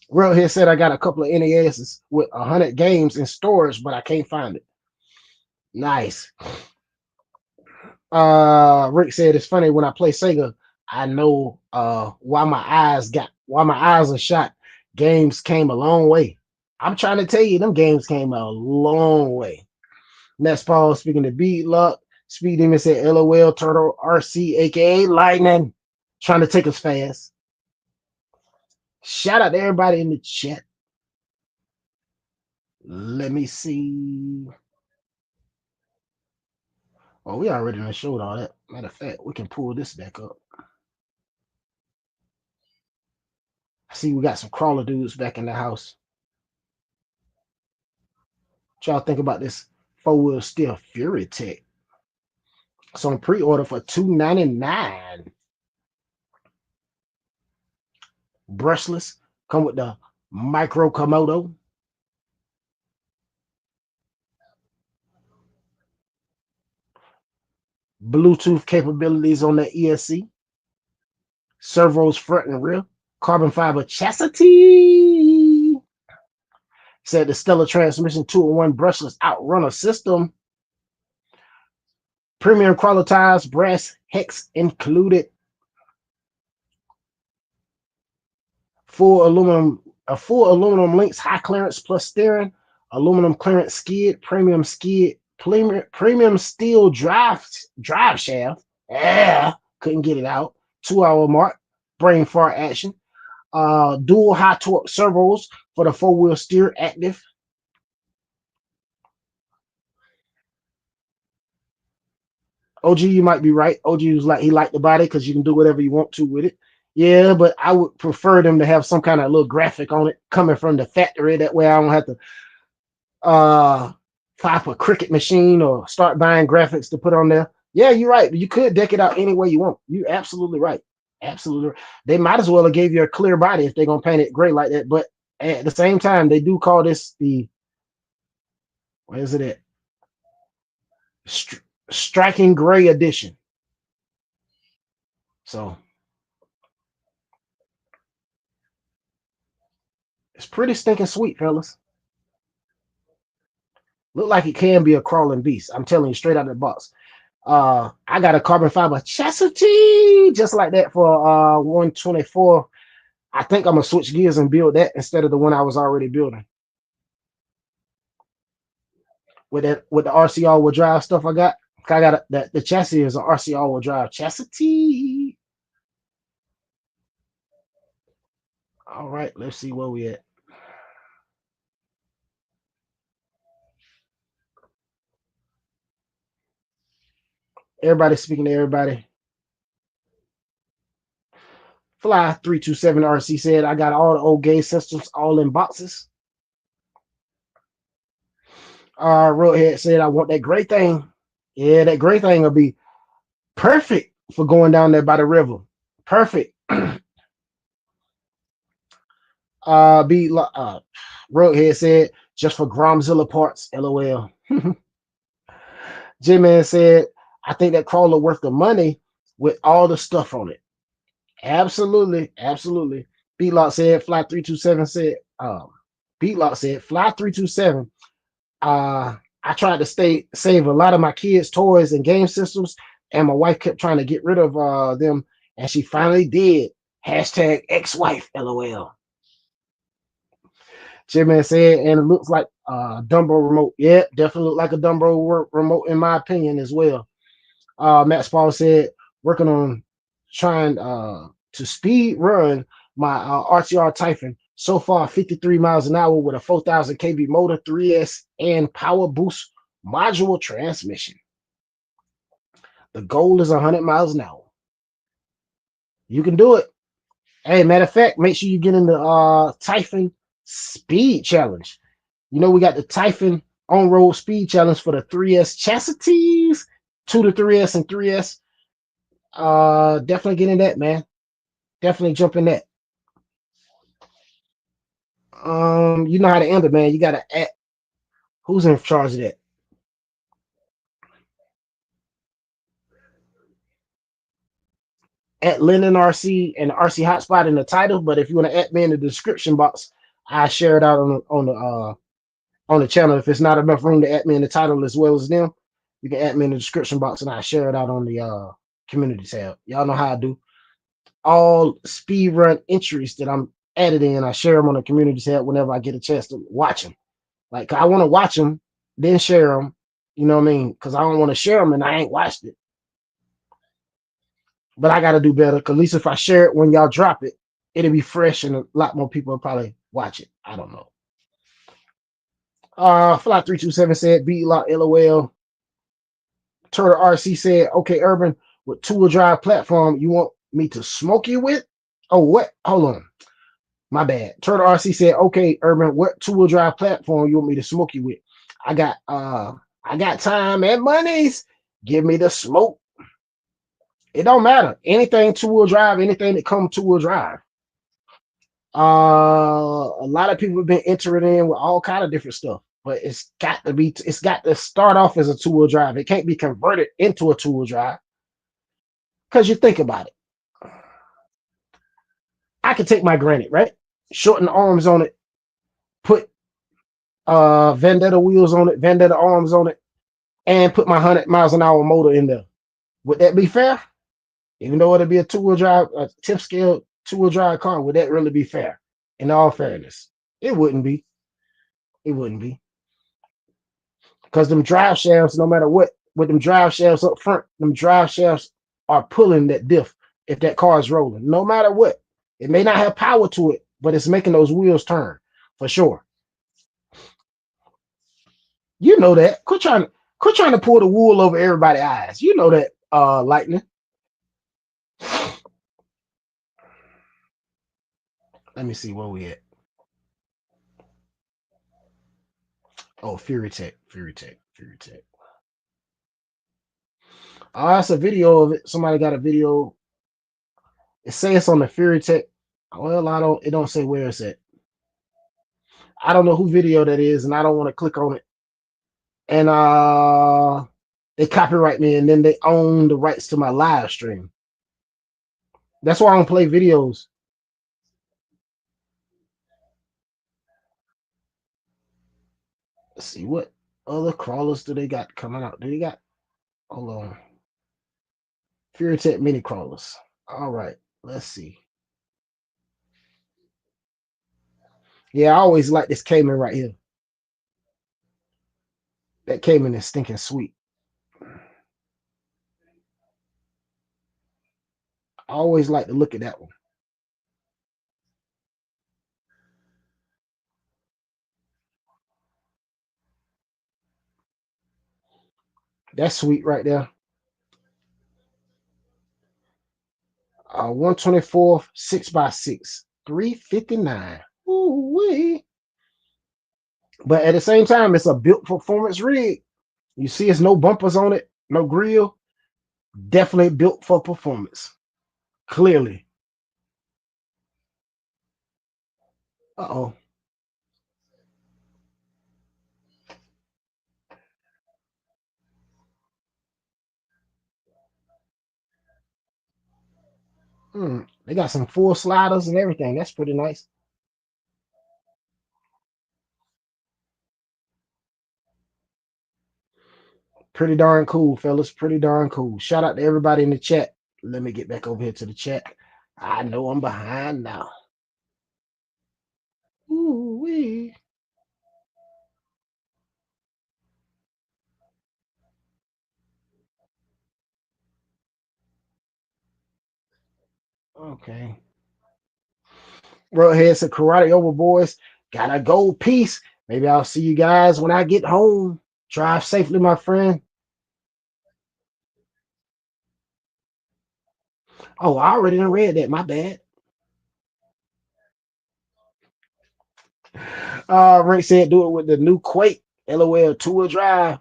Real here said I got a couple of NESs with 100 games in storage, but I can't find it. Nice. Rick said it's funny when I play Sega, I know why my eyes are shot. Games came a long way. I'm trying to tell you, them games came a long way. Next Paul speaking to B-Lock. Speed Demon said LOL Turtle RC, aka Lightning, trying to take us fast. Shout out to everybody in the chat. Let me see. Oh, we already done showed all that. Matter of fact, we can pull this back up. I see we got some crawler dudes back in the house. What y'all think about this 4-wheel steel Fury Tech? It's on pre-order for $299. Brushless. Come with the micro Komodo. Bluetooth capabilities on the ESC. Servos front and rear. Carbon fiber chassis. Said the Stellar Transmission 2-in-1 brushless outrunner system. Premium qualitized brass hex included. Full aluminum links, high clearance plus steering, aluminum clearance skid, premium steel drive shaft. Yeah, couldn't get it out. 2-hour mark, brain fart action. Dual high torque servos for the 4-wheel steer active. OG, you might be right. OG was like he liked the body because you can do whatever you want to with it. Yeah, but I would prefer them to have some kind of little graphic on it coming from the factory. That way I don't have to fire up a Cricut machine or start buying graphics to put on there. Yeah, you're right. You could deck it out any way you want. You're absolutely right. Absolutely. They might as well have gave you a clear body if they're gonna paint it gray like that. But at the same time, they do call this the where is it at? Striking Gray Edition. So It's pretty stinking sweet, fellas. Look like it can be a crawling beast. I'm telling you straight out of the box. I got a carbon fiber chassis just like that for 124. I think I'm gonna switch gears and build that instead of the one I was already building. With the RC all-wheel drive stuff I got the chassis is an RC all-wheel drive chassis. All right, let's see where we at. Everybody speaking to everybody. Fly 327 RC said, I got all the old gauge systems all in boxes. Roadhead said, I want that gray thing. Yeah, that gray thing will be perfect for going down there by the river. Perfect. Roadhead said, just for Gromzilla parts, LOL. J-Man said, I think that crawler worth the money with all the stuff on it. Absolutely, absolutely. Beatlock said, Fly 327 said, Beatlock said, Fly 327. I tried to save a lot of my kids' toys and game systems, and my wife kept trying to get rid of them, and she finally did. Hashtag ex-wife, LOL. Jimmy said, and it looks like a Dumbo remote. Yeah, definitely look like a Dumbo remote in my opinion as well. Matt Spall said, working on trying to speed run my RTR Typhon. So far, 53 miles an hour with a 4,000 kV motor, 3S, and power boost module transmission. The goal is 100 miles an hour. You can do it. Hey, matter of fact, make sure you get in the Typhon Speed Challenge. You know, we got the Typhon on-road speed challenge for the 3S chassis, 2 to 3S and 3S. Definitely get in that, man. Definitely jump in that. You know how to end it, man. You gotta add who's in charge of that. At Linden RC and RC HOTSPOT in the title, but if you want to add me in the description box, I share it out on the channel. If it's not enough room to add me in the title as well as them, you can add me in the description box and I share it out on the community tab. Y'all know how I do. All speed run entries that I'm added in, I share them on the community tab whenever I get a chance to watch them. Like I want to watch them, then share them. You know what I mean? Because I don't want to share them and I ain't watched it. But I got to do better. Because at least if I share it when y'all drop it, it'll be fresh and a lot more people will probably watch it. I don't know. Fly 327 said, Beatlock, LOL. Turtle RC said, okay, Urban, with two-wheel drive platform, you want me to smoke you with? Oh, what? Hold on. My bad. Turtle RC said, okay, Urban, what two-wheel drive platform you want me to smoke you with? I got time and monies. Give me the smoke. It don't matter. Anything two-wheel drive, anything that comes two-wheel drive. A lot of people have been entering in with all kind of different stuff, but it's got to start off as a two-wheel drive. It can't be converted into a two-wheel drive. Because you think about it. I could take my Granite, right? Shorten the arms on it, put Vendetta wheels on it, Vendetta arms on it, and put my 100 miles an hour motor in there. Would that be fair? Even though it'd be a two-wheel drive, a tip scale two-wheel drive car, would that really be fair? In all fairness, it wouldn't be. It wouldn't be. Because them drive shafts, no matter what, with them drive shafts up front, them drive shafts are pulling that diff if that car is rolling. No matter what. It may not have power to it, but it's making those wheels turn for sure. You know that. Quit trying to pull the wool over everybody's eyes. You know that, Lightning. Let me see where we at. Oh, Fury Tech. Oh, that's a video of it. Somebody got a video. It says it's on the Fury Tech. Well, it don't say where it's at. I don't know who video that is, and I don't want to click on it. And they copyright me, and then they own the rights to my live stream. That's why I don't play videos. Let's see what other crawlers do they got coming out. Do they got? Hold on. Fury Tech mini crawlers. All right. Let's see. Yeah, I always like this Cayman right here. That Cayman is stinking sweet. I always like to look at that one. That's sweet right there. 124 6x6, 359. Ooh wee. But at the same time, it's a built performance rig. You see, it's no bumpers on it, no grill. Definitely built for performance. Clearly. Uh-oh. They got some full sliders and everything. That's pretty nice. Pretty darn cool, fellas. Pretty darn cool. Shout out to everybody in the chat. Let me get back over here to the chat. I know I'm behind now. Ooh wee. Okay. Roadhead said karate over, boys. Got a gold piece. Maybe I'll see you guys when I get home. Drive safely, my friend. Oh, I already done read that. My bad. Rick said do it with the new Quake. LOL 2-wheel drive.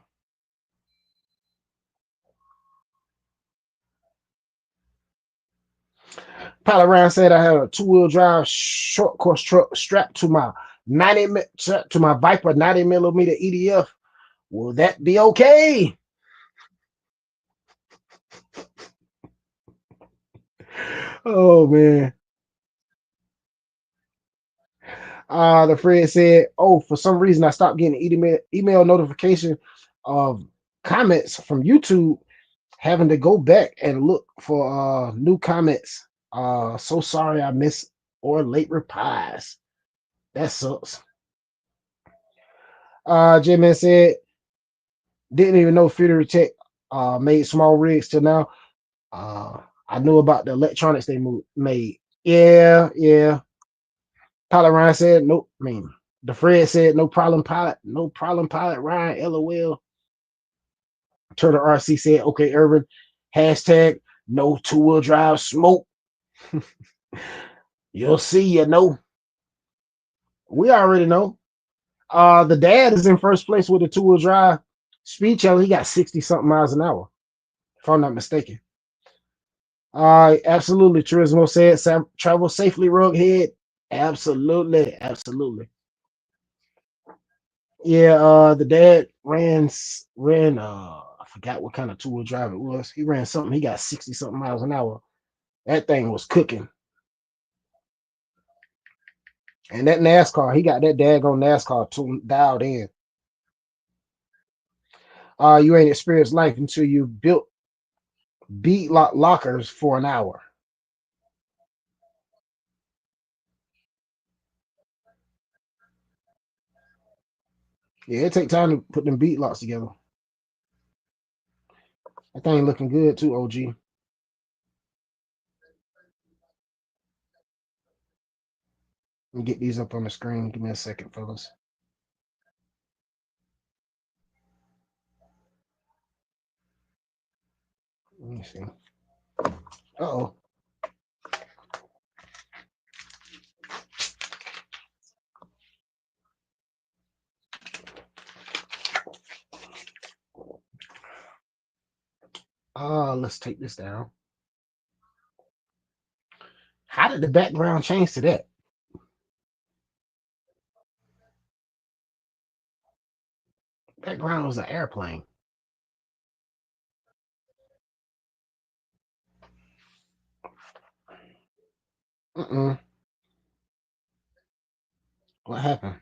Palaran said I had a 2-wheel drive short course truck strapped to my 90 to my Viper 90 millimeter EDF. Will that be okay? Oh man. The Fred said, "Oh, for some reason I stopped getting email notification of comments from YouTube. Having to go back and look for new comments. So sorry I missed or late replies. That sucks." J-Man said, "Didn't even know Fury Tech made small rigs till now. I knew about the electronics they made. Yeah, yeah." Tyler Ryan said, "Nope." I mean, the Fred said, "No problem, pilot. No problem, pilot. Ryan, LOL." Turtle RC said, "Okay, Urban. Hashtag no 2-wheel drive smoke." You'll see, you know. We already know. The dad is in first place with a 2-wheel drive speed challenge. He got 60 something miles an hour, if I'm not mistaken. Absolutely. Turismo said, travel safely, Rughead. Absolutely, absolutely. Yeah, the dad ran I forgot what kind of 2-wheel drive it was. He ran something, he got 60 something miles an hour. That thing was cooking. And that NASCAR, he got that daggone NASCAR dialed in. You ain't experienced life until you built beat lockers for an hour. Yeah, it take time to put them beat locks together. That thing looking good too, OG. Let me get these up on the screen. Give me a second, fellas. Let me see. Uh-oh. Let's take this down. How did the background change to that? Background was an airplane. What happened?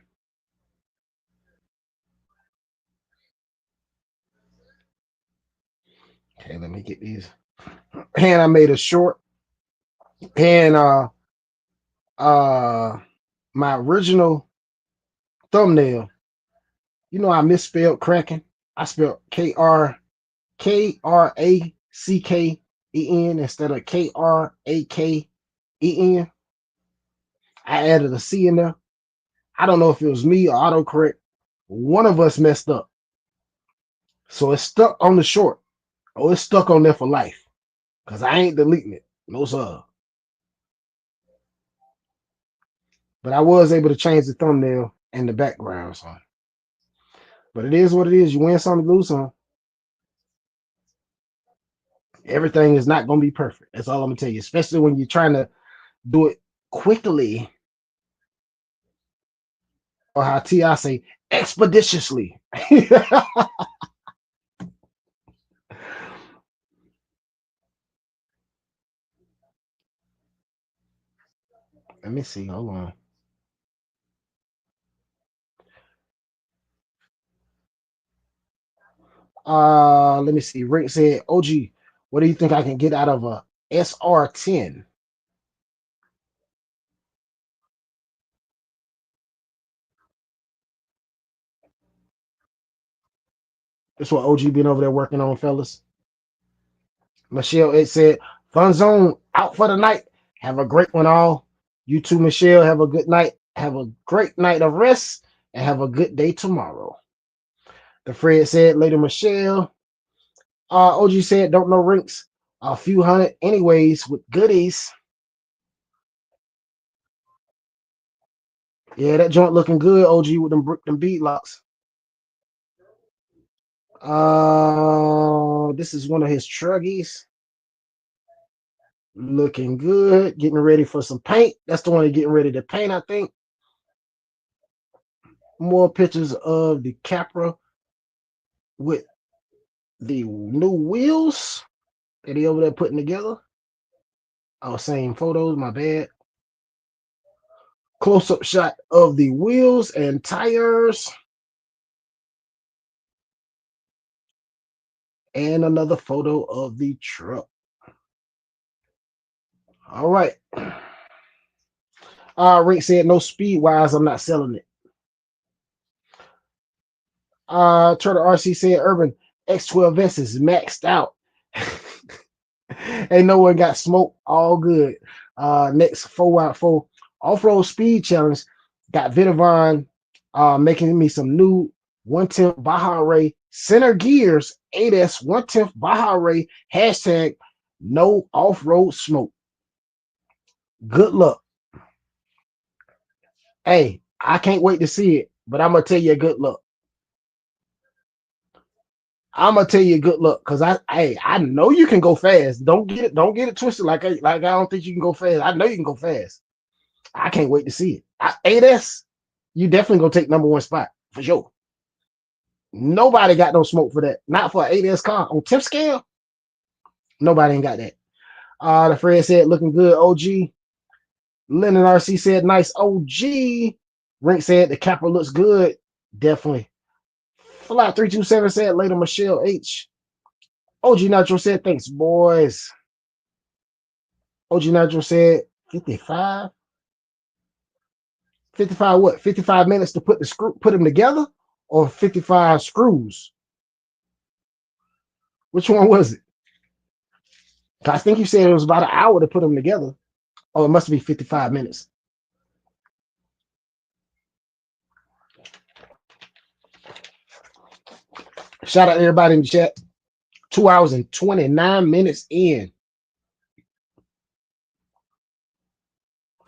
Okay, let me get these. And I made a short. And my original thumbnail, you know, I misspelled cracking. I spelled Kracken instead of Kraken. I added a C in there. I don't know if it was me or autocorrect. One of us messed up. So it's stuck on the short. Oh, it's stuck on there for life. Because I ain't deleting it. No, sir. But I was able to change the thumbnail and the background. So. But it is what it is. You win some, you lose some. Everything is not going to be perfect. That's all I'm going to tell you. Especially when you're trying to do it quickly. Or how T.I. say, expeditiously. Let me see. Hold on. Let me see. Rick said, OG, what do you think I can get out of a SR10? That's what OG been over there working on, fellas. Michelle, it said, Fun Zone out for the night. Have a great one, all. You too, Michelle. Have a good night. Have a great night of rest and have a good day tomorrow. The Fred said, later, Michelle. OG said, don't know rinks. A few hundred, anyways, with goodies. Yeah, that joint looking good, OG, with them bead locks. This is one of his truggies. Looking good. Getting ready for some paint. That's the one he's getting ready to paint, I think. More pictures of the Capra with the new wheels that he over there putting together. Oh, same photos, my bad. Close-up shot of the wheels and tires. And another photo of the truck. All right. Rick said, no speed-wise, I'm not selling it. Turtle RC said, Urban X12S is maxed out. Ain't no one got smoked. All good. Next 4x4 off-road speed challenge. Got Vidavon making me some new 1/10 Baja Ray center gears 8S 1/10 Baja Ray hashtag no off-road smoke. Good luck. Hey, I can't wait to see it, but I'm gonna tell you good luck. I'm gonna tell you good luck because I know you can go fast. Don't get it twisted. Like I don't think you can go fast. I know you can go fast. I can't wait to see it. 8S, you definitely gonna take number one spot for sure. Nobody got no smoke for that. Not for an 8S car on tip scale. Nobody ain't got that. The Fred said looking good. OG. Linden RC said nice. OG. Rink said the Capra looks good. Definitely. Fly 327 said later. Michelle H. OG Nitro said thanks, boys. OG Nitro said 55. 55 what? 55 minutes to put them together, or 55 screws? Which one was it? I think you said it was about an hour to put them together. Oh, it must be 55 minutes. Shout out to everybody in the chat. 2 hours and 29 minutes in.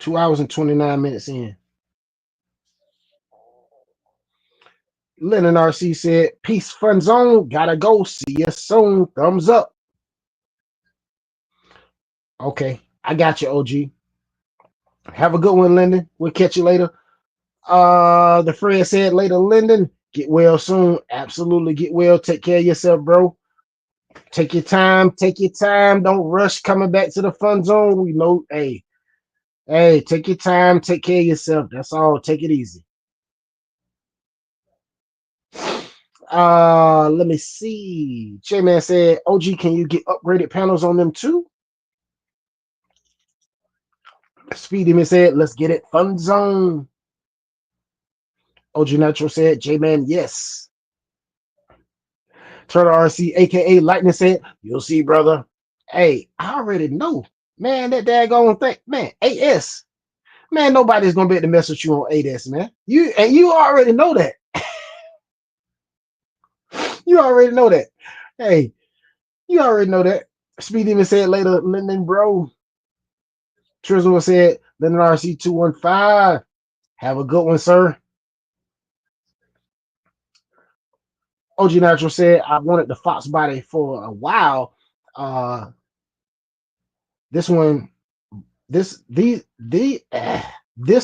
2 hours and 29 minutes in. Linden RC said, peace, Fun Zone. Gotta go. See you soon. Thumbs up. Okay. I got you, OG. Have a good one, Linden. We'll catch you later. The Fred said later, Linden. Get well soon. Absolutely get well. Take care of yourself, bro. Take your time. Take your time. Don't rush coming back to the Fun Zone. We know, hey, take your time. Take care of yourself. That's all. Take it easy. Let me see. J-Man said, OG, can you get upgraded panels on them too? Speedy Man said, let's get it. Fun zone. OG Natural said, J-Man, yes. Turtle RC, aka Lightning said, you'll see, brother. Hey, I already know. Man, that daggone thing. Man, AS. Man, nobody's gonna be able to mess with you on AS, man. You already know that. You already know that. Hey, you already know that. Speedy even said later, Linden, bro. Trizzle said, Linden RC 215. Have a good one, sir. OG Natural said, I wanted the Fox body for a while. This one, this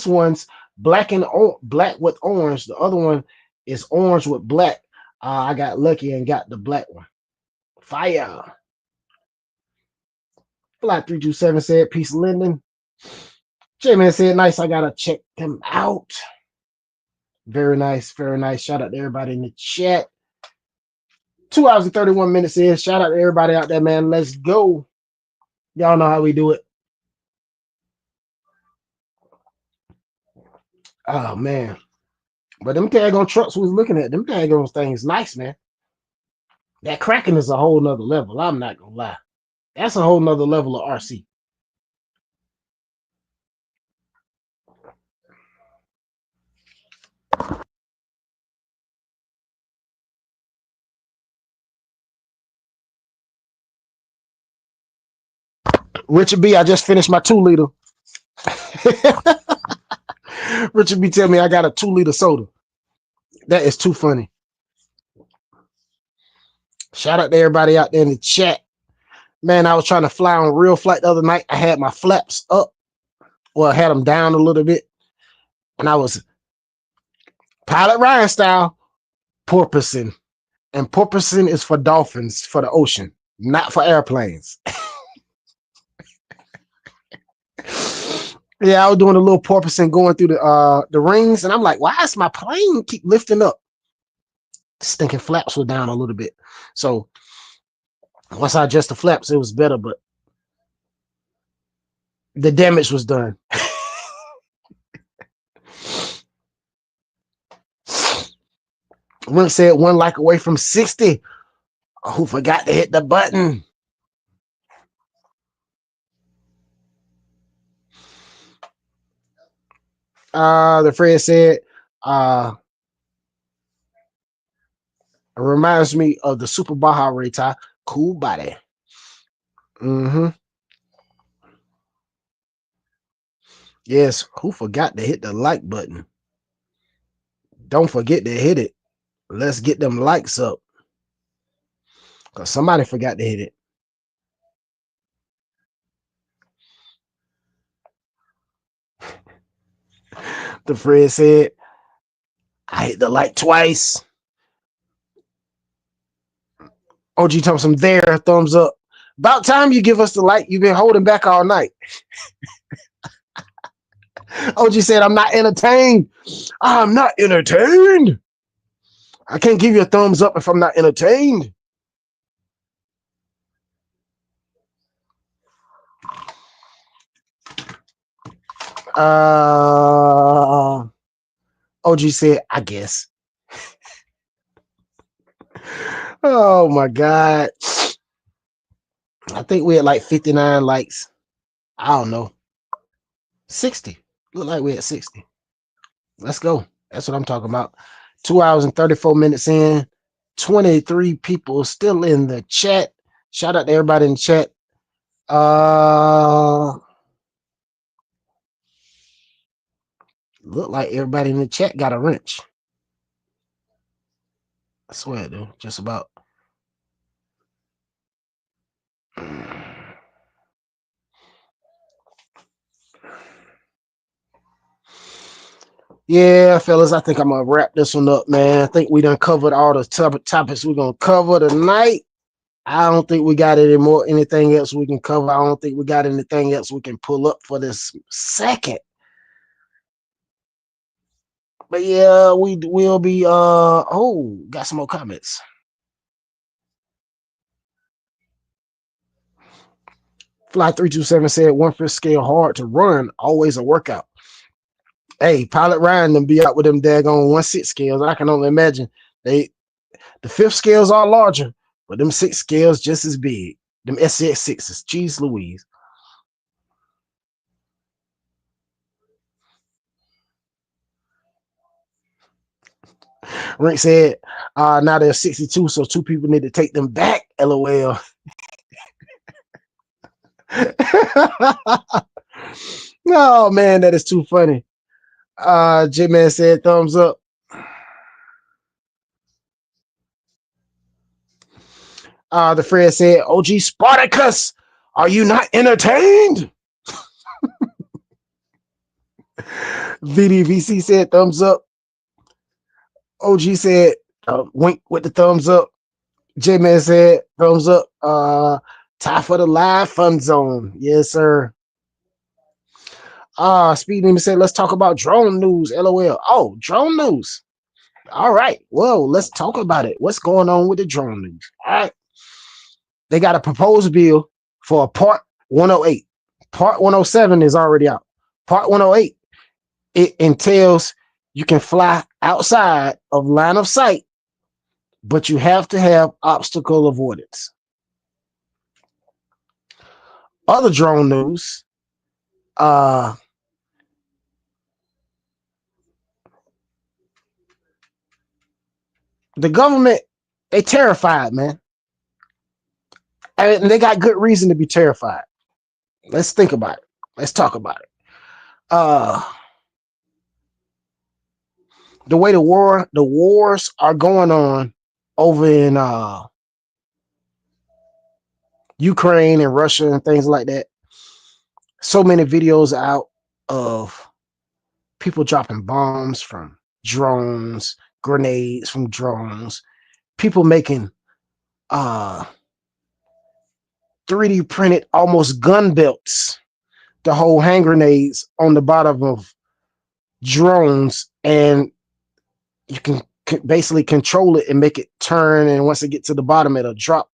one's black with orange. The other one is orange with black. I got lucky and got the black one. Fire. Fly 327 said, peace, Linden. J-Man said, nice. I gotta check them out. Very nice, very nice. Shout out to everybody in the chat. 2 hours and 31 minutes in. Shout out to everybody out there, man. Let's go. Y'all know how we do it. Oh man. But them daggone trucks we was looking at, them daggone things nice, man. That Kraken is a whole nother level. I'm not gonna lie. That's a whole nother level of RC. Richard B, I just finished my 2 liter. Richard B tell me I got a 2 liter soda. That is too funny. Shout out to everybody out there in the chat. Man, I was trying to fly on real flight the other night. I had my flaps up. Well, I had them down a little bit. And I was Pilot Ryan style, porpoising. And porpoising is for dolphins, for the ocean, not for airplanes. Yeah, I was doing a little porpoising going through the rings, and I'm like, why is my plane keep lifting up? Stinking flaps were down a little bit. So once I adjust the flaps, it was better, but the damage was done. Rink said 1 like away from 60. Who forgot to hit the button? The Fred said, it reminds me of the Super Baja Reta. Cool body. Yes, who forgot to hit the like button? Don't forget to hit it. Let's get them likes up. Because somebody forgot to hit it. The Fred said, I hit the like twice. OG Thompson there, thumbs up. About time you give us the like. You've been holding back all night. OG said, I'm not entertained. I'm not entertained. I can't give you a thumbs up if I'm not entertained. OG said, I guess. Oh my God. I think we had like 59 likes. I don't know. 60. Look like we had 60. Let's go. That's what I'm talking about. 2 hours and 34 minutes in. 23 people still in the chat. Shout out to everybody in the chat. Look like everybody in the chat got a wrench. I swear, dude. Just about. Yeah, fellas, I think I'm gonna wrap this one up, man. I think we done covered all the topics we're gonna cover tonight. I don't think we got anything else we can cover. I don't think we got anything else we can pull up for this second. But yeah, we will be oh, got some more comments. Fly327 said 1/5 scale hard to run, always a workout. Hey, Pilot Ryan them be out with them daggone 1/6 scales. I can only imagine. The 5th scales are larger, but them 6 scales just as big. Them SCX 6s. Jeez Louise. Rick said, now they're 62, so 2 people need to take them back. LOL. Oh man, that is too funny. J-Man said thumbs up. The Fred said, OG Spartacus, are you not entertained? VDVC said thumbs up. OG said wink with the thumbs up. J-Man said thumbs up. Time for the live fun zone. Yes, sir. Speed Demon said, let's talk about drone news. LOL. Oh, drone news. All right. Well, let's talk about it. What's going on with the drone news? All right. They got a proposed bill for a Part 108. Part 107 is already out. Part 108, it entails you can fly outside of line of sight, but you have to have obstacle avoidance. Other drone news, the government, they terrified, man. And they got good reason to be terrified. Let's think about it. Let's talk about it. The way the wars are going on over in Ukraine and Russia and things like that. So many videos out of people dropping bombs from drones, grenades from drones, people making 3D printed almost gun belts to hold hand grenades on the bottom of drones, and you can basically control it and make it turn, and once it gets to the bottom, it'll drop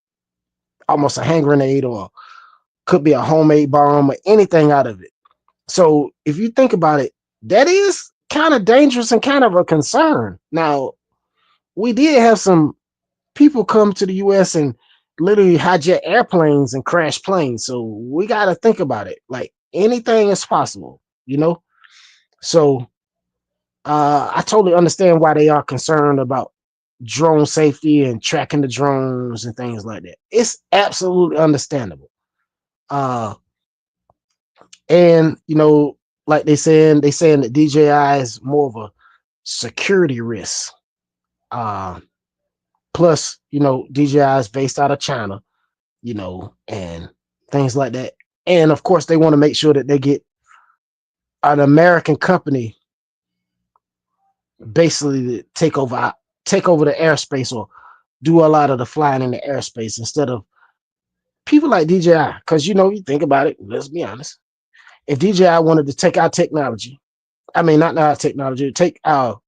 almost a hand grenade, or could be a homemade bomb, or anything out of it. So if you think about it, that is kind of dangerous and kind of a concern. Now, we did have some people come to the US and literally hijack airplanes and crash planes. So we got to think about it. Like, anything is possible, you know? So I totally understand why they are concerned about drone safety and tracking the drones and things like that. It's absolutely understandable. And you know, like they saying that DJI is more of a security risk. Plus, you know, DJI is based out of China, you know, and things like that. And of course, they want to make sure that they get an American company basically to take over the airspace, or do a lot of the flying in the airspace instead of people like DJI. Because, you know, you think about it, let's be honest. If DJI wanted to take our technology, I mean, not our technology, take our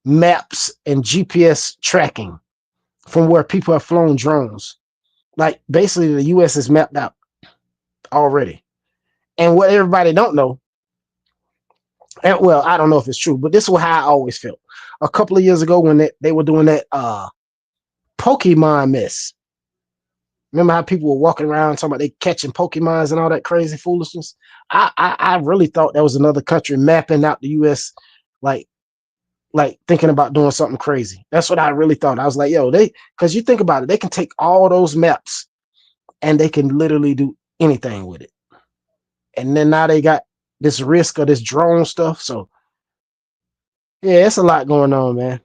maps and GPS tracking from where people have flown drones, like basically the US is mapped out already. And what everybody don't know, and well, I don't know if it's true, but this is how I always felt. A couple of years ago when they were doing that Pokemon mess. Remember how people were walking around talking about they catching Pokemons and all that crazy foolishness? I really thought that was another country mapping out the US, like thinking about doing something crazy. That's what I really thought. I was like, yo, because you think about it, they can take all those maps and they can literally do anything with it. And then now they got this risk of this drone stuff. So yeah, it's a lot going on, man.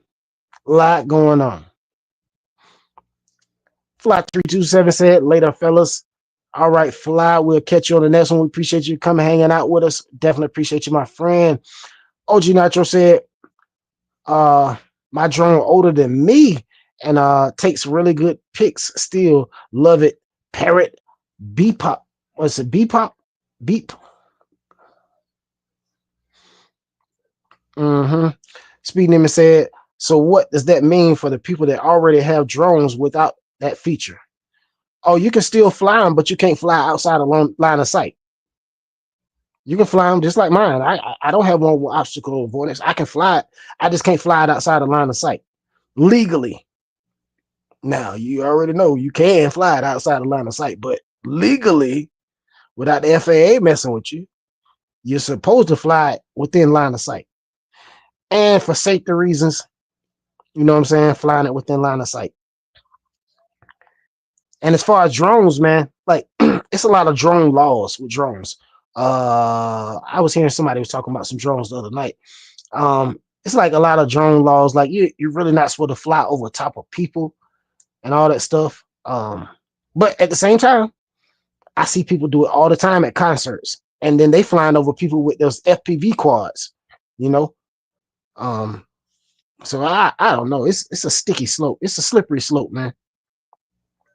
A lot going on. Fly327 said, later, fellas. All right, Fly, we'll catch you on the next one. We appreciate you coming hanging out with us. Definitely appreciate you, my friend. OG Nitro said, my drone older than me and takes really good pics still. Love it. Parrot Beep Pop. What's it? Beep Pop? Beep. Speed Demon said, so what does that mean for the people that already have drones without that feature? Oh, you can still fly them, but you can't fly outside of line of sight. You can fly them just like mine. I don't have one with obstacle avoidance. I can fly it. I just can't fly it outside of line of sight legally. Now, you already know you can fly it outside of line of sight, but legally, without the FAA messing with you, you're supposed to fly it within line of sight. And for safety reasons, you know what I'm saying, flying it within line of sight. And as far as drones, man, like it's a lot of drone laws with drones. I was hearing somebody was talking about some drones the other night. It's like a lot of drone laws, like you're really not supposed to fly over top of people and all that stuff. But at the same time, I see people do it all the time at concerts, and then they flying over people with those FPV quads, you know. So I don't know. It's a sticky slope. It's a slippery slope, man.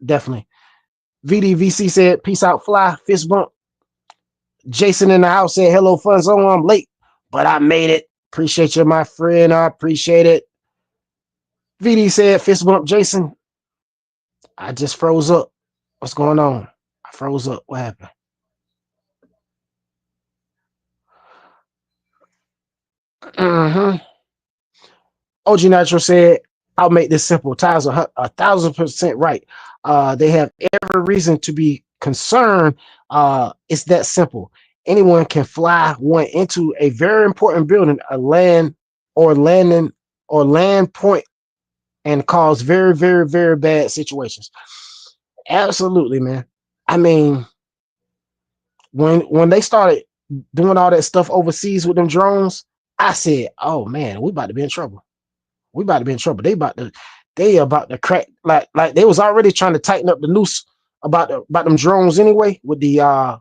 Definitely. VDVC said, peace out, fly, fist bump. Jason in the house said, hello, fun zone. I'm late, but I made it. Appreciate you, my friend. I appreciate it. VD said, fist bump, Jason. I just froze up. What's going on? I froze up. What happened? OG Nitro said, I'll make this simple. Ty's 1,000% right. They have every reason to be concerned. It's that simple. Anyone can fly one into a very important building, a land point, and cause very, very, very bad situations. Absolutely, man. I mean, when they started doing all that stuff overseas with them drones, I said, oh man, we about to be in trouble. We about to be in trouble. They about to crack, like they was already trying to tighten up the noose about them drones anyway, with the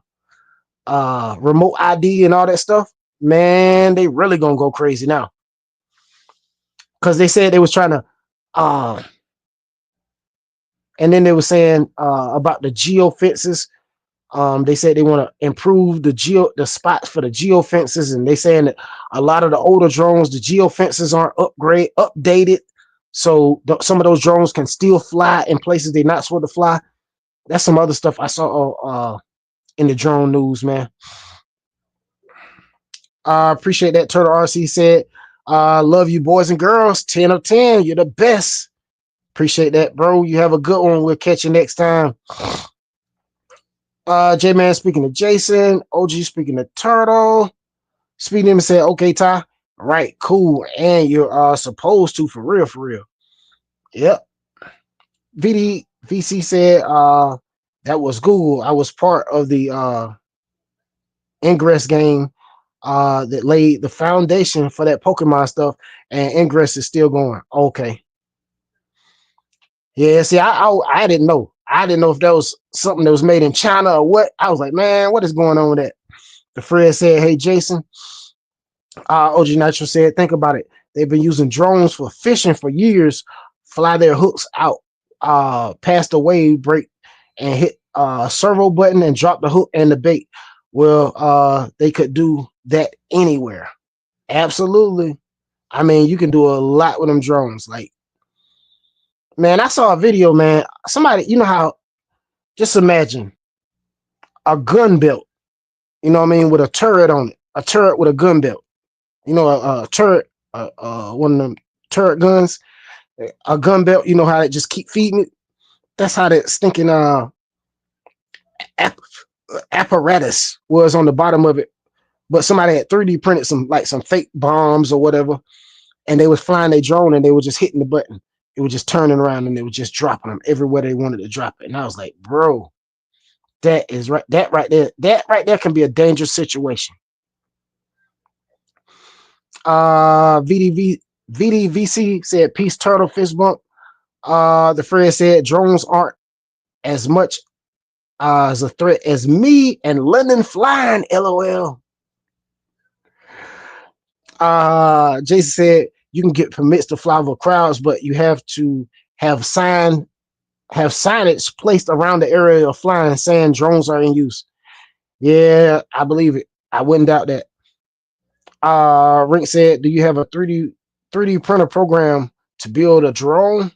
remote ID and all that stuff. Man, they really gonna go crazy now. Because they said they was trying to and then they were saying about the geo fences. They said they want to improve the spots for the geo fences, and they saying that a lot of the older drones, the geo fences aren't updated, so some of those drones can still fly in places they're not supposed to fly. That's some other stuff I saw in the drone news, man. Appreciate that. Turtle RC said, love you boys and girls. 10 of 10. You're the best. Appreciate that, bro. You have a good one. We'll catch you next time. J-Man speaking to Jason. OG speaking to Turtle. Speaking to him and said, okay, Ty. Right, cool. And you're supposed to, for real. Yep. VC said, that was Google. I was part of the Ingress game that laid the foundation for that Pokemon stuff, and Ingress is still going. Okay. Yeah, see, I didn't know. I didn't know if that was something that was made in China or what. I was like, man, what is going on with that? The Fred said, hey, Jason. OG Nitro said, think about it. They've been using drones for fishing for years, fly their hooks out past the wave break and hit servo button and drop the hook and the bait. Well, they could do that anywhere. Absolutely. I mean, you can do a lot with them drones. Like, man, I saw a video, man. Somebody, you know how, just imagine a gun belt, you know what I mean, with a turret on it, a turret with a gun belt. You know, a turret, one of them turret guns, a gun belt, you know how it just keep feeding it? That's how that stinking apparatus was on the bottom of it. But somebody had 3D printed some fake bombs or whatever, and they was flying their drone and they were just hitting the button. It was just turning around and they were just dropping them everywhere they wanted to drop it. And I was like, bro, that right there can be a dangerous situation. VDVC said, peace, Turtle, fist bump. The Fred said, drones aren't as much as a threat as me and Linden flying, LOL. Jason said, you can get permits to fly over crowds, but you have to have signage placed around the area of flying saying drones are in use. Yeah, I believe it. I wouldn't doubt that. Rick said, do you have a 3D printer program to build a drone?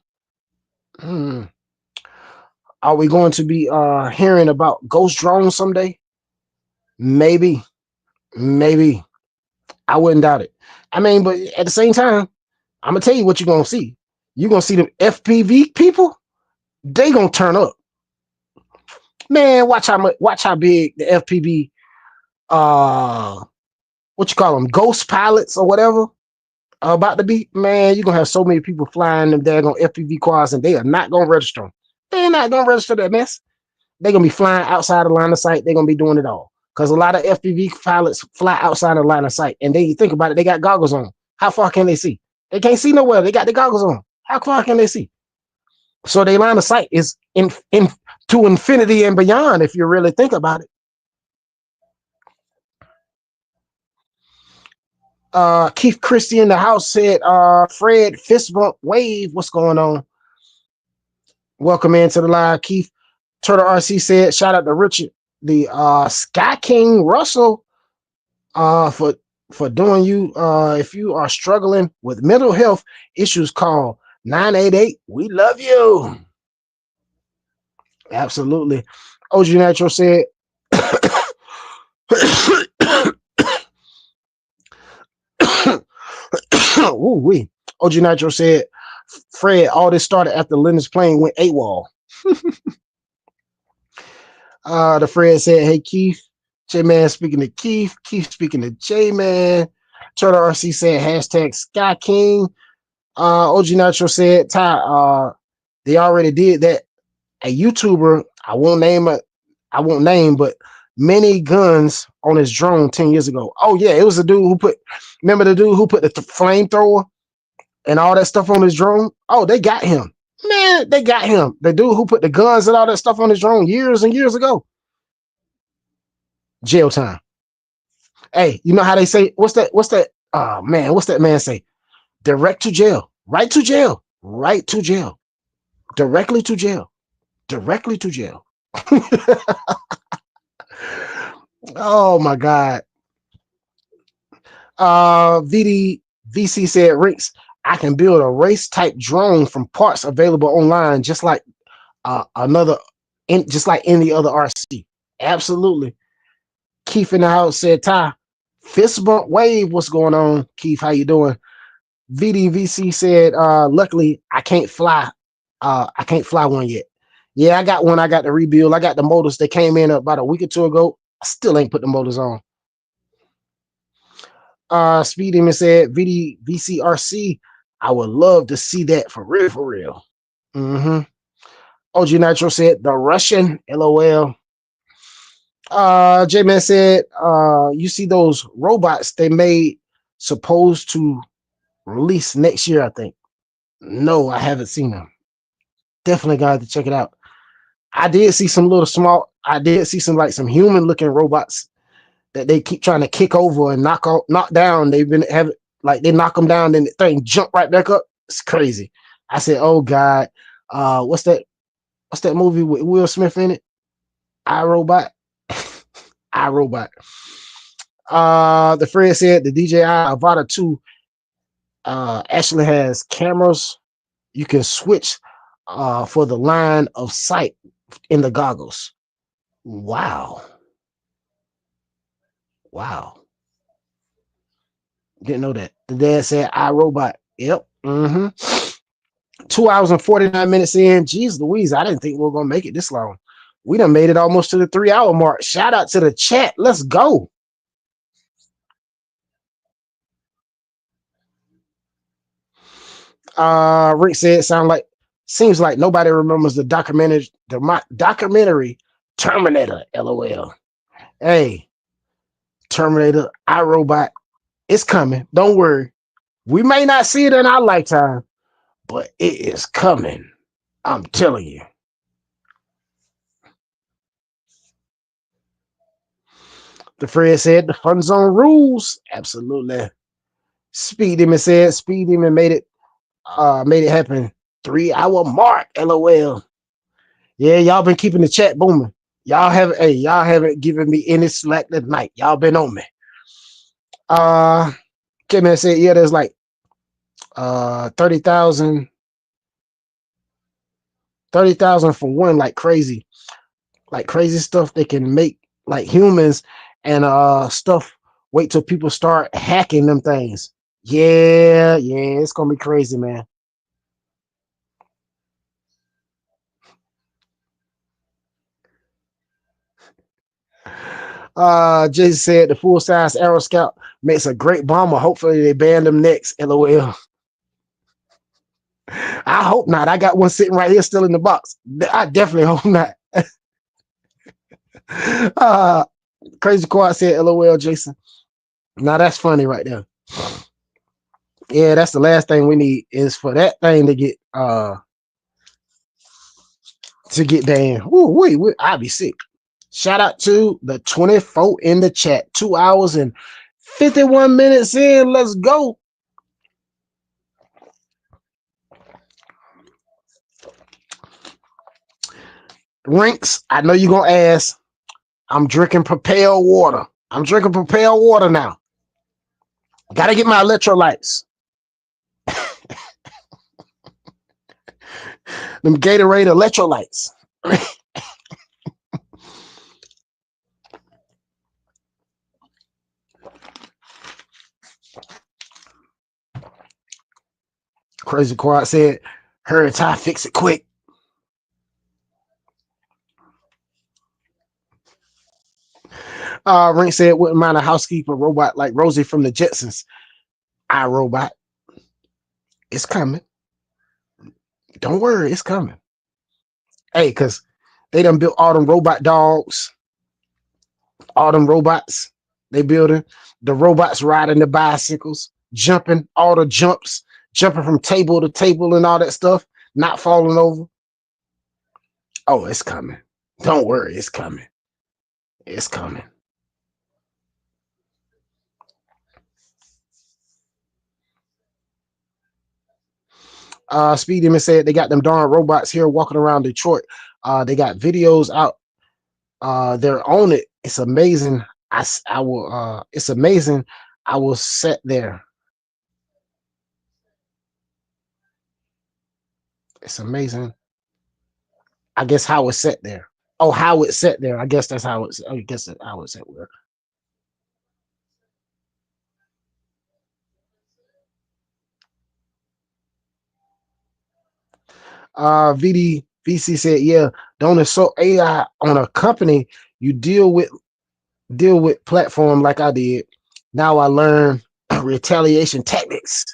Are we going to be hearing about ghost drones someday? Maybe. I wouldn't doubt it. I mean, but at the same time, I'm gonna tell you what you're gonna see. You're gonna see them FPV people. They gonna turn up. Man, watch how big the FPV what you call them, ghost pilots or whatever are about to be. Man, you're gonna have so many people flying them daggone FPV quads, and they are not gonna register them. They're not gonna register that mess. They're gonna be flying outside the line of sight. They're gonna be doing it all. Because a lot of FPV pilots fly outside the line of sight. And then you think about it, they got goggles on. How far can they see? They can't see nowhere. They got the goggles on. How far can they see? So their line of sight is in to infinity and beyond, if you really think about it. Keith Christie in the house said, Fred, fist bump wave, what's going on? Welcome into the live, Keith. Turtle RC said, shout out to Richard, the Sky King Russell, for doing you. If you are struggling with mental health issues, call 988. We love you. Absolutely. OG Natural said, ooh, OG Natural said, Fred, all this started after Linden's plane went AWOL. The Fred said, hey, Keith. J-Man speaking to Keith. Keith speaking to J-Man. Turtle RC said, hashtag Sky King. OG Natural said, Ty, they already did that. A YouTuber, I won't name, but many guns on his drone 10 years ago. Oh, yeah, it was a dude who remember the dude who put the flamethrower and all that stuff on his drone? Oh, they got him. Man, they got him. The dude who put the guns and all that stuff on his drone years and years ago. Jail time. Hey, you know how they say, what's that? Oh, man, what's that man say? Direct to jail. Right to jail. Right to jail. Directly to jail. Directly to jail. Oh my God. VC said, Rinks, I can build a race type drone from parts available online, just like just like any other RC. Absolutely. Keith in the house said, Ty, fist bump wave, what's going on? Keith, how you doing? VC said, luckily I can't fly. I can't fly one yet. Yeah, I got one. I got the rebuild. I got the motors that came in about a week or two ago. I still ain't put the motors on. Speed Demon said, VCRC, I would love to see that for real, for real. OG Nitro said, the Russian, LOL. J-Man said, you see those robots they made supposed to release next year, I think. No, I haven't seen them. Definitely got to check it out. I did see some like some human looking robots that they keep trying to kick over and knock down. They've been having like they knock them down, then the thing jump right back up. It's crazy. I said, oh God, what's that movie with Will Smith in it? iRobot. iRobot. The Fred said the DJI Avata 2 actually has cameras. You can switch for the line of sight in the goggles. Wow. Didn't know that. The dad said iRobot. Yep. 2 hours and 49 minutes in. Jeez Louise, I didn't think we were gonna make it this long. We done made it almost to the 3-hour mark. Shout out to the chat. Let's go. Rick said, seems like nobody remembers the documentary Terminator, LOL. Hey, Terminator, iRobot, it's coming. Don't worry. We may not see it in our lifetime, but it is coming. I'm telling you. The Fred said the fun zone rules. Absolutely. Speed Demon said Speed Demon made it happen. 3-hour mark. LOL. Yeah, y'all been keeping the chat booming. Y'all haven't given me any slack tonight. Y'all been on me. K-Man said, yeah, there's like 30,000 for one, like crazy stuff they can make, like humans and stuff. Wait till people start hacking them things. Yeah, it's gonna be crazy, man. Jason said the full-size Aero Scout makes a great bomber. Hopefully they ban them next. LOL. I hope not. I got one sitting right here still in the box. I definitely hope not. Crazy Quad said LOL, Jason. Now that's funny right there. Yeah, that's the last thing we need is for that thing to get banned. Wait, I'll be sick. Shout out to the 24 in the chat. 2 hours and 51 minutes in. Let's go. Rinks, I know you're gonna ask. I'm drinking Propel water. I'm drinking Propel water now. Gotta get my electrolytes. Them Gatorade electrolytes. Crazy Quad said, hurry, Ty, fix it quick. Rink said, wouldn't mind a housekeeper robot like Rosie from the Jetsons. iRobot. It's coming. Don't worry, it's coming. Hey, because they done built all them robot dogs, all them robots they building. The robots riding the bicycles, jumping, all the jumps, jumping from table to table and all that stuff, not falling over. Oh, it's coming. Don't worry, it's coming. It's coming. Speed Demon said they got them darn robots here walking around Detroit. They got videos out. They're on it. It's amazing. I will. It's amazing. I will set there. It's amazing. I guess how it's set there. Oh, how it's set there. I guess that's how it's. I guess that's how it's set there. VC said, yeah, don't insult AI on a company you deal with platform like I did. Now I learn retaliation tactics.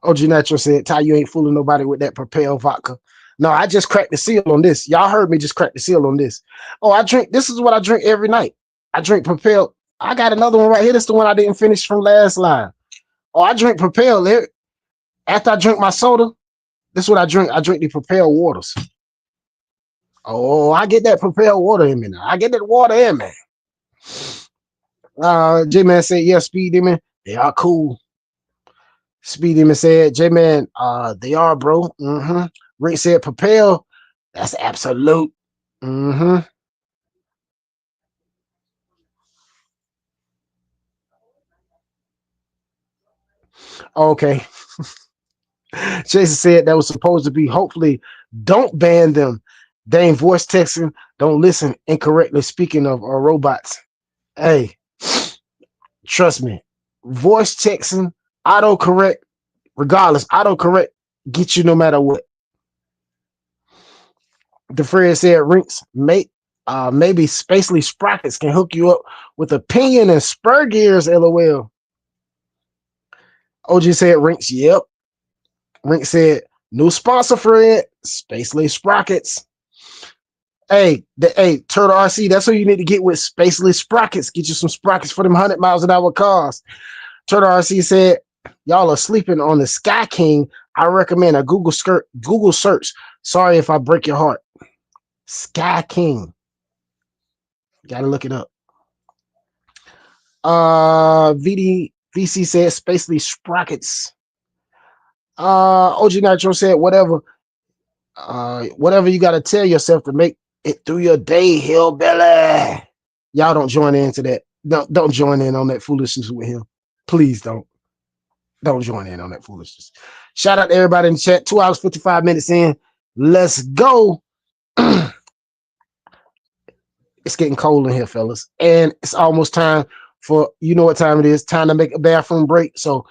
OG Natural said, Ty, you ain't fooling nobody with that Propel vodka. No, I just cracked the seal on this. Y'all heard me just crack the seal on this. Oh, this is what I drink every night. I drink Propel. I got another one right here. This is the one I didn't finish from last line. Oh, I drink Propel. After I drink my soda, this is what I drink. I drink the Propel waters. Oh, I get that Propel water in me now. I get that water in me. J-Man said, yeah, Speed Demon, they are cool. Speed Demon said, J-Man, they are, bro. Rick said, Propel, that's absolute. Okay. Jason said that was supposed to be, hopefully, don't ban them. They ain't voice texting, don't listen incorrectly. Speaking of robots, hey, trust me, voice texting, autocorrect, regardless, autocorrect get you no matter what. The Fred said, Rinks, maybe Spacely Sprockets can hook you up with opinion and spur gears, LOL. OG said, Rinks, yep. Rinks said, new sponsor, Fred, Spacely Sprockets. Hey, Turtle RC, that's who you need to get with Spacely Sprockets. Get you some sprockets for them 100 miles an hour cars. Turtle RC said, y'all are sleeping on the Sky King. I recommend a Google search. Sorry if I break your heart. Sky King. Gotta look it up. VC said Spacely Sprockets. OG Nitro said whatever. Whatever you got to tell yourself to make it through your day, hillbilly. Y'all don't join into that. Don't join in on that foolishness with him. Please don't. Don't join in on that foolishness. Shout out to everybody in the chat. 2 hours, 55 minutes in. Let's go. It's getting cold in here, fellas. And it's almost time for, you know what time it is, time to make a bathroom break. So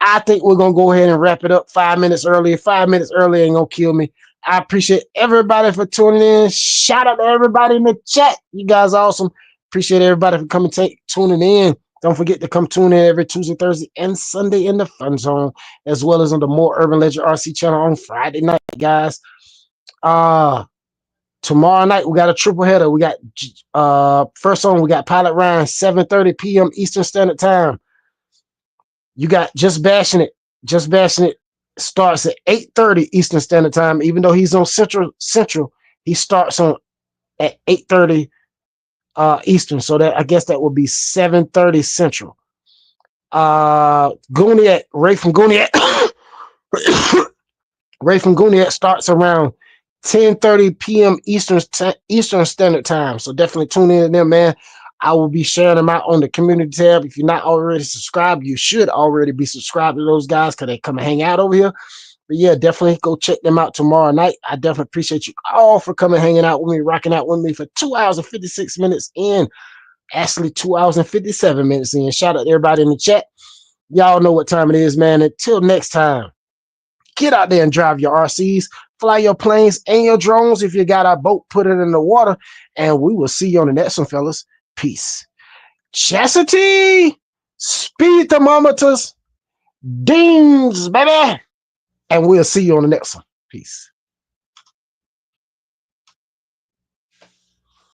I think we're going to go ahead and wrap it up 5 minutes early. 5 minutes early ain't going to kill me. I appreciate everybody for tuning in. Shout out to everybody in the chat. You guys are awesome. Appreciate everybody for coming, tuning in. Don't forget to come tune in every Tuesday, Thursday, and Sunday in the Fun Zone, as well as on the More Urban Legend RC channel on Friday night, guys. Tomorrow night we got a triple header. We got first on, we got Pilot Ryan, 7:30 p.m. Eastern Standard Time. You got Just Bashing It. Just Bashing It starts at 8:30 Eastern Standard Time. Even though he's on Central, he starts on at 8:30 Eastern. So that, I guess that would be 7:30 Central. Gooniac, Ray from Gooniac. Ray from Gooniac starts around 10:30 p.m. Eastern Standard Time. So definitely tune in there, man. I will be sharing them out on the community tab. If you're not already subscribed, you should already be subscribed to those guys because they come and hang out over here. But yeah, definitely go check them out tomorrow night. I definitely appreciate you all for coming, hanging out with me, rocking out with me for 2 hours and 56 minutes in. Actually, 2 hours and 57 minutes in. Shout out to everybody in the chat. Y'all know what time it is, man. Until next time, get out there and drive your RCs, fly your planes and your drones. If you got a boat, put it in the water. And we will see you on the next one, fellas. Peace. Chastity, speed thermometers, dings, baby. And we'll see you on the next one. Peace.